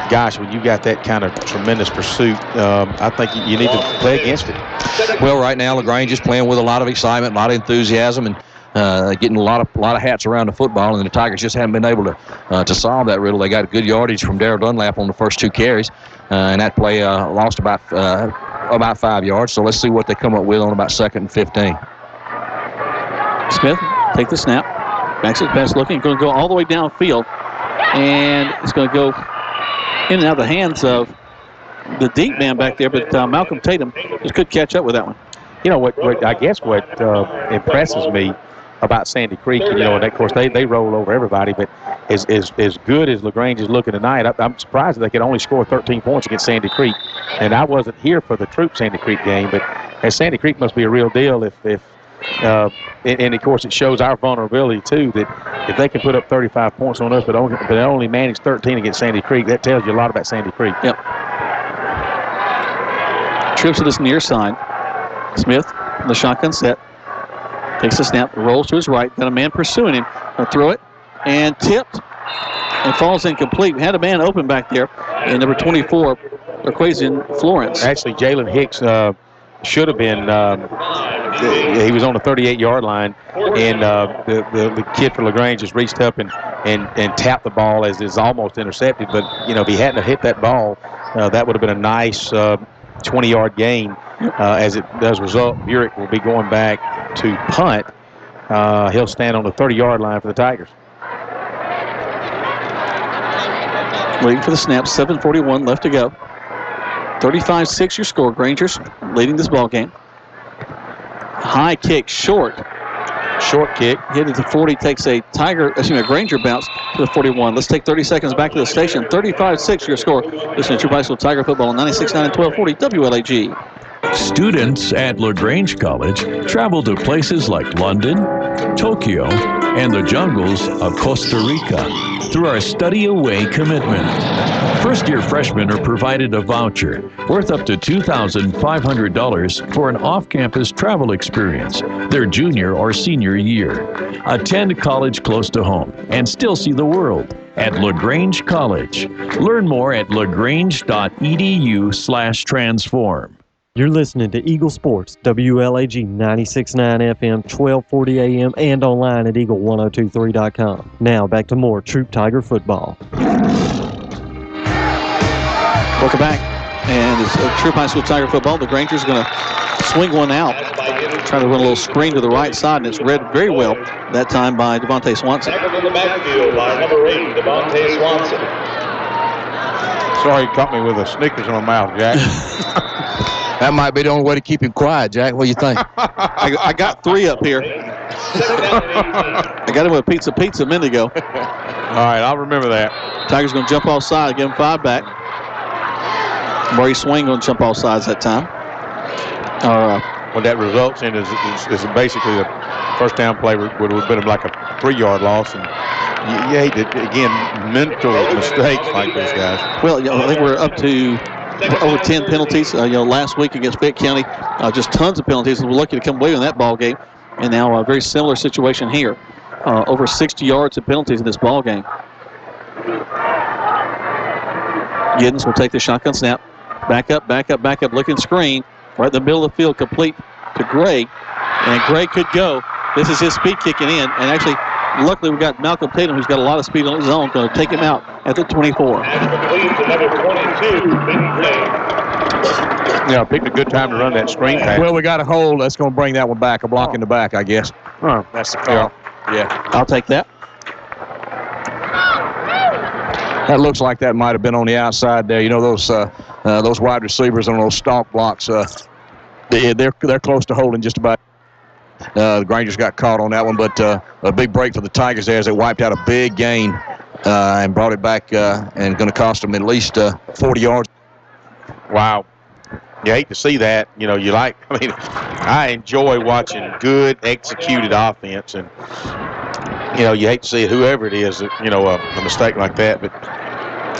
gosh, when you got that kind of tremendous pursuit, I think you need to play against it. Well, right now, LaGrange is playing with a lot of excitement, a lot of enthusiasm, and getting a lot of hats around the football, and the Tigers just haven't been able to solve that riddle. They got a good yardage from Darrell Dunlap on the first 2 carries, and that play lost about 5 yards. So let's see what they come up with on about 2nd and 15. Smith, take the snap. Backs it pass looking. Going to go all the way downfield, and it's going to go in and out of the hands of the deep man back there, but Malcolm Tatum just could catch up with that one. What I guess what impresses me about Sandy Creek, and of course they roll over everybody, but as good as LaGrange is looking tonight, I'm surprised that they could only score 13 points against Sandy Creek. And I wasn't here for the Troup Sandy Creek game, but Sandy Creek must be a real deal and of course it shows our vulnerability too, that if they can put up 35 points on us but only manage 13 against Sandy Creek, that tells you a lot about Sandy Creek. Yep. Trips to this near side. Smith, the shotgun set. Takes the snap, rolls to his right. Got a man pursuing him. Gonna throw it, and tipped, and falls incomplete. We had a man open back there, and number 24, Equation Florence. Actually, Jalen Hicks should have been. He was on the 38-yard line, and the kid for LaGrange just reached up and tapped the ball as it's almost intercepted. But if he hadn't have hit that ball, that would have been a nice 20-yard gain. As it does result, Burek will be going back to punt. He'll stand on the 30-yard line for the Tigers. Waiting for the snap. 7:41 left to go. 35-6 your score. Grangers leading this ball game. High kick, short. Short kick. Hit at the 40, takes a Granger bounce to the 41. Let's take 30 seconds back to the station. 35-6 your score. Listen to Troup High School Tiger football on 96.9 and 1240 WLAG. Students at LaGrange College travel to places like London, Tokyo, and the jungles of Costa Rica through our Study Away commitment. First-year freshmen are provided a voucher worth up to $2,500 for an off-campus travel experience their junior or senior year. Attend college close to home and still see the world at LaGrange College. Learn more at lagrange.edu/transform. You're listening to Eagle Sports, WLAG 96.9 FM, 1240 AM, and online at eagle1023.com. Now back to more Troup Tiger football. Welcome back. And it's Troup High School Tiger football. The Grangers going to swing one out. Trying to run a little screen to the right side, and it's read very well that time by Devontae Swanson. Tackled in the backfield by number 8, Devontae Swanson. Sorry you caught me with a Snickers in my mouth, Jack. That might be the only way to keep him quiet, Jack. What do you think? I got 3 up here. I got him with a pizza a minute ago. All right, I'll remember that. Tigers going to jump off side, give him 5 back. Murray Swain going to jump off sides that time. What that results in is basically the first down play would have been like a 3-yard loss. And you hate it. Again, mental mistakes like those guys. Well, I think we're up to over 10 penalties. Last week against Fayette County, just tons of penalties. We're lucky to come away in that ball game. And now a very similar situation here. Over 60 yards of penalties in this ball game. Giddens will take the shotgun snap. Back up, looking screen. Right in the middle of the field, complete to Gray. And Gray could go. This is his speed kicking in. And actually, luckily, we got Malcolm Tatum, who's got a lot of speed on his own, going to take him out at the 24. Yeah, picked a good time to run that screen pass. Well, we got a hold. That's going to bring that one back. A block in the back, I guess. That's the call. Yeah. I'll take that. That looks like that might have been on the outside there. Those wide receivers on those stalk blocks, they're close to holding just about. The Grangers got caught on that one, but a big break for the Tigers there as they wiped out a big gain and brought it back and going to cost them at least 40 yards. Wow. You hate to see that. I enjoy watching good executed offense, and you hate to see it, whoever it is, a mistake like that. But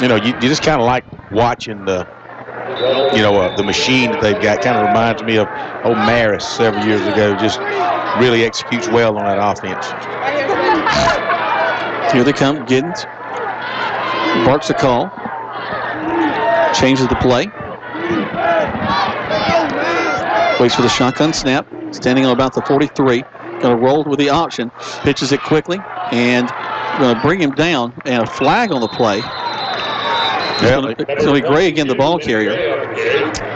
you just kind of like watching the machine that they've got. Kind of reminds me of old Maris several years ago. Just really executes well on that offense. Here they come. Giddens barks a call. Changes the play. Waits for the shotgun snap. Standing on about the 43. Going to roll with the option. Pitches it quickly. And going to bring him down. And a flag on the play. It's going to be Gray again, the ball carrier.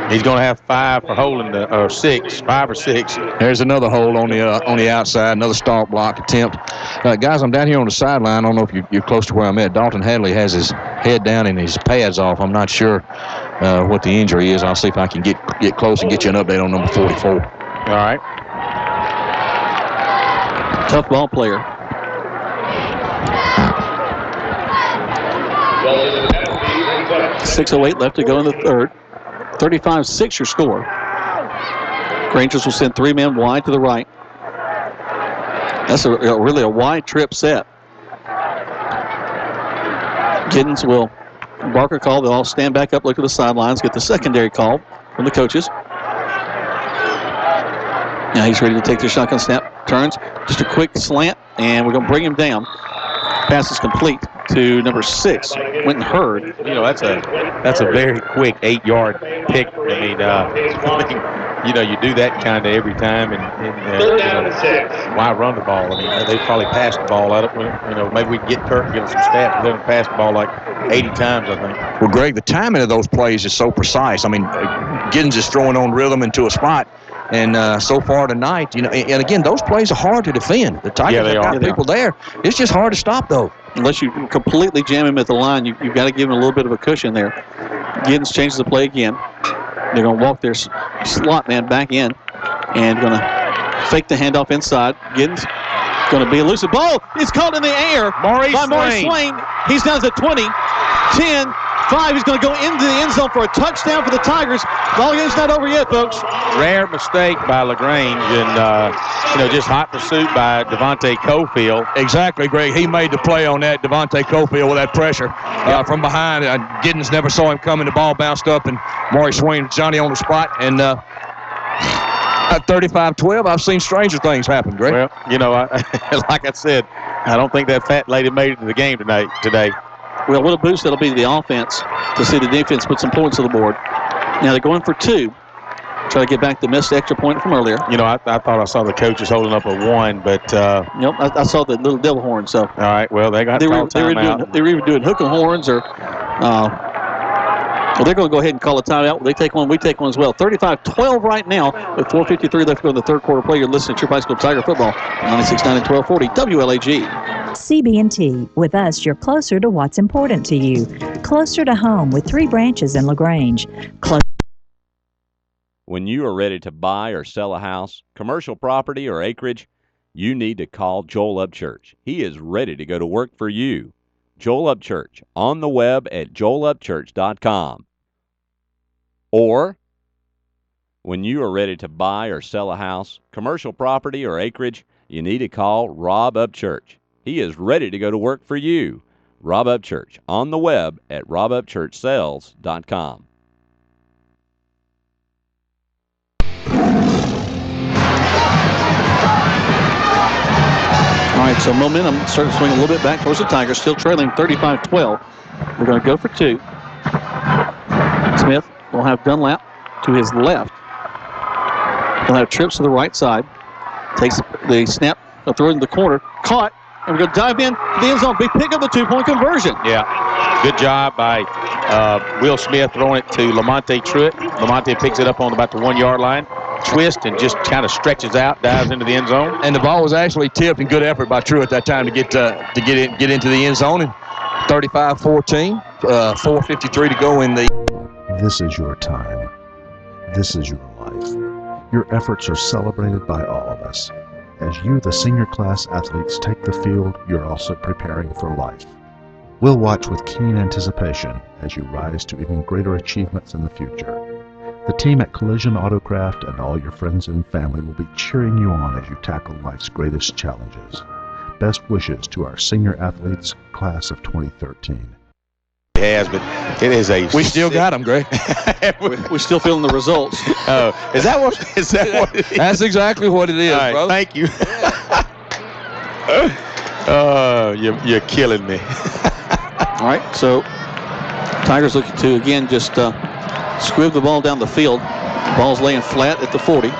He's going to have 5 for holding or 6. 5 or 6. There's another hold on the outside, another stalk block attempt. Guys, I'm down here on the sideline. I don't know if you're close to where I'm at. Dalton Hadley has his head down and his pads off. I'm not sure what the injury is. I'll see if I can get close and get you an update on number 44. All right. Tough ball player. .608 left to go in the third. 35-6 your score. Grangers will send 3 men wide to the right. That's really a wide trip set. Giddens will bark a call. They'll all stand back up, look at the sidelines, get the secondary call from the coaches. Now he's ready to take the shotgun snap. Turns, just a quick slant, and we're going to bring him down. Pass is complete to number 6, Winton Hurd. You know, that's a very quick 8-yard pick. I mean, you know, you do that kind of every time, and why run the ball? I mean, they probably passed the ball out of, you know, maybe we can get Kirk and give him some stats, but they haven't passed the ball like 80 times, I think. Well, Greg, the timing of those plays is so precise. I mean, Giddens is throwing on rhythm into a spot. And so far tonight, you know, and again, those plays are hard to defend. The Tigers have got people there. It's just hard to stop, though. Unless you completely jam him at the line, you've got to give him a little bit of a cushion there. Giddens changes the play again. They're going to walk their slot man back in and going to fake the handoff inside. Giddens going to be elusive. Ball is caught in the air by Maurice Swain. He's down to 20, 10, 5. He's going to go into the end zone for a touchdown for the Tigers. Ball game's not over yet, folks. Rare mistake by LaGrange, and you know, just hot pursuit by Devontae Cofield. Exactly, Greg. He made the play on that. Devontae Cofield with that pressure from behind. Giddens never saw him coming. The ball bounced up, and Maurice Swain, Johnny on the spot, and at 35-12, I've seen stranger things happen, Greg. Well, you know, like I said, I don't think that fat lady made it to the game today. Well, what a boost that'll be to the offense to see the defense put some points on the board. Now they're going for 2. Try to get back the missed extra point from earlier. You know, I thought I saw the coaches holding up a 1, but... Nope, I saw the little devil horn, so... All right, well, they got timeout. They were even doing hook and horns, or... well, they're going to go ahead and call a timeout. They take one, we take one as well. 35-12 right now, with 4:53 left to go in the third quarter play. You're listening to Troup High School Tiger Football, 96.9 and 1240 WLAG. CB&T. With us, you're closer to what's important to you. Closer to home with 3 branches in LaGrange. When you are ready to buy or sell a house, commercial property, or acreage, you need to call Joel Upchurch. He is ready to go to work for you. Joel Upchurch, on the web at joelupchurch.com. Or, when you are ready to buy or sell a house, commercial property, or acreage, you need to call Rob Upchurch. He is ready to go to work for you. Rob Upchurch, on the web at robupchurchsales.com. All right, so momentum starting to swing a little bit back towards the Tigers, still trailing 35-12. We're going to go for 2. Smith will have Dunlap to his left. He'll have Trips to the right side. Takes the snap, they'll throw it in the corner. Caught, and we're going to dive in to the end zone. Big pick up the 2-point conversion. Yeah, good job by Will Smith throwing it to Lamonte Troup. Lamonte picks it up on about the 1-yard line. Twist and just kind of stretches out, dives into the end zone. And the ball was actually tipped, and good effort by Troup at that time to get into the end zone. And 35-14, 4:53 to go in the... This is your time. This is your life. Your efforts are celebrated by all of us. As you, the senior class athletes, take the field, you're also preparing for life. We'll watch with keen anticipation as you rise to even greater achievements in the future. The team at Collision Autocraft and all your friends and family will be cheering you on as you tackle life's greatest challenges. Best wishes to our senior athletes, class of 2013. It has, but it is a... We still got them, Greg. We're still feeling the results. Is that what it is? That's exactly what it is, right, brother. Thank you. You're killing me. All right, so Tigers looking to, again, just squib the ball down the field. The ball's laying flat at the 40.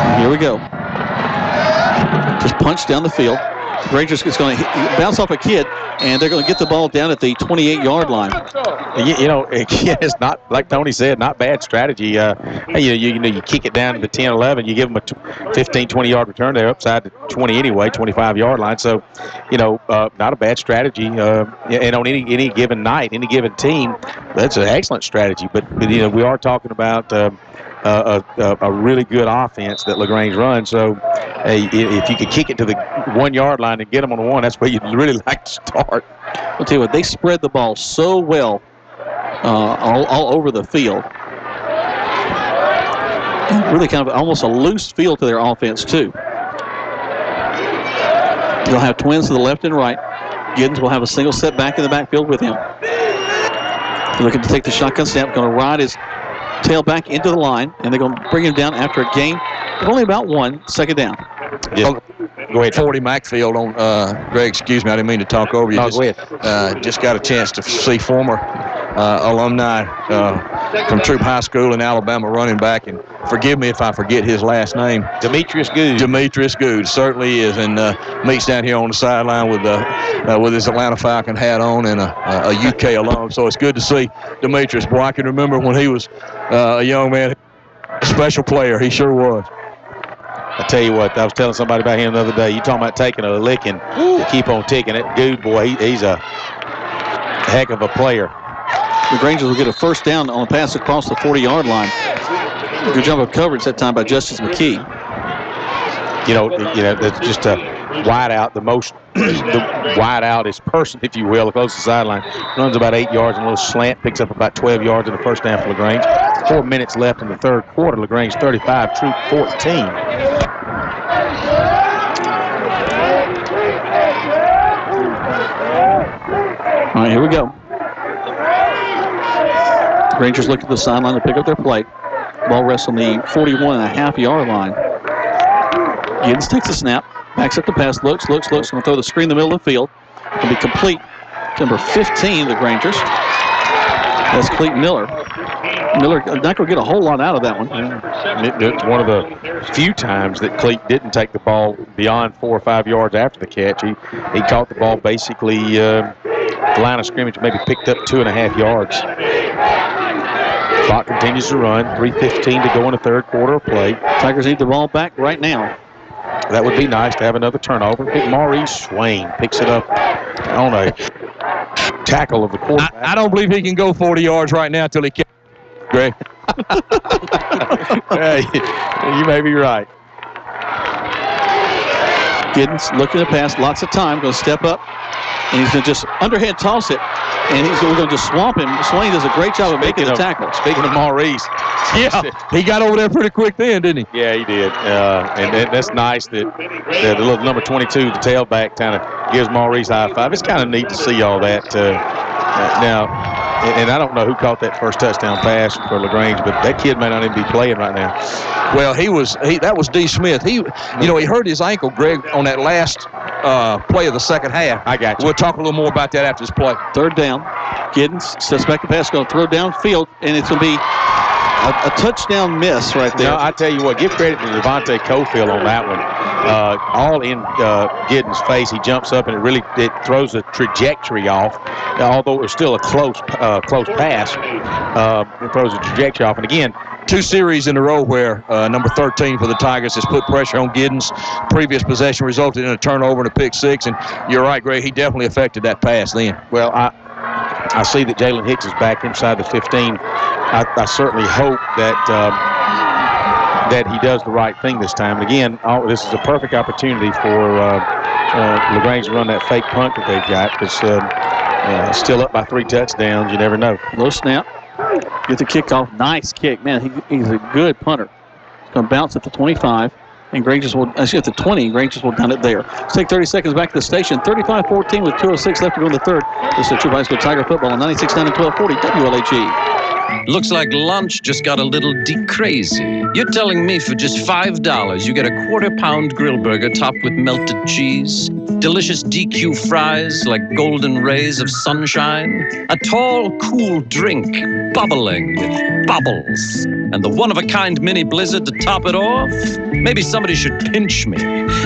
And here we go. Just punch down the field. Grangers is going to bounce off a kid, and they're going to get the ball down at the 28-yard line. You know, again, it's not, like Tony said, not bad strategy. You kick it down to the 10, 11, you give them a 15, 20-yard return. They're upside the 20 anyway, 25-yard line. So, not a bad strategy. And on any given night, any given team, that's an excellent strategy. But we are talking about a really good offense that LaGrange runs. So, if you could kick it to the 1-yard line and get them on the 1, that's where you'd really like to start. I'll tell you what, they spread the ball so well all over the field. Really kind of almost a loose feel to their offense, too. They'll have twins to the left and right. Giddens will have a single set back in the backfield with him. Looking to take the shotgun snap. Going to ride his tailback into the line, and they're going to bring him down after a gain of only about 1 second down. Go ahead. 40 Macfield on Greg. Excuse me, I didn't mean to talk over you. No, go ahead. Just got a chance to see former alumni from Troup High School in Alabama running back, and forgive me if I forget his last name. Demetrius Good. Demetrius Good certainly is, and meets down here on the sideline with his Atlanta Falcon hat on and a UK alum. So it's good to see Demetrius. Boy, I can remember when he was a young man, a special player. He sure was. I tell you what, I was telling somebody about him the other day. You talking about taking a licking to keep on ticking it. Dude, boy, he's a heck of a player. The Grangers will get a first down on a pass across the 40-yard line. Good job of coverage that time by Justice McKee. You know, that's just a wide out, the wide outest person, if you will, across the sideline. Runs about 8 yards and a little slant, picks up about 12 yards in the first down for LaGrange. 4 minutes left in the third quarter. LaGrange 35, Troup 14. All right, here we go. Rangers look at the sideline to pick up their play. Ball rests on the 41.5-yard line. Giddens takes the snap, backs up the pass, looks, going to throw the screen in the middle of the field. It'll be complete to number 15, the Grangers. That's Clayton Miller. Miller not going to get a whole lot out of that one. It's one of the few times that Cleat didn't take the ball beyond 4 or 5 yards after the catch. He caught the ball basically the line of scrimmage, maybe picked up 2.5 yards. Clock continues to run. 3:15 to go in the third quarter of play. Tigers need the ball back right now. That would be nice to have another turnover. Big Maurice Swain picks it up on a tackle of the quarterback. I don't believe he can go 40 yards right now until he catches Greg. Hey, you may be right. Giddens looking to pass, lots of time, going to step up, and he's going to just underhand toss it, and we're going to just swamp him. Swain does a great job of making the tackle. Speaking of Maurice. Yeah, he got over there pretty quick then, didn't he? Yeah, he did. And that's nice that the little number 22, the tailback, kind of gives Maurice a high five. It's kind of neat to see all that. Now, and I don't know who caught that first touchdown pass for LaGrange, but that kid may not even be playing right now. Well, that was D. Smith. He hurt his ankle, Greg, on that last play of the second half. I got you. We'll talk a little more about that after this play. Third down. Giddens sets back the pass, going to throw downfield, and it's going to be a touchdown miss right there. No, I tell you what, give credit to Devontae Cofield on that one. All in Giddens' face, he jumps up and it throws a trajectory off. Although it was still a close pass, it throws a trajectory off. And again, 2 series in a row where number 13 for the Tigers has put pressure on Giddens. Previous possession resulted in a turnover and a pick six. And you're right, Greg, he definitely affected that pass then. Well, I see that Jalen Hicks is back inside the 15. I certainly hope that he does the right thing this time. And again, this is a perfect opportunity for LaGrange to run that fake punt that they've got. Because still up by 3 touchdowns, you never know. Low snap. Get the kickoff. Nice kick. Man, he's a good punter. He's going to bounce at the 25. And Grangers will, at the 20, Grangers will down it there. Let's take 30 seconds back to the station. 35-14 with 2:06 left to go in the third. This is Troup High School Tiger football on 96.9 and 1240 WLAG. Looks like lunch just got a little de-crazy. You're telling me for just $5 you get a quarter-pound grill burger topped with melted cheese, delicious DQ fries like golden rays of sunshine, a tall, cool drink bubbling with bubbles, and the one-of-a-kind mini blizzard to top it off? Maybe somebody should pinch me.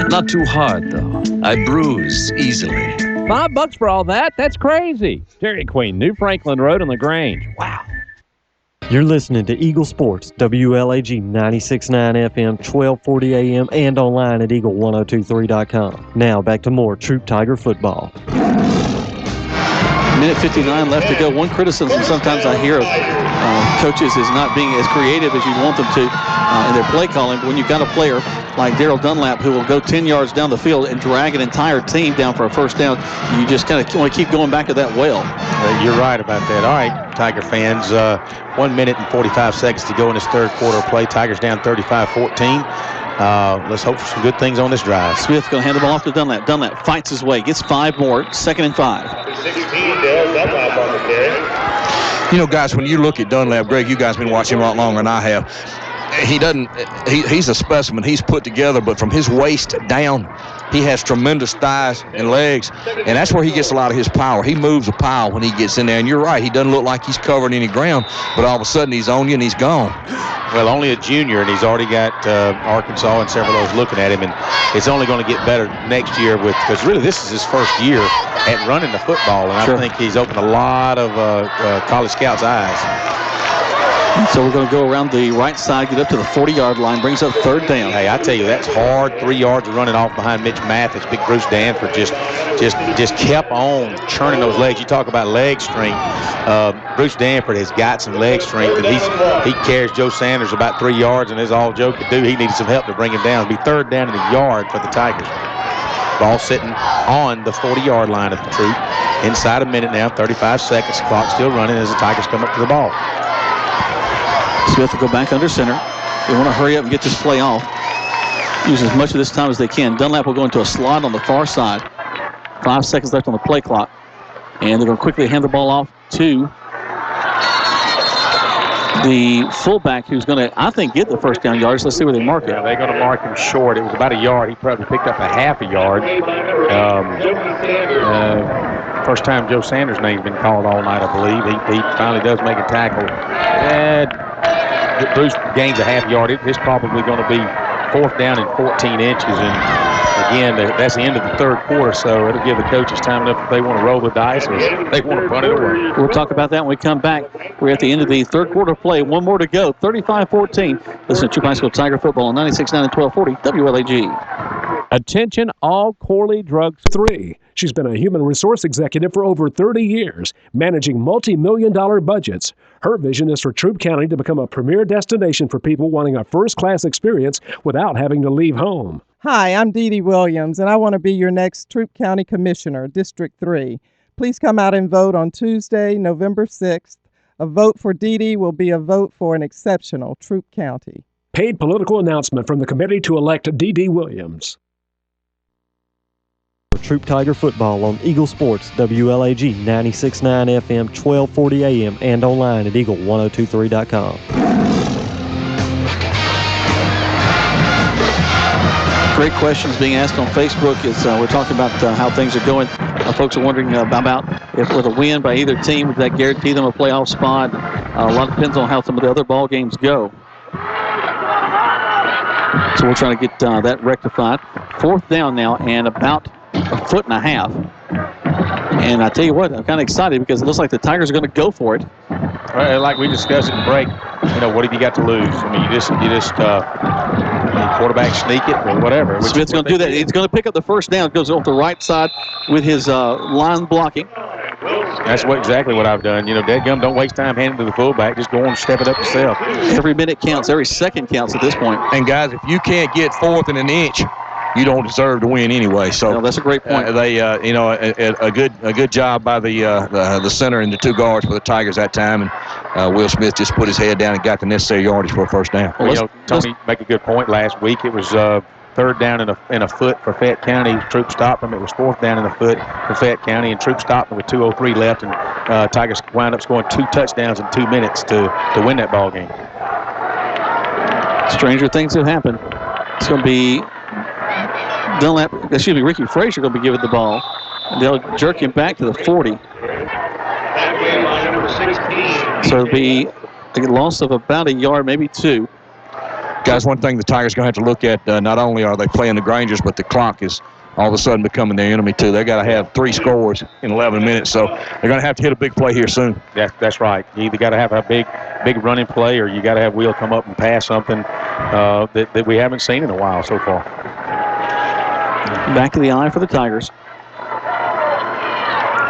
Not too hard, though. I bruise easily. $5 for all that? That's crazy. Dairy Queen, New Franklin Road on LaGrange. Wow. You're listening to Eagle Sports, WLAG 96.9 FM, 1240 AM, and online at eagle1023.com. Now back to more Troup Tiger football. Minute 59 left to go. One criticism sometimes I hear of coaches is not being as creative as you want them to in their play calling. But when you've got a player like Darryl Dunlap who will go 10 yards down the field and drag an entire team down for a first down, you just kind of want to keep going back to that well. You're right about that. All right, Tiger fans, 1 minute and 45 seconds to go in this third quarter of play. Tigers down 35-14. Let's hope for some good things on this drive. Smith going to hand the ball off to Dunlap. Dunlap fights his way, gets 5 more, 2nd and 5. 16, Darryl Dunlap on the carry. You know, guys, when you look at Dunlap, Greg, you guys have been watching him a lot longer than I have. He's a specimen. He's put together, but from his waist down, he has tremendous thighs and legs, and that's where he gets a lot of his power. He moves a pile when he gets in there, and you're right, he doesn't look like he's covered any ground, but all of a sudden he's on you and he's gone. Well, only a junior, and he's already got Arkansas and several of those looking at him, and it's only going to get better next year because really this is his first year at running the football, and I think he's opened a lot of college scouts' eyes. So we're going to go around the right side, get up to the 40-yard line, brings up third down. Hey, I tell you, that's hard. 3 yards of running off behind Mitch Mathis. Big Bruce Danford just kept on churning those legs. You talk about leg strength. Bruce Danford has got some leg strength, and he carries Joe Sanders about 3 yards, and that's all Joe could do. He needed some help to bring him down. It'll be third down and a yard for the Tigers. Ball sitting on the 40-yard line of the Troup. Inside a minute now, 35 seconds. Clock still running as the Tigers come up to the ball. Smith will go back under center. They want to hurry up and get this play off. Use as much of this time as they can. Dunlap will go into a slot on the far side. 5 seconds left on the play clock. And they're going to quickly hand the ball off to the fullback, who's going to, I think, get the first down yards. Let's see where they mark it. Yeah, they're going to mark him short. It was about a yard. He probably picked up a half a yard. First time Joe Sanders' name's been called all night, I believe. He finally does make a tackle. Bruce gains a half yard. It's probably going to be fourth down and 14 inches. And again, that's the end of the third quarter, so it'll give the coaches time enough if they want to roll the dice or if they want to punt it away. We'll talk about that when we come back. We're at the end of the third quarter play. One more to go. 35-14. Listen to Troup High School Tiger football on 96.9 and 1240 WLAG. Attention all Corley Drugs. 3. She's been a human resource executive for over 30 years, managing multi-million-dollar budgets. Her vision is for Troup County to become a premier destination for people wanting a first-class experience without having to leave home. Hi, I'm Dee Dee Williams, and I want to be your next Troup County Commissioner, District 3. Please come out and vote on Tuesday, November 6th. A vote for Dee Dee will be a vote for an exceptional Troup County. Paid political announcement from the committee to elect Dee Dee Williams. Troup Tiger football on Eagle Sports, WLAG 96.9 FM, 1240 AM, and online at eagle1023.com. Great questions being asked on Facebook. We're talking about how things are going. Folks are wondering about if with a win by either team, would that guarantee them a playoff spot? A lot depends on how some of the other ball games go. So we're trying to get that rectified. Fourth down now and about a foot and a half. And I tell you what, I'm kind of excited because it looks like the Tigers are going to go for it. Well, like we discussed in the break, what have you got to lose? I mean, you just quarterback sneak it or whatever. Smith's going to do that. He's going to pick up the first down. It goes off the right side with his line blocking. That's exactly what I've done. Dadgum, don't waste time handing to the fullback. Just go on and step it up yourself. Every minute counts. Every second counts at this point. And, guys, if you can't get fourth and an inch, you don't deserve to win anyway. So that's a great point. A good job by the center and the two guards for the Tigers that time, and Will Smith just put his head down and got the necessary yardage for a first down. Well, Tony make a good point. Last week it was third down and a foot for Fayette County. Troup stopped them. It was fourth down and a foot for Fayette County, and Troup stopped them with 2:03 left, and Tigers wound up scoring 2 touchdowns in 2 minutes to win that ball game. Stranger things have happened. It's going to be Ricky Frazier going to be given the ball. And they'll jerk him back to the 40. So it'll be a loss of about a yard, maybe 2. Guys, one thing the Tigers are going to have to look at, not only are they playing the Grangers, but the clock is all of a sudden becoming their enemy, too. They've got to have 3 scores in 11 minutes, so they're going to have to hit a big play here soon. That's right. You either got to have a big running play, or you got to have Will come up and pass something that we haven't seen in a while so far. Back of the eye for the Tigers.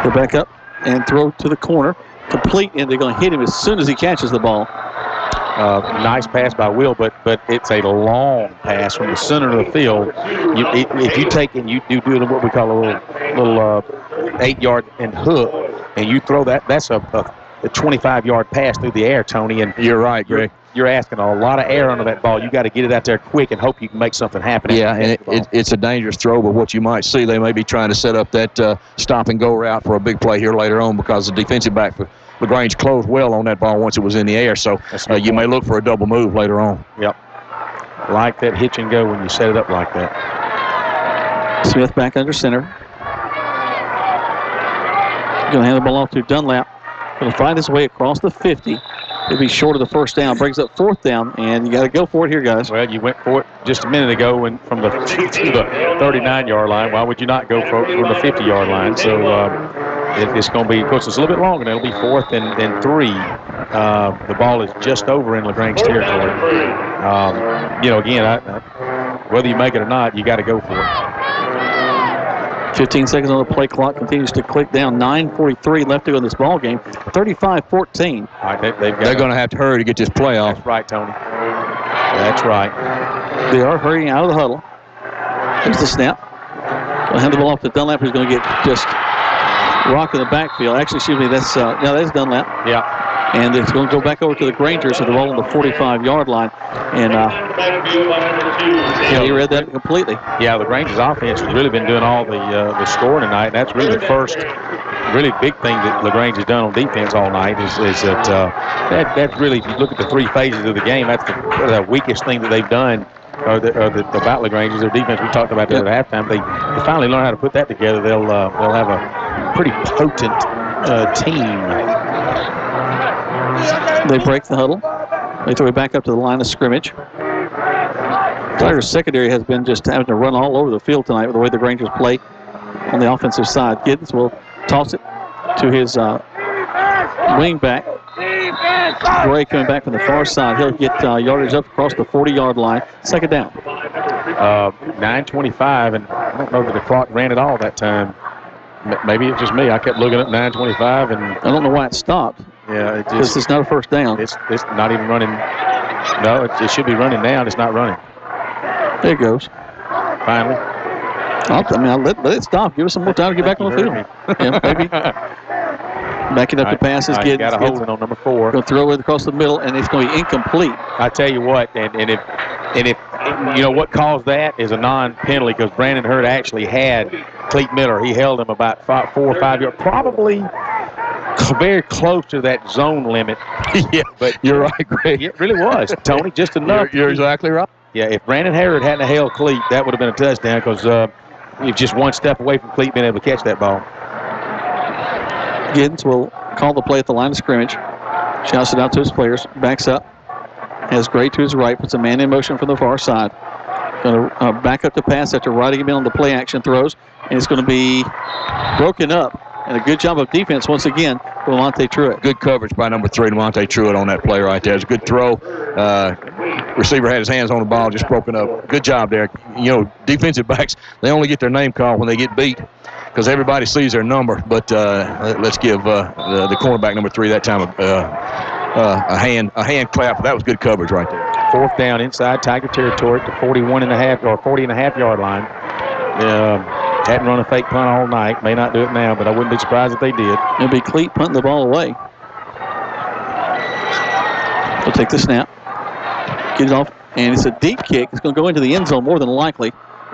Go back up and throw to the corner. Complete, and they're going to hit him as soon as he catches the ball. Nice pass by Will, but it's a long pass from the center of the field. If you take and you do what we call a little 8-yard and hook, and you throw that's a 25-yard pass through the air, Tony. And you're right, Greg. You're asking a lot of air under that ball. You got to get it out there quick and hope you can make something happen. Yeah, and it's a dangerous throw, but what you might see, they may be trying to set up that stop-and-go route for a big play here later on, because the defensive back for LaGrange closed well on that ball once it was in the air, so you may look for a double move later on. Yep. Like that hitch and go when you set it up like that. Smith back under center. Going to hand the ball off to Dunlap. Going to find his way across the 50. He'll be short of the first down. Brings up 4th down, and you got to go for it here, guys. Well, you went for it just a minute ago and from the 39-yard line. Why would you not go for it from the 50-yard line? So it's going to be, of course, it's a little bit longer. It'll be 4th and 3. The ball is just over in LaGrange territory. Again, whether you make it or not, you got to go for it. 15 seconds on the play clock, continues to click down. 9:43 left to go in this ball game. 35-14. All right, they're going to have to hurry to get this play off. That's right, Tony. That's right. They are hurrying out of the huddle. Here's the snap. Going to hand the ball off to Dunlap, who's going to get just rocked in the backfield. Actually, excuse me, that's Dunlap. Yeah. And it's going to go back over to the Grangers with the ball on the 45-yard line. And he read that completely. Yeah, the Grangers offense has really been doing all the scoring tonight. And that's really the first really big thing that LaGrange has done on defense all night is that really, if you look at the 3 phases of the game, that's the weakest thing that they've done about LaGrange is their defense. We talked about that at halftime. They finally learn how to put that together. They'll have a pretty potent team. They break the huddle. They throw it back up to the line of scrimmage. Tigers secondary has been just having to run all over the field tonight with the way the Grangers play on the offensive side. Giddens will toss it to his wing back. Gray coming back from the far side. He'll get yardage up across the 40-yard line. 2nd down. 9:25, and I don't know that the clock ran at all that time. Maybe it's just me. I kept looking at 9:25, and I don't know why it stopped. Yeah, because it's not a first down. It's not even running. No, it should be running down. It's not running. There it goes. Finally. I'll let it stop. Give us some more time to get back on the field. Yeah, maybe. Backing up the passes. Giddens got a holding on number 4. Going to throw it across the middle, and it's going to be incomplete. I tell you what, and if you know what caused that is a non-penalty because Brandon Hurd actually had Cleet Miller. He held him about 4 or 5 yards, probably very close to that zone limit. Yeah, but you're right, Greg. It really was, Tony, just enough. You're exactly right. Yeah, if Brandon Hurd hadn't held Cleet, that would have been a touchdown because you're just one step away from Cleet being able to catch that ball. Giddens will call the play at the line of scrimmage. Shouts it out to his players. Backs up. Has Gray to his right. Puts a man in motion from the far side. Going to back up the pass after riding him in on the play action throws. And it's going to be broken up. And a good job of defense once again for Lamonte Truitt. Good coverage by number 3, Lamonte Truitt, on that play right there. It's a good throw. Receiver had his hands on the ball, just broken up. Good job there. Defensive backs, they only get their name called when they get beat because everybody sees their number. But let's give the cornerback number 3 that time a hand clap. That was good coverage right there. 4th down inside Tiger territory at the 40.5-yard line. Hadn't run a fake punt all night. May not do it now, but I wouldn't be surprised if they did. It'll be Cleet punting the ball away. He'll take the snap. Get it off, and it's a deep kick. It's going to go into the end zone more than likely.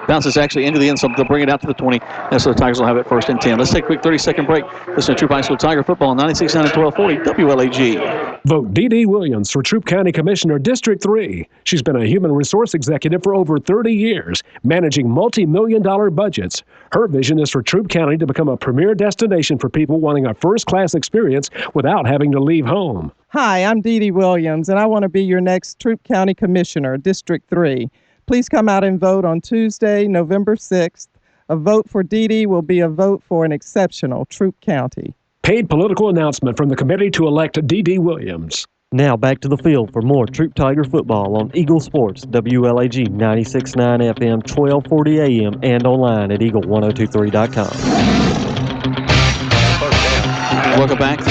Bounces actually into the end zone. They'll bring it out to the 20. And so the Tigers will have it 1st and 10. Let's take a quick 30-second break. Listen to Troup High School Tiger Football on 96.9 and 1240 WLAG. Vote Dee Williams for Troup County Commissioner District 3. She's been a human resource executive for over 30 years, managing multi-million-dollar budgets. Her vision is for Troup County to become a premier destination for people wanting a first-class experience without having to leave home. Hi, I'm Dee Williams, and I want to be your next Troup County Commissioner, District 3. Please come out and vote on Tuesday, November 6th. A vote for Dee will be a vote for an exceptional Troup County. Paid political announcement from the committee to elect Dee Williams. Now back to the field for more Troup Tiger football on Eagle Sports, WLAG 96.9 FM, 1240 AM, and online at eagle1023.com. Welcome back. The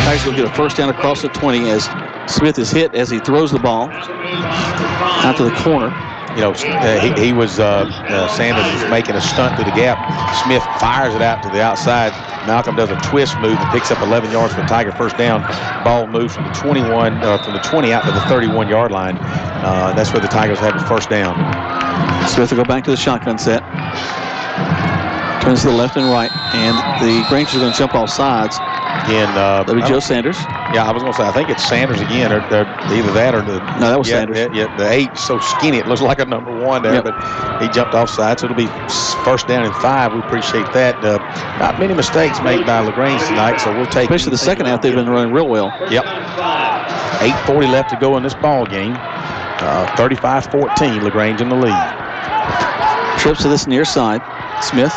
Tigers will get a 1st down across the 20 as Smith is hit as he throws the ball out to the corner. He was Sanders was making a stunt through the gap. Smith fires it out to the outside. Malcolm does a twist move and picks up 11 yards for the Tiger 1st down. Ball moves from the 20 out to the 31-yard line. That's where the Tigers have the 1st down. Smith will go back to the shotgun set. Turns to the left and right, and the Grangers are going to jump off sides. again. That'll be Joe Sanders. Yeah, I was going to say, I think it's Sanders again, or either that or the. No, that was Sanders. Yeah, the 8 is so skinny, it looks like a number 1 there, but he jumped offside, so it'll be first down and 5. We appreciate that. Not many mistakes made by LaGrange tonight, so we'll take. Especially the second half, they've been running real well. Yep. 8:40 left to go in this ball game. 35-14, LaGrange in the lead. Trips to this near side. Smith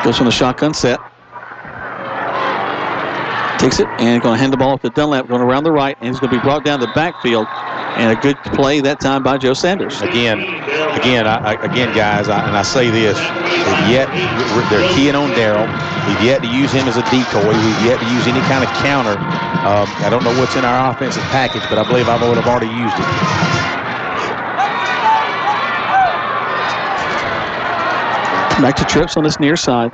goes from the shotgun set. Takes it and going to hand the ball off to Dunlap, going around the right, and he's going to be brought down the backfield. And a good play that time by Joe Sanders. Again, guys, and I say this, they're keying on Darrell. We've yet to use him as a decoy. We've yet to use any kind of counter. I don't know what's in our offensive package, but I believe I would have already used it. Back to Trips on this near side.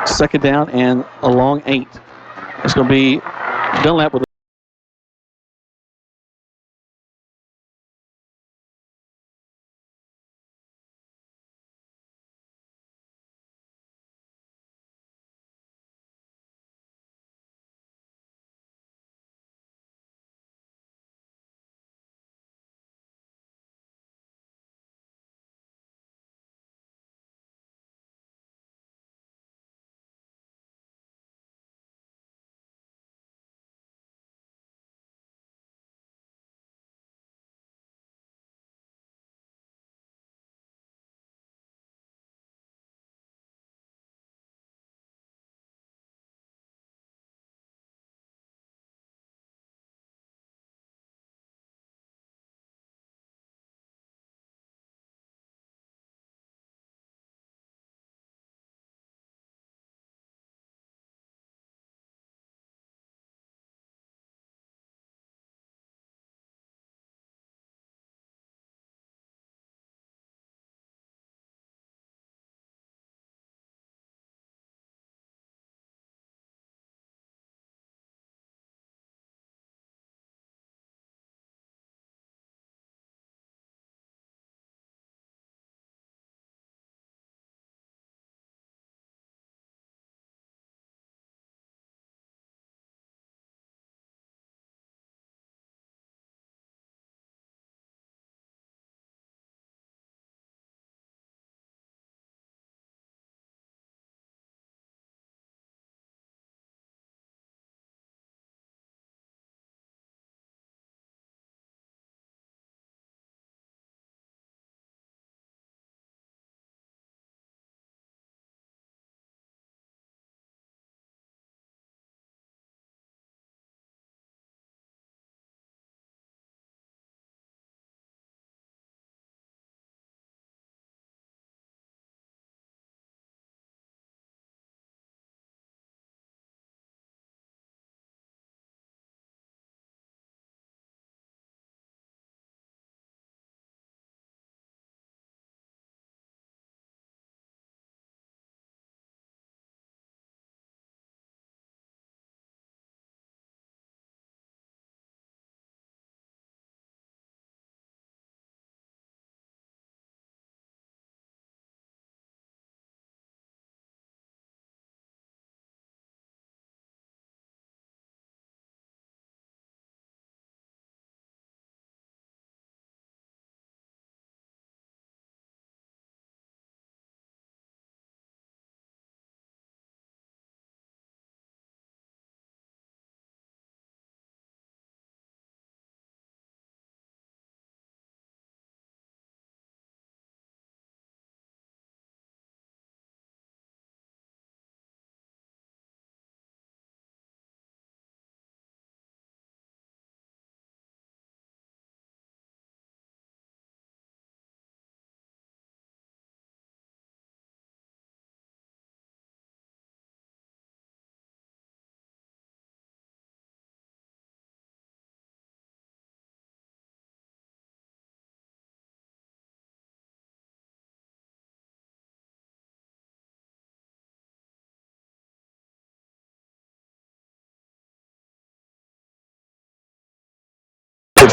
Second down and a long 8. It's going to be Dunlap with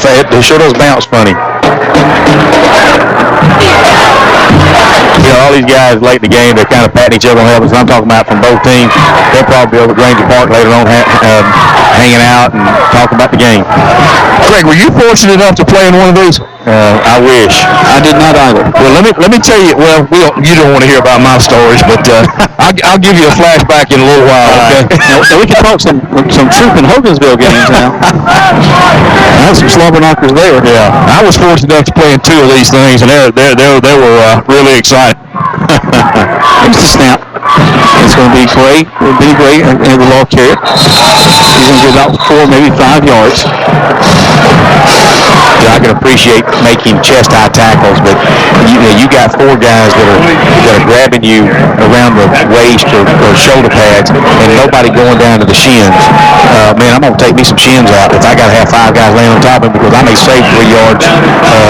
They sure does bounce funny. all these guys late in the game, they're kind of patting each other on the head. I'm talking about from both teams. They'll probably be over at Granger Park later on hanging out and talking about the game. Greg, were you fortunate enough to play in one of these? I wish. I did not either. Well, let me tell you. Well, you don't want to hear about my stories, but I'll give you a flashback in a little while. Okay. Now we can talk some Troup and Hogansville games now. I have some slobber knockers there. Yeah, I was fortunate enough to play in two of these things, and they were really exciting. Here's the snap. It's going to be great. It'll be great. And the ball carrier. He's going to get about 4, maybe 5 yards. I can appreciate making chest-high tackles, but you got 4 guys that are grabbing you around the waist or shoulder pads, and nobody going down to the shins. Man, I'm going to take me some shins out if I got to have 5 guys laying on top of him, because I may save 3 yards.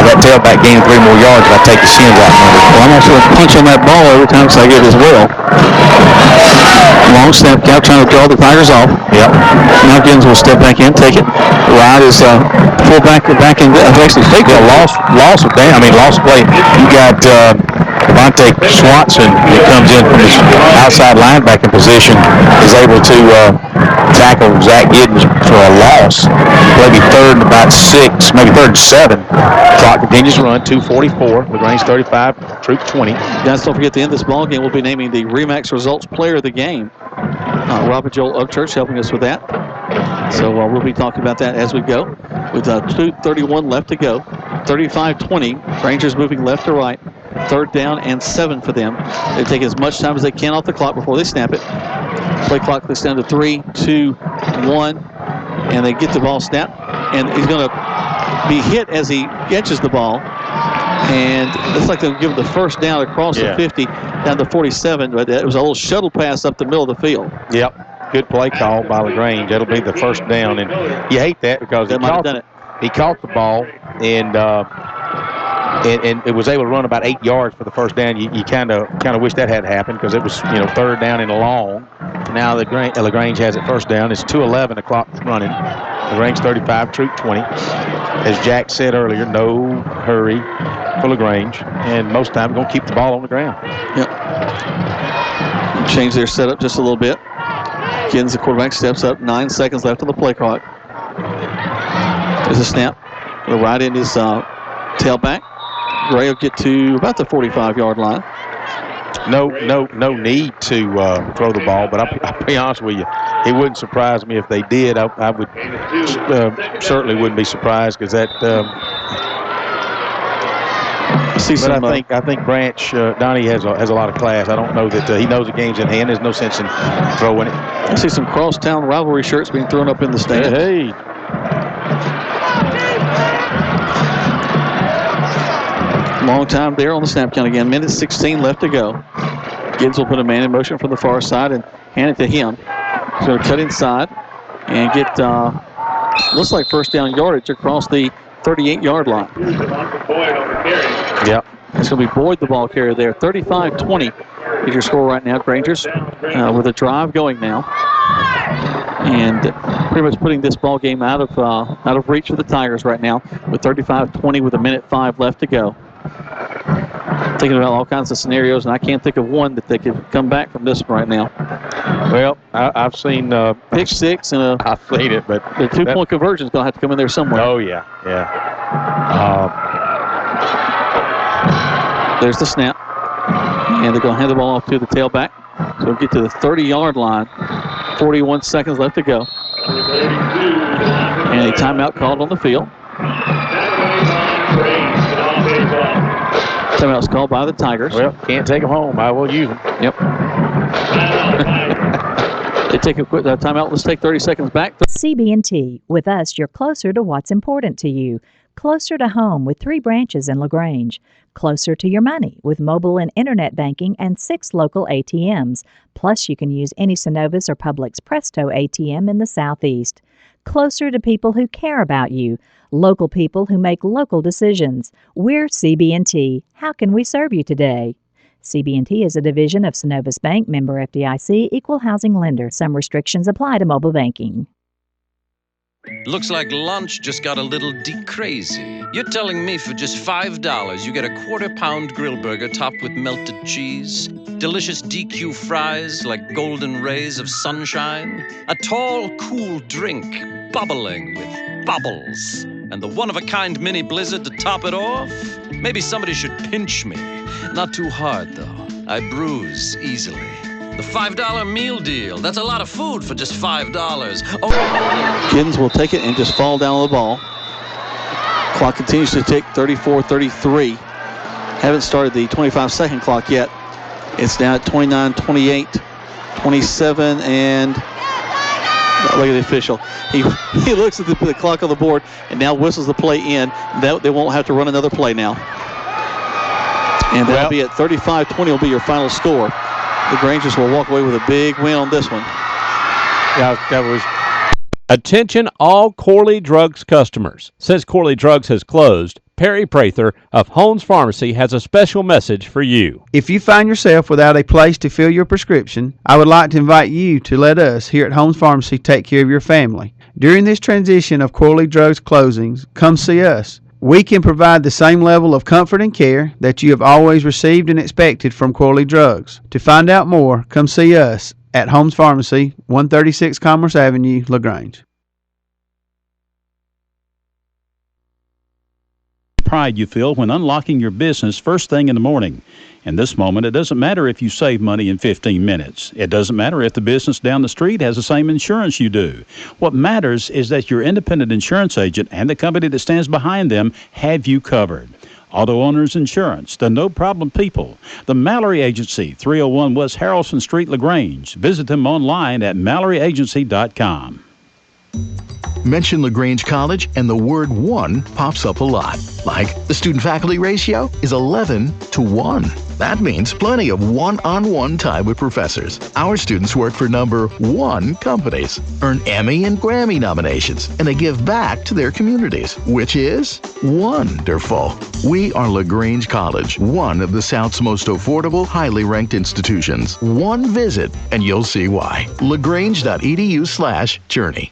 That tailback gained 3 more yards if I take the shins out. Well, I'm also going to punch on that ball every time I get it as well. Long snap, count trying to draw the Tigers off. Yep. Now Gibbons will step back in, take it. Ride is fullback back in. Actually, take it. Loss of play. You got Devontae Swanson that comes in from his outside linebacker position, is able to tackle Zach Giddens for a loss. Maybe 3rd and about 6, maybe 3rd and 7. Clock continues to run. 2:44. LaGrange 35, Troup 20. Guys, don't forget, at the end of this ball game, we'll be naming the Remax Results Player of the Game. Robert Joel Upchurch helping us with that. So we'll be talking about that as we go. With 2:31 left to go. 35-20. Grangers moving left to right. 3rd down and 7 for them. They take as much time as they can off the clock before they snap it. Play clock clicks down to 3, 2, 1. And they get the ball snapped. And he's going to be hit as he catches the ball. And it's like they'll give him the first down across the 50 down to 47. But it was a little shuttle pass up the middle of the field. Yep. Good play call by LaGrange. That'll be the first down. And you hate that because he caught the ball and it was able to run about 8 yards for the first down. You kind of wish that had happened because it was 3rd down and long. Now LaGrange has it first down. It's 2:11. The clock's running. LaGrange 35, Troup 20. As Jack said earlier, no hurry for LaGrange, and most of the time we're going to keep the ball on the ground. Yep. Change their setup just a little bit. Giddens, the quarterback, steps up. 9 seconds left on the play clock. There's a snap. The right end is tailback. Gray will get to about the 45-yard line. No need to throw the ball, but I'll be honest with you, it wouldn't surprise me if they did. I would certainly wouldn't be surprised because that. I think Branch Donnie has a lot of class. I don't know that he knows the game's in hand. There's no sense in throwing it. I see some crosstown rivalry shirts being thrown up in the stands. Hey. Long time there on the snap count again. 1:16 left to go. Gibbs will put a man in motion from the far side and hand it to him. He's going to cut inside and get, looks like first down yardage across the 38-yard line. Yep. It's going to be Boyd, the ball carrier there. 35-20 is your score right now. Grangers with a drive going now. And pretty much putting this ball game out of reach for the Tigers right now with 35-20 with 1:05 left to go. Thinking about all kinds of scenarios, and I can't think of one that they could come back from this right now. Well, I've seen pick six and I've seen it, but the 2-point conversion is going to have to come in there somewhere. Oh yeah. There's the snap, and they're going to hand the ball off to the tailback. So we'll get to the 30-yard line. 41 seconds left to go, and a timeout called on the field. Timeout's called by the Tigers. Well, can't take them home. I will use them. Yep. They take a quick timeout. Let's take 30 seconds back. CB&T. With us, you're closer to what's important to you. Closer to home with 3 branches in LaGrange. Closer to your money with mobile and internet banking and 6 local ATMs. Plus, you can use any Synovus or Publix Presto ATM in the Southeast. Closer to people who care about you. Local people who make local decisions. We're CB&T. How can we serve you today? CB&T is a division of Synovus Bank, member FDIC, equal housing lender. Some restrictions apply to mobile banking. Looks like lunch just got a little de-crazy. You're telling me for just $5 you get a quarter-pound grill burger topped with melted cheese, delicious DQ fries like golden rays of sunshine, a tall, cool drink bubbling with bubbles, and the one-of-a-kind mini blizzard to top it off? Maybe somebody should pinch me. Not too hard, though. I bruise easily. The $5 meal deal. That's a lot of food for just $5. Oh. Giddens will take it and just fall down on the ball. Clock continues to tick, 34-33. Haven't started the 25-second clock yet. It's now at 29-28, 27, and look at the official. He looks at the clock on the board and now whistles the play in. They won't have to run another play now. And that'll be at 35-20 will be your final score. The Grangers will walk away with a big win on this one. Yeah, that was. Attention all Corley Drugs customers. Since Corley Drugs has closed, Perry Prather of Holmes Pharmacy has a special message for you. If you find yourself without a place to fill your prescription, I would like to invite you to let us here at Holmes Pharmacy take care of your family. During this transition of Corley Drugs closings, come see us. We can provide the same level of comfort and care that you have always received and expected from Corley Drugs. To find out more, come see us at Holmes Pharmacy, 136 Commerce Avenue, LaGrange. Pride you feel when unlocking your business first thing in the morning. In this moment, it doesn't matter if you save money in 15 minutes. It doesn't matter if the business down the street has the same insurance you do. What matters is that your independent insurance agent and the company that stands behind them have you covered. Auto Owners Insurance, the no-problem people. The Mallory Agency, 301 West Harrelson Street, LaGrange. Visit them online at MalloryAgency.com. Mention LaGrange College and the word one pops up a lot. Like the student-faculty ratio is 11-1. That means plenty of one-on-one time with professors. Our students work for number one companies, earn Emmy and Grammy nominations, and they give back to their communities, which is wonderful. We are LaGrange College, one of the South's most affordable, highly ranked institutions. One visit, and you'll see why. LaGrange.edu/journey.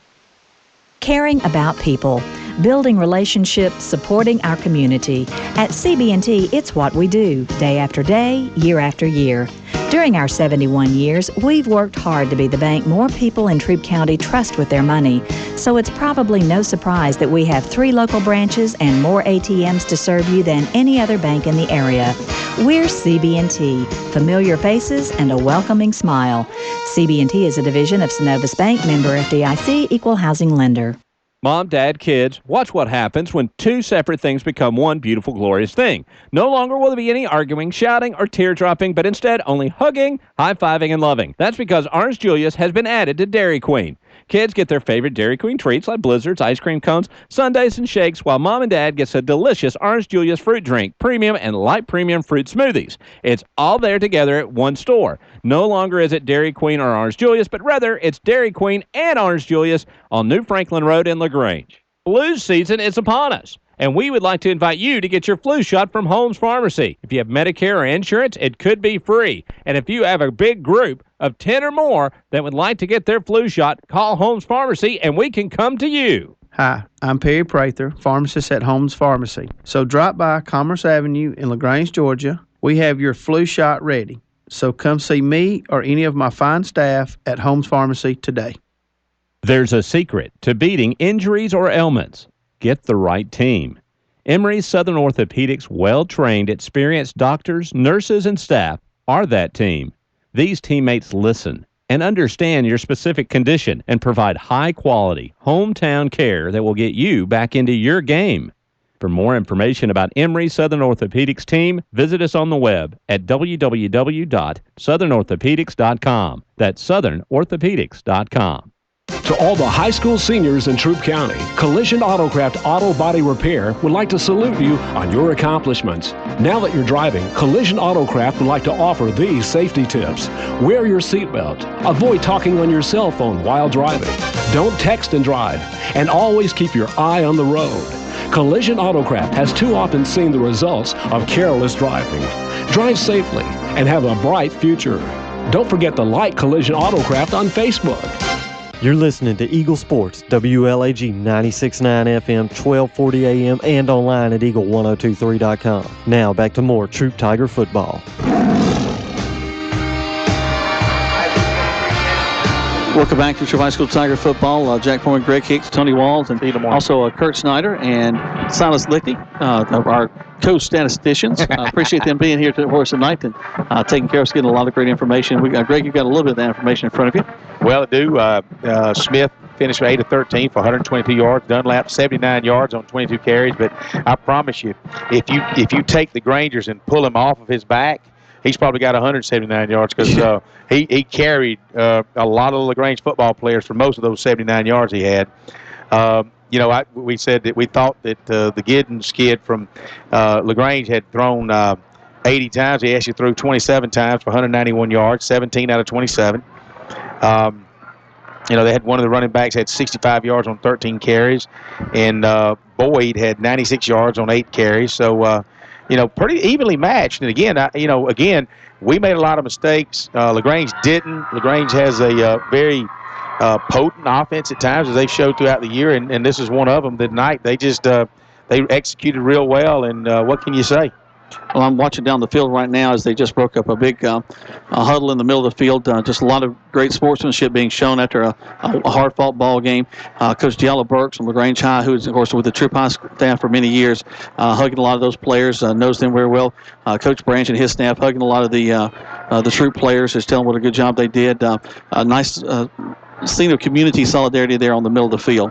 Caring about people, building relationships, supporting our community. At CB&T, it's what we do, day after day, year after year. During our 71 years, we've worked hard to be the bank more people in Troup County trust with their money. So it's probably no surprise that we have 3 local branches and more ATMs to serve you than any other bank in the area. We're CB&T, familiar faces and a welcoming smile. CB&T is a division of Synovus Bank, member FDIC, equal housing lender. Mom, Dad, kids, watch what happens when 2 separate things become one beautiful, glorious thing. No longer will there be any arguing, shouting, or tear-dropping, but instead only hugging, high-fiving, and loving. That's because Orange Julius has been added to Dairy Queen. Kids get their favorite Dairy Queen treats like blizzards, ice cream cones, sundaes, and shakes, while Mom and Dad gets a delicious Orange Julius fruit drink, premium and light premium fruit smoothies. It's all there together at one store. No longer is it Dairy Queen or Orange Julius, but rather it's Dairy Queen and Orange Julius on New Franklin Road in LaGrange. Flu season is upon us, and we would like to invite you to get your flu shot from Holmes Pharmacy. If you have Medicare or insurance, it could be free. And if you have a big group of 10 or more that would like to get their flu shot, call Holmes Pharmacy and we can come to you. Hi, I'm Perry Prather, pharmacist at Holmes Pharmacy. So drop by Commerce Avenue in LaGrange, Georgia. We have your flu shot ready. So come see me or any of my fine staff at Holmes Pharmacy today. There's a secret to beating injuries or ailments. Get the right team. Emory Southern Orthopedic's well-trained, experienced doctors, nurses, and staff are that team. These teammates listen and understand your specific condition and provide high-quality, hometown care that will get you back into your game. For more information about Emory Southern Orthopedic's team, visit us on the web at www.southernorthopedics.com. That's southernorthopedics.com. To all the high school seniors in Troup County, Collision Autocraft Auto Body Repair would like to salute you on your accomplishments. Now that you're driving, Collision Autocraft would like to offer these safety tips. Wear your seatbelt. Avoid talking on your cell phone while driving. Don't text and drive. And always keep your eye on the road. Collision Autocraft has too often seen the results of careless driving. Drive safely and have a bright future. Don't forget to like Collision Autocraft on Facebook. You're listening to Eagle Sports, WLAG 96.9 FM, 1240 AM, and online at eagle1023.com. Now back to more Troup Tiger football. Welcome back to Troup High School Tiger football. Jack Foreman, Greg Hicks, Tony Walls, and also Kurt Snyder and Silas Lichty, our co-statisticians. Appreciate them being here for us tonight and taking care of us, getting a lot of great information. Greg, you've got a little bit of that information in front of you. Well, I do. Smith finished with 8 of 13 for 122 yards. Dunlap 79 yards on 22 carries. But I promise you, if you take the Grangers and pull him off of his back, he's probably got 179 yards because he carried a lot of LaGrange football players for most of those 79 yards he had. We said that we thought that the Giddens kid from LaGrange had thrown 80 times. He actually threw 27 times for 191 yards, 17 out of 27. They had one of the running backs had 65 yards on 13 carries, and Boyd had 96 yards on 8 carries. So, pretty evenly matched. And again, we made a lot of mistakes. LaGrange didn't. LaGrange has a very potent offense at times, as they've showed throughout the year, and this is one of them. Tonight, they just they executed real well, and what can you say? Well, I'm watching down the field right now as they just broke up a big huddle in the middle of the field. Just a lot of great sportsmanship being shown after a hard-fought ball game. Coach Diallo Burks from LaGrange High, who's, of course, with the Troup High staff for many years, hugging a lot of those players, knows them very well. Coach Branch and his staff hugging a lot of the Troup players, just telling them what a good job they did. A nice scene of community solidarity there on the middle of the field.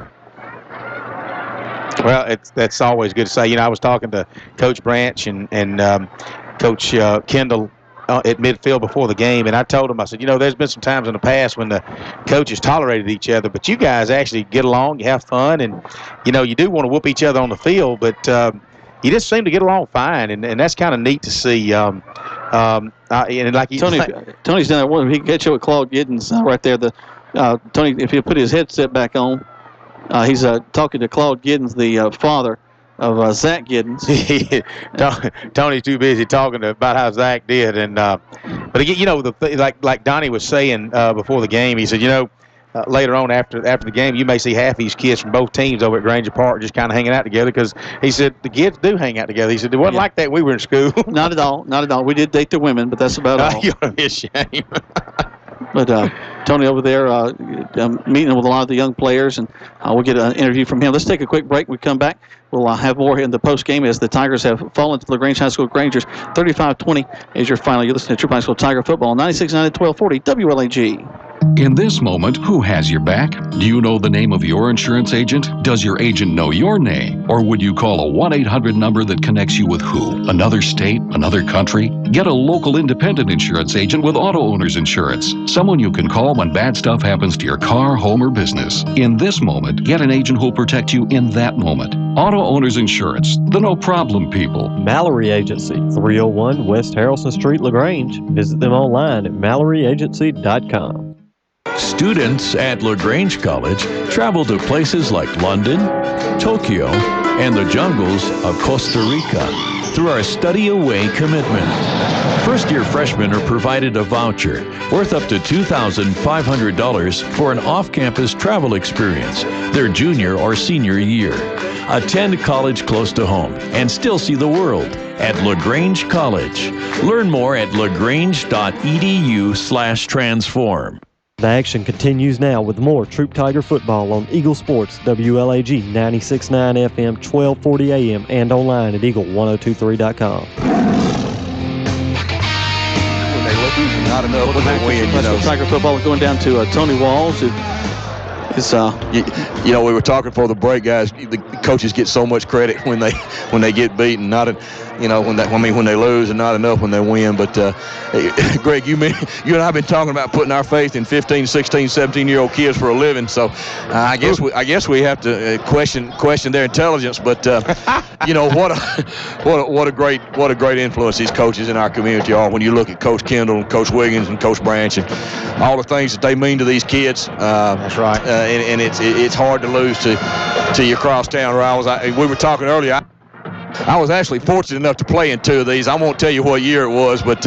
Well, that's always good to say. I was talking to Coach Branch and Coach Kendall at midfield before the game, and I told him, I said, there's been some times in the past when the coaches tolerated each other, but you guys actually get along, you have fun, and, you do want to whoop each other on the field, but you just seem to get along fine, and that's kind of neat to see. And like Tony's done that. He can get you with Claude Giddens right there. Tony, if he'll put his headset back on, he's talking to Claude Giddens, the father of Zach Giddens. Tony's too busy talking about how Zach did, and but again, like Donnie was saying before the game, he said, later on after the game, you may see half these kids from both teams over at Granger Park just kind of hanging out together because he said the kids do hang out together. He said it wasn't like that when we were in school. Not at all. We did date the women, but that's about all. You're a shame. But Tony over there meeting with a lot of the young players, and we'll get an interview from him. Let's take a quick break. When we come back, we'll have more in the post game as the Tigers have fallen to LaGrange High School Grangers. 35-20 is your final. You're listening to Troup High School Tiger Football, 96.9 at 1240 WLAG. In this moment, who has your back? Do you know the name of your insurance agent? Does your agent know your name? Or would you call a 1-800 number that connects you with who? Another state? Another country? Get a local independent insurance agent with Auto Owners Insurance. Someone you can call when bad stuff happens to your car, home, or business. In this moment, get an agent who'll protect you in that moment. Auto Owners Insurance, the no-problem people. Mallory Agency, 301 West Harrelson Street, LaGrange. Visit them online at MalloryAgency.com. Students at LaGrange College travel to places like London, Tokyo, and the jungles of Costa Rica through our Study Away commitment. First-year freshmen are provided a voucher worth up to $2,500 for an off-campus travel experience their junior or senior year. Attend college close to home and still see the world at LaGrange College. Learn more at lagrange.edu/transform. The action continues now with more Troup Tiger football on Eagle Sports, WLAG 96.9 FM, 1240 AM, and online at eagle1023.com. When they look not enough when they win, Tiger football going down to Tony Walls, who is we were talking for the break, guys. The coaches get so much credit when they get beaten. When they lose, and not enough when they win. But Greg, you and I have been talking about putting our faith in 15, 16, 17-year-old kids for a living. So I guess we have to question their intelligence. But what a great influence these coaches in our community are. When you look at Coach Kendall, and Coach Wiggins, and Coach Branch, and all the things that they mean to these kids. That's right. And it's hard to lose to your crosstown rivals. We were talking earlier. I was actually fortunate enough to play in 2 of these. I won't tell you what year it was, but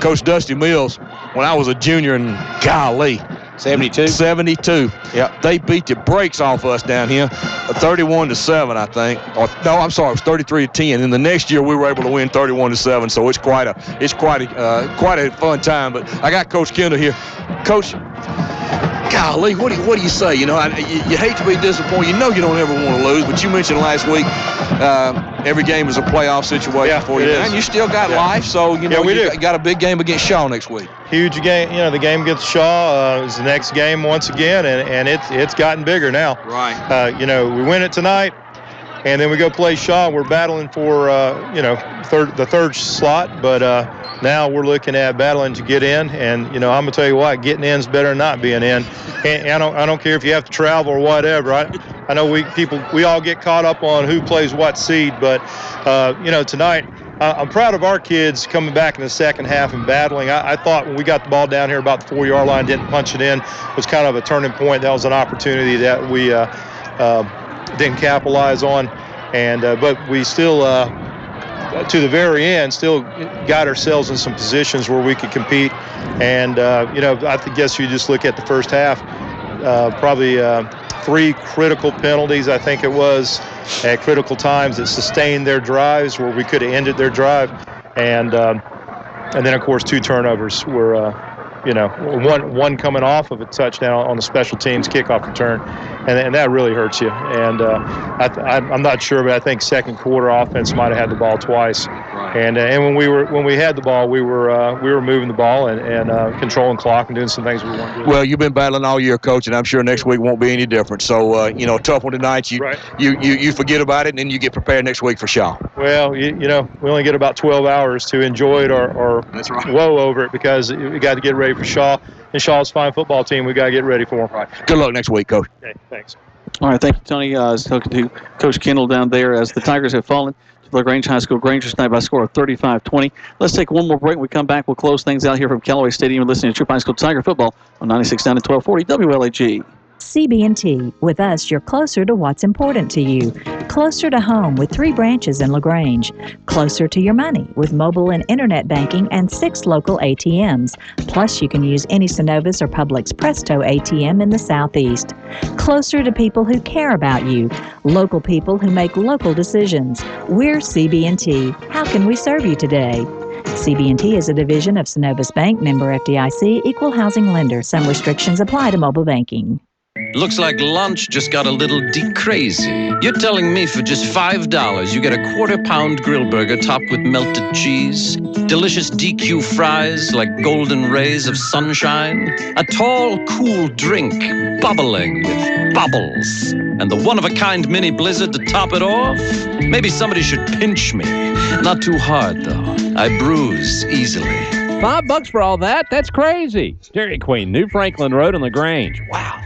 Coach Dusty Mills, when I was a junior, and golly, 72? 72. Yeah, they beat the brakes off us down here, 31-7, I think. Or no, I'm sorry, it was 33-10. And the next year we were able to win 31-7. So it's quite a fun time. But I got Coach Kendall here. Coach, golly, what do you say? You know, you hate to be disappointed. You know you don't ever want to lose, but you mentioned last week every game is a playoff situation for you. And you still got life, so you know you got a big game against Shaw next week. Huge game. You know, the game against Shaw is the next game once again, and it's gotten bigger now. Right. You know, we win it tonight, and then we go play Shaw. We're battling for the third slot, but now we're looking at battling to get in. And you know, I'm gonna tell you what, getting in is better than not being in. And I don't care if you have to travel or whatever. I know we all get caught up on who plays what seed, but you know, tonight. I'm proud of our kids coming back in the second half and battling. I thought when we got the ball down here about the 4-yard line, didn't punch it in, was kind of a turning point. That was an opportunity that we didn't capitalize on. And but we still, to the very end, still got ourselves in some positions where we could compete. And, you know, I guess you just look at the first half, probably 3 critical penalties, I think it was, at critical times that sustained their drives where we could have ended their drive. And then, of course, 2 turnovers were, you know, one coming off of a touchdown on the special teams kickoff return. And that really hurts you. And I'm not sure, but I think second quarter offense might have had the ball twice. Right. And when we had the ball, we were moving the ball and controlling clock and doing some things we weren't doing. Well, you've been battling all year, Coach, and I'm sure next week won't be any different. So you know, tough one tonight. You forget about it, and then you get prepared next week for Shaw. Well, you know, we only get about 12 hours to enjoy it or woe over it because we got to get ready for Shaw. And Shaw's a fine football team. We got to get ready for them. Right. Good luck next week, Coach. Okay, thanks. All right, thank you, Tony. Talking to Coach Kendall down there as the Tigers have fallen to LaGrange High School Grangers tonight by a score of 35-20. Let's take one more break. When we come back, we'll close things out here from Callaway Stadium. We're listening to Troup High School Tiger football on 96.9 and 1240 WLAG. CB&T. With us, you're closer to what's important to you. Closer to home with 3 branches in LaGrange. Closer to your money with mobile and internet banking and 6 local ATMs. Plus, you can use any Synovus or Publix Presto ATM in the Southeast. Closer to people who care about you. Local people who make local decisions. We're CB&T. How can we serve you today? CB&T is a division of Synovus Bank, member FDIC, equal housing lender. Some restrictions apply to mobile banking. Looks like lunch just got a little crazy. You're telling me for just $5 you get a quarter-pound grill burger topped with melted cheese, delicious DQ fries like golden rays of sunshine, a tall, cool drink bubbling with bubbles, and the one-of-a-kind mini blizzard to top it off? Maybe somebody should pinch me. Not too hard, though. I bruise easily. $5 for all that? That's crazy. Dairy Queen, New Franklin Road in LaGrange. Wow.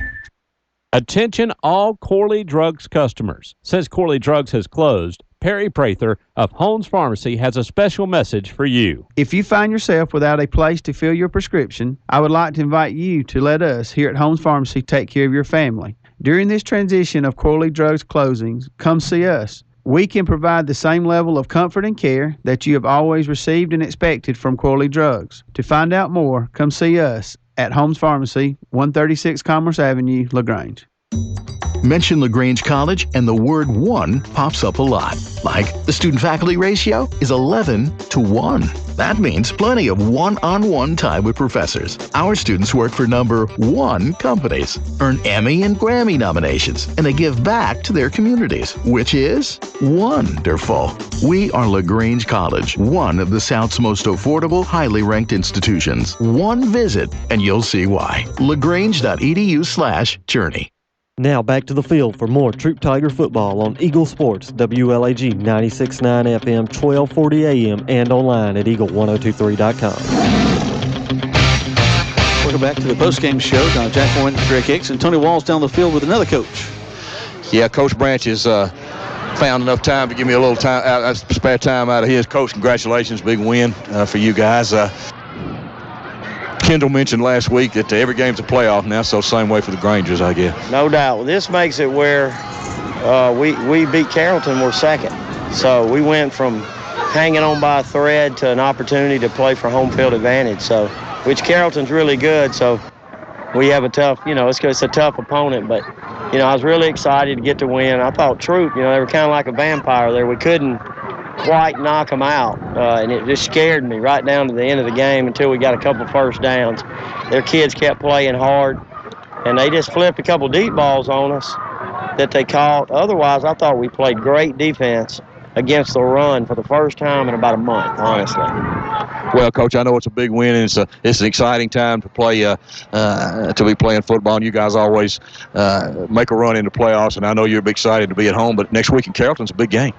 Attention all Corley Drugs customers. Since Corley Drugs has closed, Perry Prather of Holmes Pharmacy has a special message for you. If you find yourself without a place to fill your prescription, I would like to invite you to let us here at Holmes Pharmacy take care of your family. During this transition of Corley Drugs closings, come see us. We can provide the same level of comfort and care that you have always received and expected from Corley Drugs. To find out more, come see us at Holmes Pharmacy, 136 Commerce Avenue, LaGrange. Mention LaGrange College and the word 1 pops up a lot. Like the student-faculty ratio is 11-1. That means plenty of one-on-one time with professors. Our students work for number 1 companies, earn Emmy and Grammy nominations, and they give back to their communities, which is wonderful. We are LaGrange College, one of the South's most affordable, highly ranked institutions. One visit, and you'll see why. LaGrange.edu/journey. Now back to the field for more Troup Tiger football on Eagle Sports, WLAG 96.9 FM, 1240 AM, and online at eagle1023.com. Welcome back to the postgame show. Jack Warren, Greg Hicks, and Tony Walls down the field with another coach. Yeah, Coach Branch has found enough time to give me a little time, spare time out of his. Coach, congratulations, big win for you guys. Kendall mentioned last week that every game's a playoff now, so same way for the Grangers, I guess. No doubt. This makes it where we beat Carrollton, we're second. So we went from hanging on by a thread to an opportunity to play for home field advantage, so which Carrollton's really good. So we have a tough, it's a tough opponent. But, I was really excited to get to win. I thought Troup, they were kind of like a vampire there. We couldn't quite knock them out, and it just scared me right down to the end of the game until we got a couple first downs. Their kids kept playing hard, and they just flipped a couple deep balls on us that they caught. Otherwise, I thought we played great defense against the run for the first time in about a month, honestly. Well, Coach, I know it's a big win, and it's an exciting time to play, to be playing football. And you guys always make a run into playoffs, and I know you're excited to be at home. But next week in Carrollton's a big game.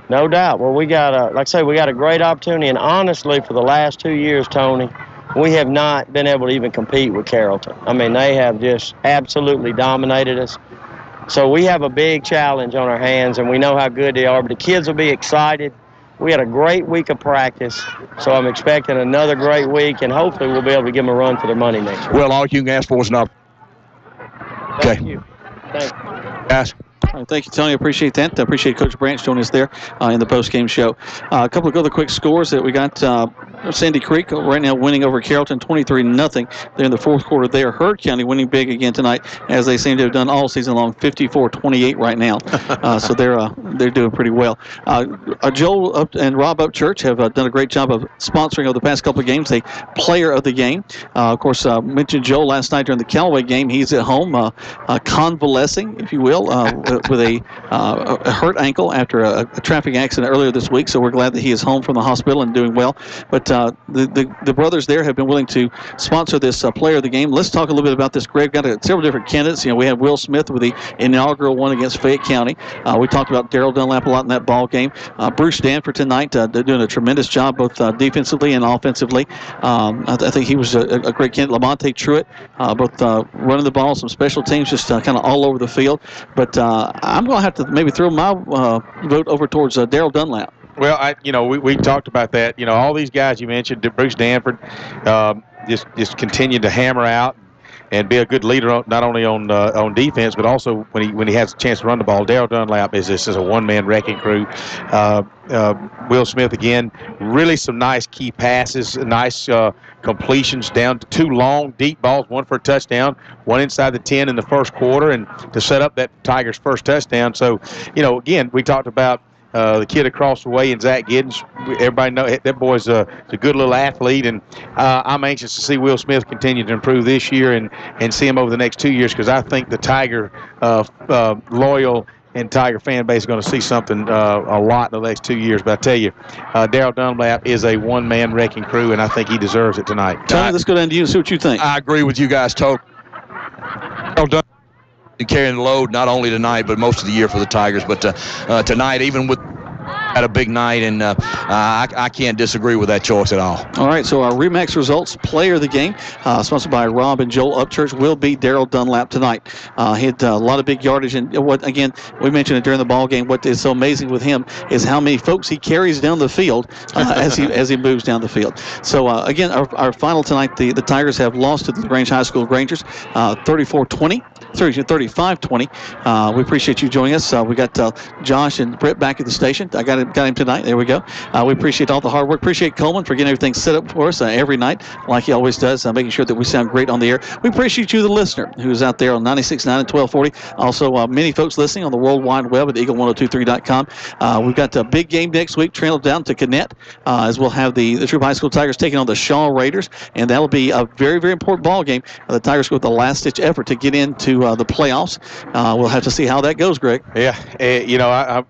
No doubt. Well, we got we got a great opportunity, and honestly, for the last 2 years, Tony, we have not been able to even compete with Carrollton. I mean, they have just absolutely dominated us. So we have a big challenge on our hands, and we know how good they are, but the kids will be excited. We had a great week of practice, so I'm expecting another great week, and hopefully we'll be able to give them a run for their money next week. Well, all you can ask for is an opportunity. Thank you. Thank you. Ask. Thank you, Tony. I appreciate that. I appreciate Coach Branch joining us there in the post-game show. A couple of other quick scores that we got. Sandy Creek right now winning over Carrollton 23-0. They're in the fourth quarter there. Heard County winning big again tonight, as they seem to have done all season long, 54-28 right now. So they're doing pretty well. Joel and Rob Upchurch have done a great job of sponsoring over the past couple of games. A player of the game. Of course, mentioned Joel last night during the Callaway game. He's at home convalescing, if you will, with a hurt ankle after a traffic accident earlier this week. So we're glad that he is home from the hospital and doing well. But the brothers there have been willing to sponsor this player of the game. Let's talk a little bit about this, Greg. Got several different candidates. We have Will Smith with the inaugural one against Fayette County. We talked about Daryl Dunlap a lot in that ball game. Bruce Danford tonight, they're doing a tremendous job both defensively and offensively. I think he was a great candidate. Lamonte Truitt, both running the ball, some special teams, just kind of all over the field. But I'm going to have to maybe throw my vote over towards Daryl Dunlap. Well, we talked about that. All these guys you mentioned, Bruce Danford, just continued to hammer out and be a good leader, not only on defense, but also when he has a chance to run the ball. Daryl Dunlap is a one-man wrecking crew. Will Smith, again, really some nice key passes, nice completions down to 2 long, deep balls, one for a touchdown, one inside the 10 in the first quarter, and to set up that Tigers' first touchdown. So, again, we talked about the kid across the way, and Zach Giddens. Everybody knows that boy's a good little athlete, and I'm anxious to see Will Smith continue to improve this year and see him over the next 2 years, because I think the Tiger loyal and Tiger fan base is going to see something a lot in the next 2 years. But I tell you, Daryl Dunlap is a one-man wrecking crew, and I think he deserves it tonight. Tony, let's go down to you and see what you think. I agree with you guys totally. Daryl Dunlap carrying the load not only tonight but most of the year for the Tigers, but tonight, even with had a big night, and I can't disagree with that choice at all. All right, so our Remax results, player of the game, sponsored by Rob and Joel Upchurch, will be Daryl Dunlap tonight. He had a lot of big yardage, and again, we mentioned it during the ball game. What is so amazing with him is how many folks he carries down the field as he moves down the field. So again, our final tonight, the Tigers have lost to the LaGrange High School Grangers, 35-20. We appreciate you joining us. We got Josh and Britt back at the station. I got him tonight. There we go. We appreciate all the hard work. Appreciate Coleman for getting everything set up for us every night, like he always does, making sure that we sound great on the air. We appreciate you, the listener, who's out there on 96.9 and 1240. Also, many folks listening on the World Wide Web at eagle1023.com. We've got a big game next week, trail down to Connect, as we'll have the Troup High School Tigers taking on the Shaw Raiders, and that'll be a very, very important ball game. The Tigers go with the last-ditch effort to get into the playoffs. We'll have to see how that goes, Greg. Yeah, I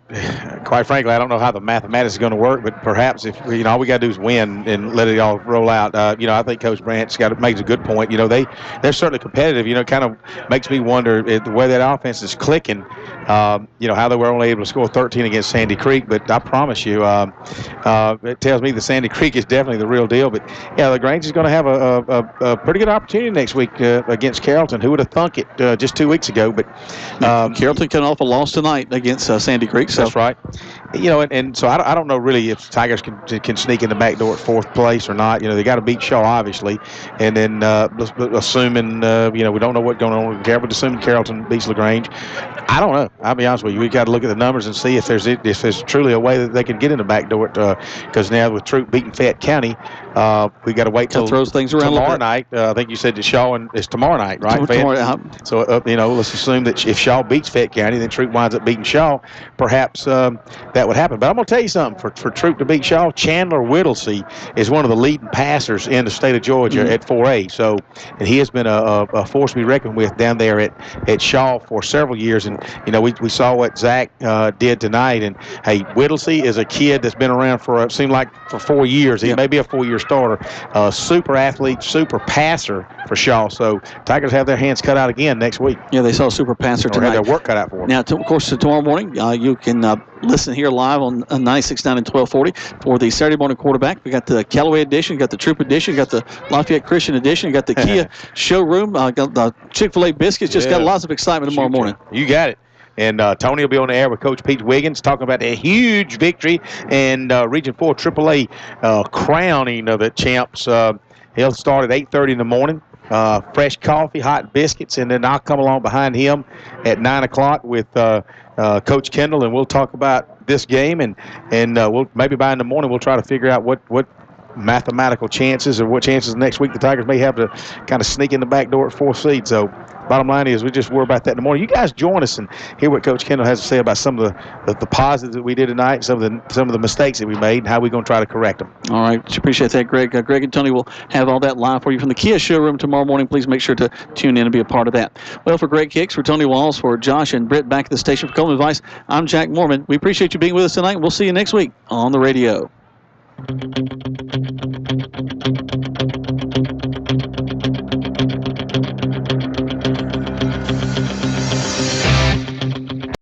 quite frankly, I don't know how the mathematics is going to work, but perhaps if all we got to do is win and let it all roll out. I think Coach Branch makes a good point. They're certainly competitive. It kind of makes me wonder the way that offense is clicking. How they were only able to score 13 against Sandy Creek, but I promise you, it tells me that Sandy Creek is definitely the real deal. But yeah, LaGrange is going to have a pretty good opportunity next week against Carrollton. Who would have thunk it just 2 weeks ago? But Carrollton coming off a loss tonight against Sandy Creek. So. That's right. And so I don't know really if Tigers can sneak in the back door at 4th place or not. They got to beat Shaw, obviously, and then assuming we don't know what's going on with Carrollton, but assuming Carrollton beats LaGrange, I don't know. I'll be honest with you. We got to look at the numbers and see if there's truly a way that they can get in the back door. Because now with Troup beating Fayette County, We got to wait till throws things around tomorrow night. I think you said that Shaw is tomorrow night, right? So let's assume that if Shaw beats Fayette County, then Troup winds up beating Shaw. Perhaps that would happen. But I'm going to tell you something. For Troup to beat Shaw, Chandler Whittlesey is one of the leading passers in the state of Georgia at 4A. So, and he has been a force to be reckoned with down there at Shaw for several years. And we saw what Zach did tonight. And hey, Whittlesey is a kid that's been around for seemed like for 4 years. He may be a 4-year starter. Super athlete, super passer for Shaw. So Tigers have their hands cut out again next week. Yeah, they saw a super passer tonight. Have their work cut out for them. Now, of course, tomorrow morning you can listen here live on 96.9 and 1240 for the Saturday morning quarterback. We got the Callaway edition, got the Troup edition, got the Lafayette Christian edition, got the Kia showroom, got the Chick-fil-A biscuits. Just got lots of excitement tomorrow morning. You got it. And Tony will be on the air with Coach Pete Wiggins talking about a huge victory and Region 4 AAA crowning of the champs. He'll start at 8:30 in the morning. Fresh coffee, hot biscuits, and then I'll come along behind him at 9 o'clock with Coach Kendall, and we'll talk about this game. And we'll maybe by in the morning we'll try to figure out what mathematical chances or what chances next week the Tigers may have to kind of sneak in the back door at 4th seed. So bottom line is we just worry about that in the morning. You guys join us and hear what Coach Kendall has to say about some of the positives that we did tonight, some of the mistakes that we made, and how we're going to try to correct them. All right. Appreciate that, Greg. Greg and Tony will have all that live for you from the Kia showroom tomorrow morning. Please make sure to tune in and be a part of that. Well, for Greg Hicks, for Tony Walls, for Josh and Britt back at the station for Coleman Advice, I'm Jack Mormon. We appreciate you being with us tonight. We'll see you next week on the radio.